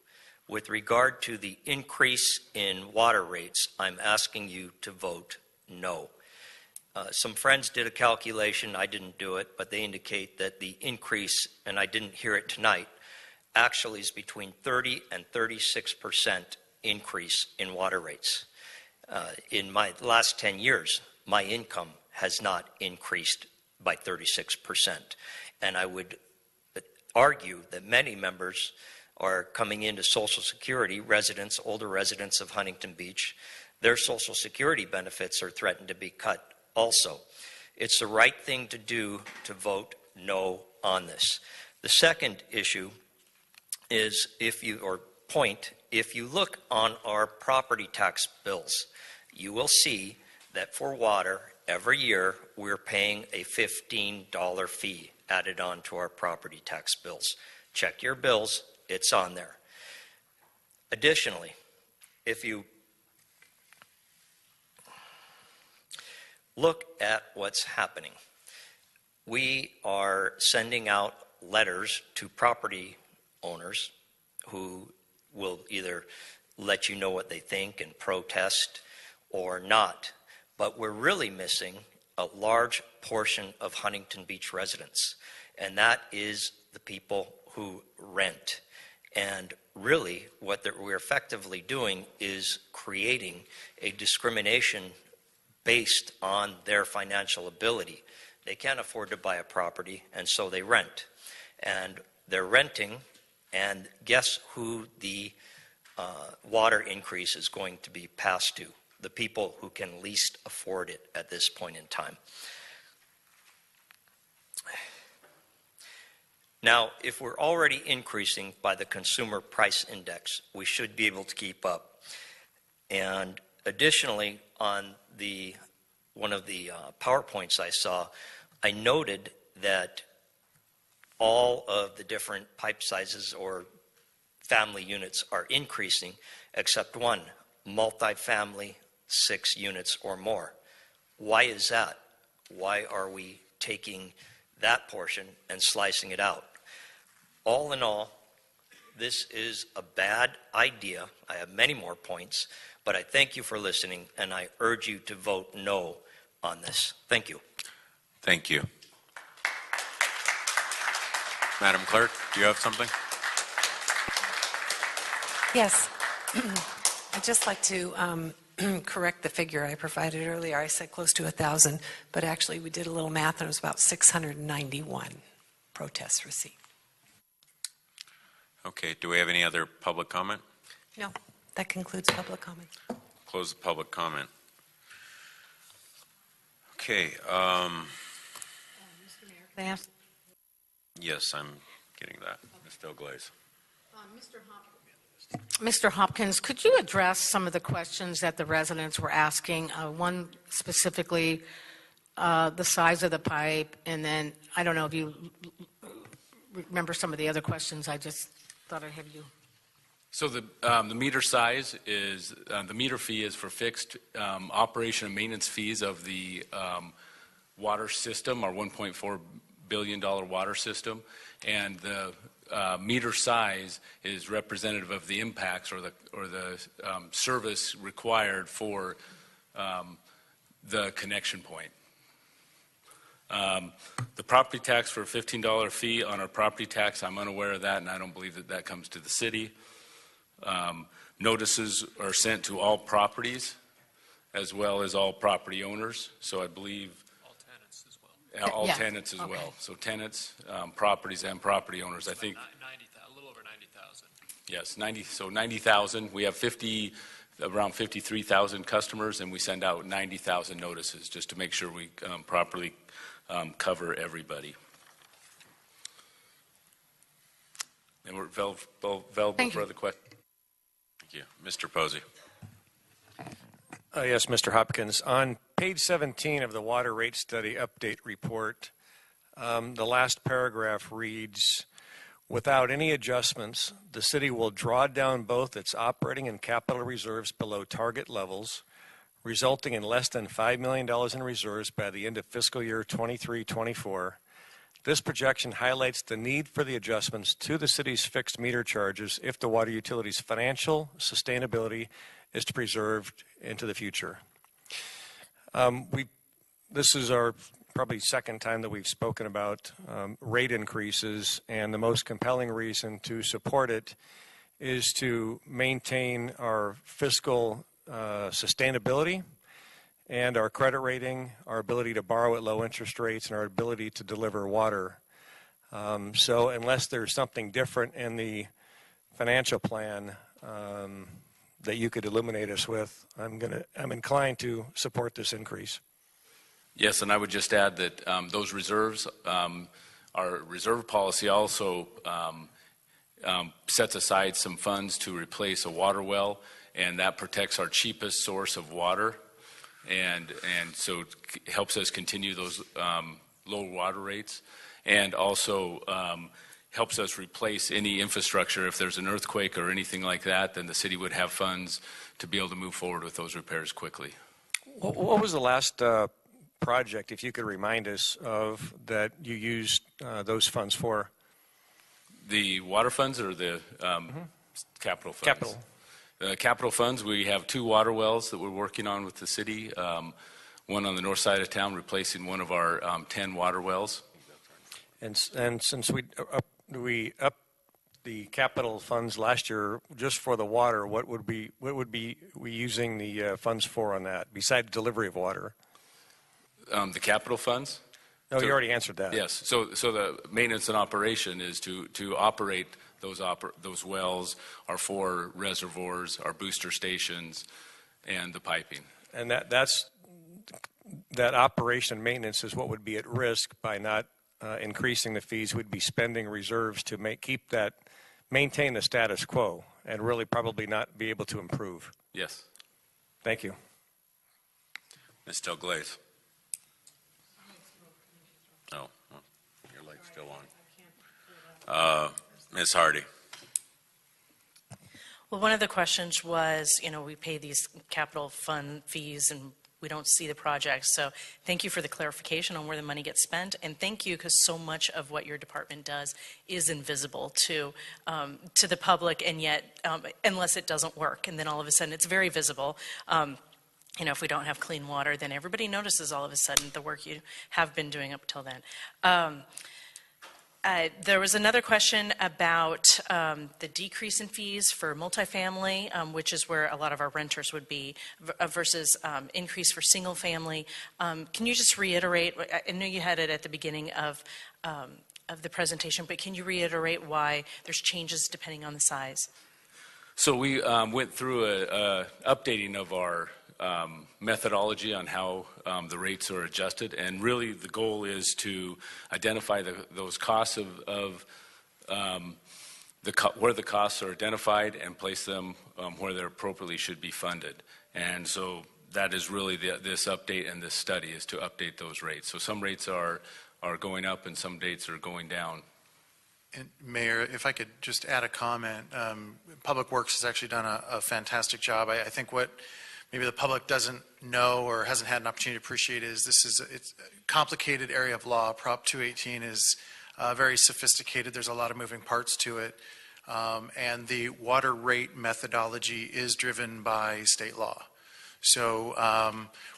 With regard to the increase in water rates, I'm asking you to vote no. Some friends did a calculation, I didn't do it, but they indicate that the increase, and I didn't hear it tonight, actually is between 30 and 36% increase in water rates. In my last 10 years, my income has not increased by 36%. And I would argue that many members are coming into Social Security, residents, older residents of Huntington Beach. Their Social Security benefits are threatened to be cut also. It's the right thing to do to vote no on this. The second issue is if you look on our property tax bills, you will see that for water, every year we're paying a $15 fee added on to our property tax bills. Check your bills, it's on there. Additionally, if you look at what's happening, we are sending out letters to property owners who will either let you know what they think and protest or not. But we're really missing a large portion of Huntington Beach residents, and that is the people who rent. And really what we're effectively doing is creating a discrimination based on their financial ability. They can't afford to buy a property, and so they rent. And they're renting, and guess who the water increase is going to be passed to? The people who can least afford it at this point in time. Now, if we're already increasing by the Consumer Price Index, we should be able to keep up. And additionally, on one of the PowerPoints I saw, I noted that all of the different pipe sizes or family units are increasing, except one, multifamily, 6 units or more. Why is that? Why are we taking that portion and slicing it out? All in all, this is a bad idea. I have many more points, but I thank you for listening, and I urge you to vote no on this. Thank you. Thank you. Madam Clerk, do you have something? Yes. I'd just like to correct the figure I provided earlier. I said close to 1,000, but actually we did a little math and it was about 691 protests received. Okay, do we have any other public comment? No, that concludes public comment. Close the public comment. Okay. Mr. Mayor, can I ask? Yes, I'm getting that. Ms. Delglaze. Mr. Hopkins, could you address some of the questions that the residents were asking? One specifically, the size of the pipe, and then I don't know if you remember some of the other questions. I just thought I'd have you. So the meter size is, the meter fee is for fixed operation and maintenance fees of the water system, our $1.4 billion water system, and the meter size is representative of the impacts or the service required for the connection point. The property tax for a $15 fee on our property tax, I'm unaware of that, and I don't believe that that comes to the city. Notices are sent to all properties as well as all property owners, so I believe all tenants as well. All tenants as well. So tenants, properties, and property owners. I think 90,000, a little over 90,000. yes, 90,000. We have around 53,000 customers, and we send out 90,000 notices just to make sure we properly cover everybody. And we're available for other questions. Thank you. Mr. Posey. Yes, Mr. Hopkins. On page 17 of the water rate study update report, the last paragraph reads, without any adjustments, the city will draw down both its operating and capital reserves below target levels, resulting in less than $5 million in reserves by the end of fiscal year 23-24. This projection highlights the need for the adjustments to the city's fixed meter charges if the water utility's financial sustainability is to be preserved into the future. This is our probably second time that we've spoken about rate increases, and the most compelling reason to support it is to maintain our fiscal sustainability and our credit rating, our ability to borrow at low interest rates, and our ability to deliver water. So unless there's something different in the financial plan that you could illuminate us with, I'm inclined to support this increase. Yes, and I would just add that those reserves, our reserve policy also sets aside some funds to replace a water well, and that protects our cheapest source of water. And so it helps us continue those low water rates, and also helps us replace any infrastructure. If there's an earthquake or anything like that, then the city would have funds to be able to move forward with those repairs quickly. What was the last project, if you could remind us of, that you used those funds for? The water funds or the capital funds? Capital funds, we have 2 water wells that we're working on with the city. One on the north side of town, replacing one of our 10 water wells. And since we upped the capital funds last year just for the water, what would we using the funds for on that, besides delivery of water? The capital funds? No, you already answered that. Yes. So the maintenance and operation is to operate those wells, our 4 reservoirs, our booster stations, and the piping. And that operation and maintenance is what would be at risk by not increasing the fees. We'd be spending reserves to maintain the status quo and really probably not be able to improve. Yes. Thank you. Ms. Delglaze. Oh, your light's still on. Ms. Hardy. Well, one of the questions was, we pay these capital fund fees and we don't see the projects. So thank you for the clarification on where the money gets spent. And thank you, because so much of what your department does is invisible to the public, and yet, unless it doesn't work, and then all of a sudden it's very visible. If we don't have clean water, then everybody notices all of a sudden the work you have been doing up till then. There was another question about the decrease in fees for multifamily, which is where a lot of our renters would be, versus increase for single family. Can you just reiterate? I know you had it at the beginning of the presentation, but can you reiterate why there's changes depending on the size? So we went through a updating of our methodology on how the rates are adjusted, and really the goal is to identify those costs of where the costs are identified and place them where they appropriately should be funded. And so that is really this update and this study is to update those rates. So some rates are going up and some rates are going down. And Mayor, if I could just add a comment, Public Works has actually done a fantastic job. I think what maybe the public doesn't know or hasn't had an opportunity to appreciate is it's a complicated area of law. Prop 218 is very sophisticated. There's a lot of moving parts to it. And the water rate methodology is driven by state law. So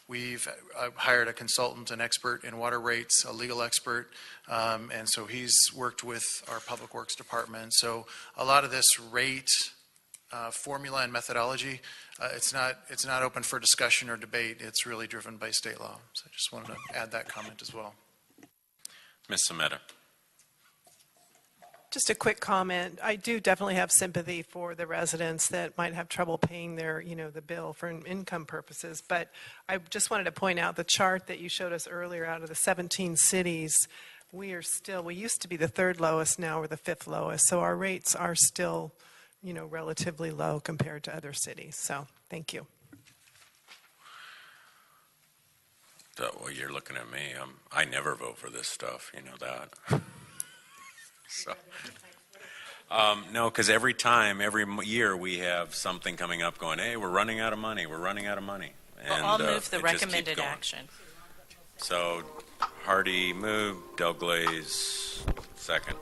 we've hired a consultant, an expert in water rates, a legal expert, and so he's worked with our Public Works Department. So a lot of this rate formula and methodology, it's not open for discussion or debate. It's really driven by state law. So I just wanted to add that comment as well. Ms. SEMETA. Just a quick comment. I do definitely have sympathy for the residents that might have trouble paying their, the bill for income purposes. But I just wanted to point out the chart that you showed us earlier out of the 17 cities. we used to be the third lowest, now we're the fifth lowest. So our rates are still, relatively low compared to other cities. So thank you. Well, you're looking at me. I never vote for this stuff. You know that. So, no, because every year we have something coming up going, hey, we're running out of money. We're running out of money. And, I'll move the it just keeps recommended going. action. So Hardy moved, Del Glaze second.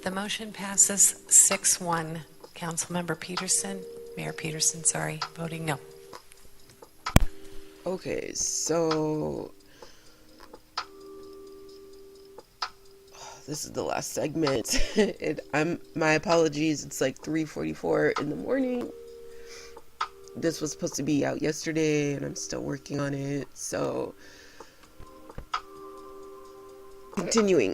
The motion passes 6-1. Councilmember Peterson, Mayor Peterson, sorry, voting no. Okay, so this is the last segment. My apologies. It's like 3:44 in the morning. This was supposed to be out yesterday, and I'm still working on it. So, continuing.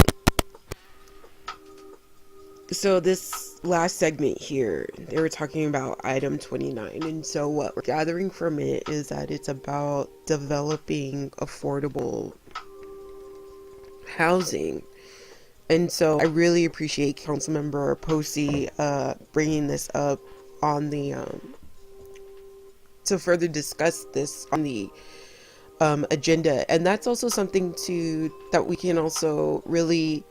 So this last segment here, they were talking about item 29, and so what we're gathering from it is that it's about developing affordable housing. And so I really appreciate Councilmember Posey bringing this up on the to further discuss this on the agenda, and that's also something that we can also really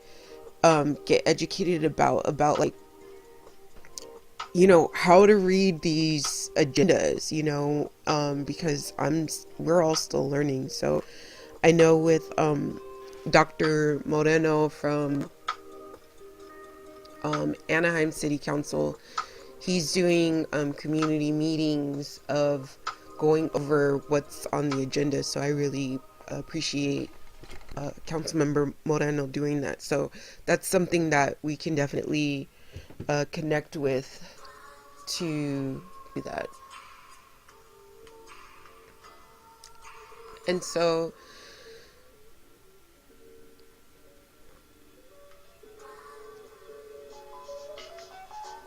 get educated about like, how to read these agendas, because we're all still learning. So I know with Dr. Moreno from Anaheim City Council, he's doing community meetings of going over what's on the agenda. So I really appreciate Councilmember Moreno doing that. So that's something that we can definitely connect with to do that. And so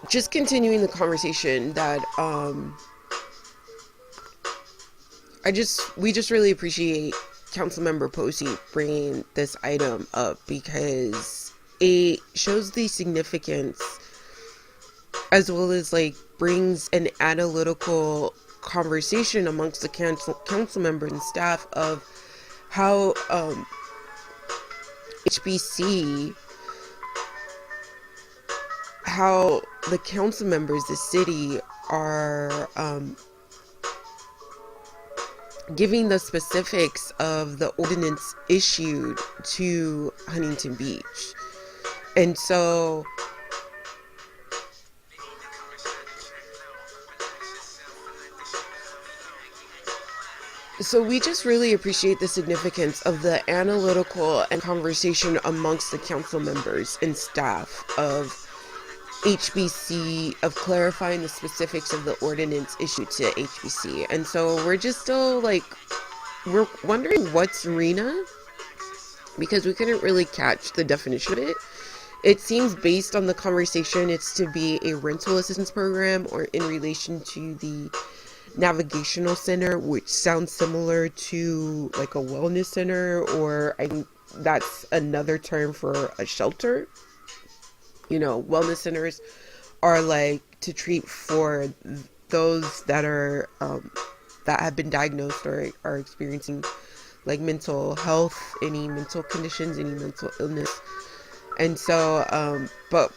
just continuing the conversation that we just really appreciate Councilmember Posey bringing this item up, because it shows the significance, as well as like brings an analytical conversation amongst the council members and staff of how HBC, how the council members, the city, are giving the specifics of the ordinance issued to Huntington Beach. And so we just really appreciate the significance of the analytical and conversation amongst the council members and staff of HBC, of clarifying the specifics of the ordinance issued to HBC. And so we're just still like, we're wondering what's RENA, because we couldn't really catch the definition of it. It seems, based on the conversation, it's to be a rental assistance program or in relation to the navigational center, which sounds similar to like a wellness center, or I think that's another term for a shelter. Wellness centers are like to treat for those that are that have been diagnosed or are experiencing like mental health, any mental conditions, any mental illness. And so but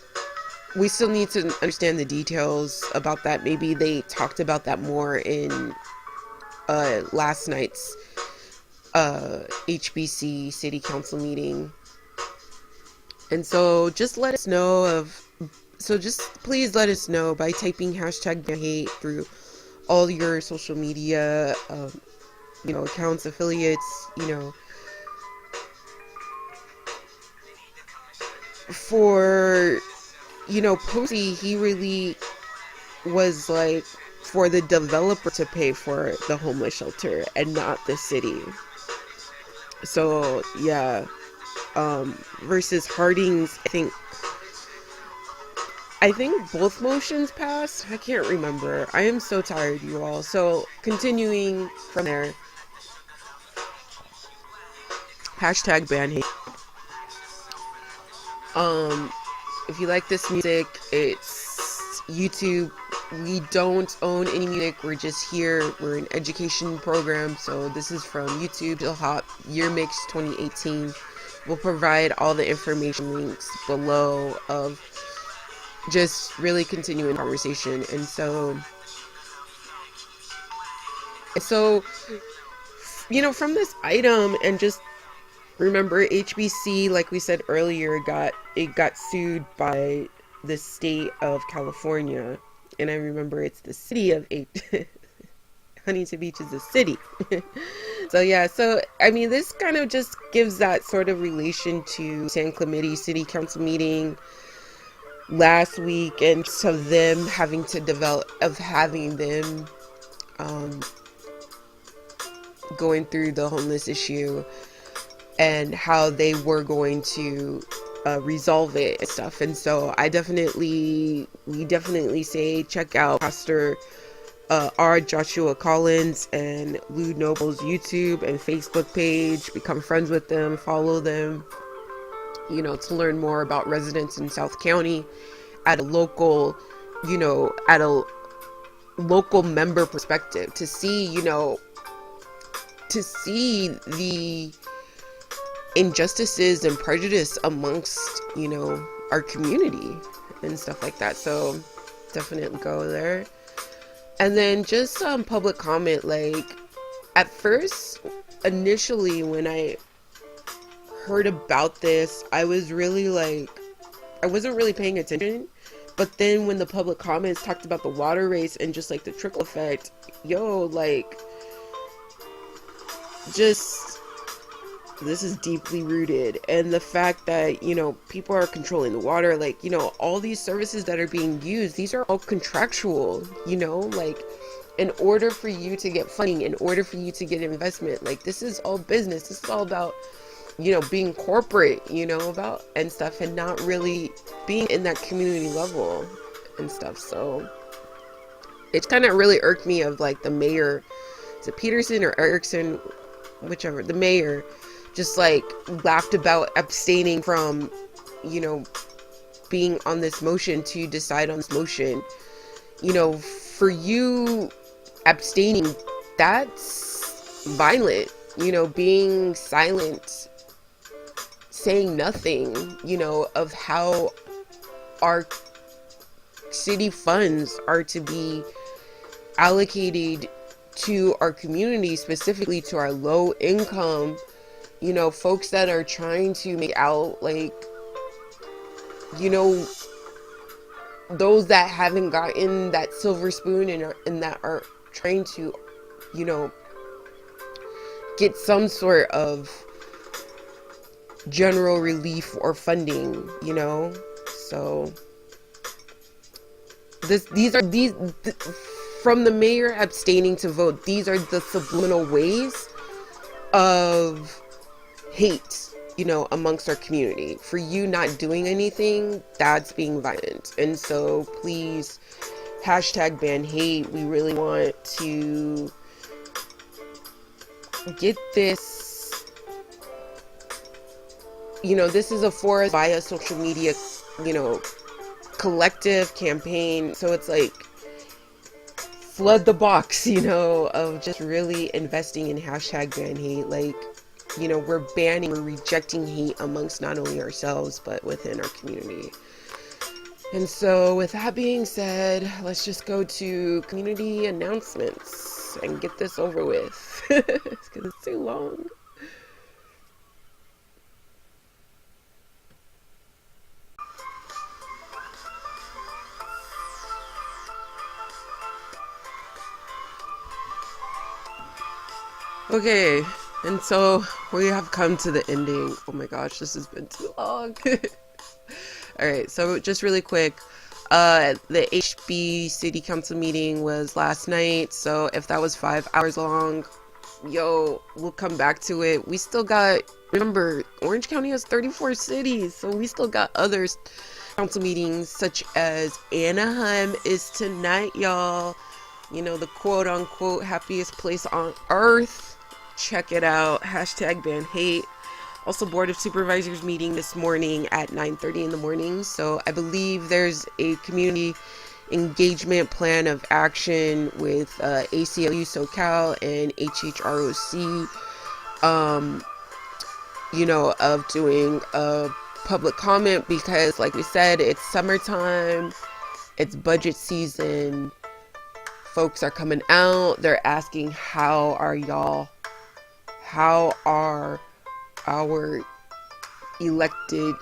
we still need to understand the details about that. Maybe they talked about that more in last night's HBC City Council meeting. And so just let us know please let us know by typing #hate through all your social media, accounts, affiliates, for, Posey, he really was like for the developer to pay for the homeless shelter and not the city. So yeah, versus Harding's, I think I think both motions passed. I can't remember. I am so tired, you all. So continuing from there. Hashtag ban hate. If you like this music, it's YouTube. We don't own any music. We're just here. We're an education program. So this is from YouTube. Chill Hop Year Mix 2018. We'll provide all the information links below of just really continuing conversation. And so you know, from this item, and just remember, HBC, like we said earlier, got sued by the state of California, and I remember it's the city of Huntington Beach is a city. So yeah, so I mean, this kind of just gives that sort of relation to San Clemente City Council meeting last week, and so them having to going through the homeless issue and how they were going to resolve it and stuff. And so we definitely say check out Pastor R. Joshua Collins and Lou Noble's YouTube and Facebook page. Become friends with them, follow them, you know, to learn more about residents in South County at a local, you know, at a local member perspective, to see, you know, to see the injustices and prejudice amongst, you know, our community and stuff like that. So definitely go there. And then just public comment, like at first, initially when I heard about this, I was really like, I wasn't really paying attention. But then when the public comments talked about the water race and just like the trickle effect, like, just, this is deeply rooted. And the fact that, you know, people are controlling the water, like, you know, all these services that are being used, these are all contractual, you know, like, in order for you to get funding, in order for you to get investment, like, this is all business. This is all about, you know, being corporate, you know, about and stuff, and not really being in that community level and stuff. So it kind of really irked me of like the mayor, is it Peterson or Erickson, whichever, the mayor just like laughed about abstaining from, you know, being on this motion to decide on this motion. You know, for you abstaining, that's violent, you know, being silent, saying nothing, you know, of how our city funds are to be allocated to our community, specifically to our low income, you know, folks that are trying to make out, like, you know, those that haven't gotten that silver spoon and that are trying to, you know, get some sort of general relief or funding, you know. So these from the mayor abstaining to vote, these are the subliminal ways of hate, you know, amongst our community. For you not doing anything, that's being violent. And so please, hashtag ban hate. We really want to get this, you know, this is a forest via social media, you know, collective campaign. So it's like, flood the box, you know, of just really investing in hashtag ban hate. Like, you know, we're rejecting hate amongst not only ourselves, but within our community. And so with that being said, let's just go to community announcements and get this over with, because it's too long. Okay, and so we have come to the ending. Oh my gosh, this has been too long. Alright, so just really quick, the HB City Council meeting was last night, so if that was 5 hours long, we'll come back to it. We still got, remember, Orange County has 34 cities, so we still got other council meetings such as Anaheim is tonight, y'all. You know, the quote unquote happiest place on earth. Check it out. Hashtag ban hate. Also, Board of Supervisors meeting this morning at 9:30 in the morning. So I believe there's a community engagement plan of action with ACLU SoCal and HHROC, you know, of doing a public comment because, like we said, it's summertime, it's budget season, folks are coming out, they're asking how are our elected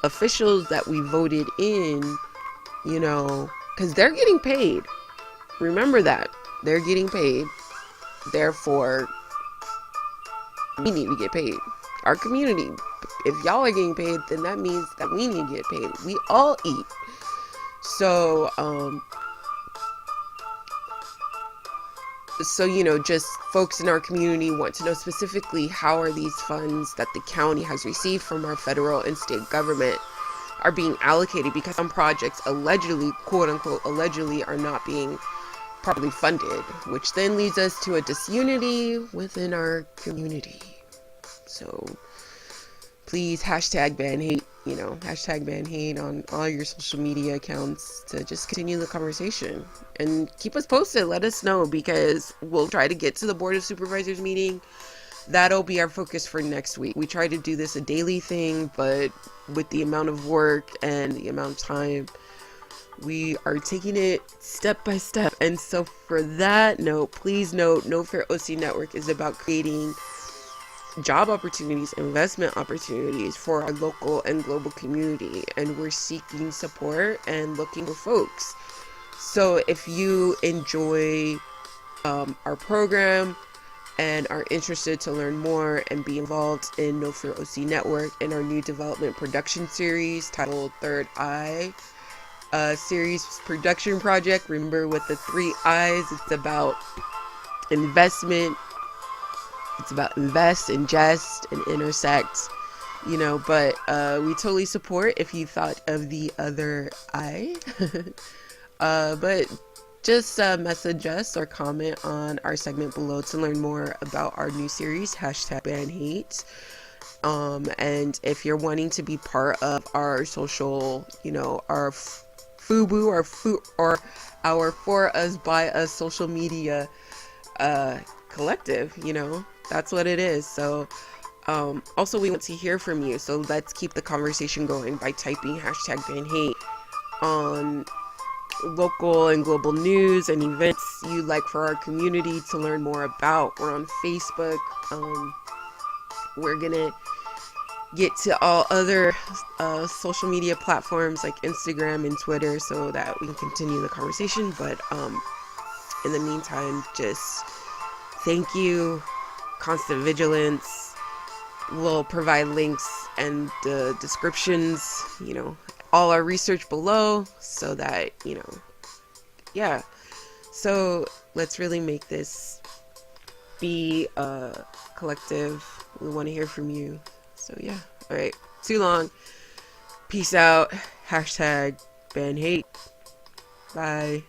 officials that we voted in, you know, because they're getting paid. Remember that. They're getting paid. Therefore, we need to get paid. Our community. If y'all are getting paid, then that means that we need to get paid. We all eat. So, you know, just folks in our community want to know specifically how are these funds that the county has received from our federal and state government are being allocated, because some projects allegedly, quote unquote, allegedly are not being properly funded, which then leads us to a disunity within our community. So please hashtag ban hate, you know, hashtag ban hate on all your social media accounts to just continue the conversation and keep us posted. Let us know, because we'll try to get to the Board of Supervisors meeting. That'll be our focus for next week. We try to do this a daily thing, but with the amount of work and the amount of time, we are taking it step by step. And so for that note, please note, No Fair OC Network is about creating job opportunities, investment opportunities for our local and global community. And we're seeking support and looking for folks. So if you enjoy our program and are interested to learn more and be involved in No Fear OC Network and our new development production series titled Third Eye series production project. Remember, with the 3 I's, it's about investment, it's about invest, ingest, and intersect, you know, but we totally support if you thought of the other I. But just message us or comment on our segment below to learn more about our new series, hashtag ban hate. And if you're wanting to be part of our social, you know, our FUBU or our For Us By Us social media collective, you know, that's what it is. So also we want to hear from you, so let's keep the conversation going by typing hashtag ban hate on local and global news and events you'd like for our community to learn more about. We're on Facebook. We're gonna get to all other social media platforms like Instagram and Twitter so that we can continue the conversation. But in the meantime, just thank you. Constant vigilance. We'll provide links and the descriptions, you know, all our research below, so that, you know, yeah. So let's really make this be a collective. We want to hear from you. So yeah. All right. Too long. Peace out. Hashtag ban hate. Bye.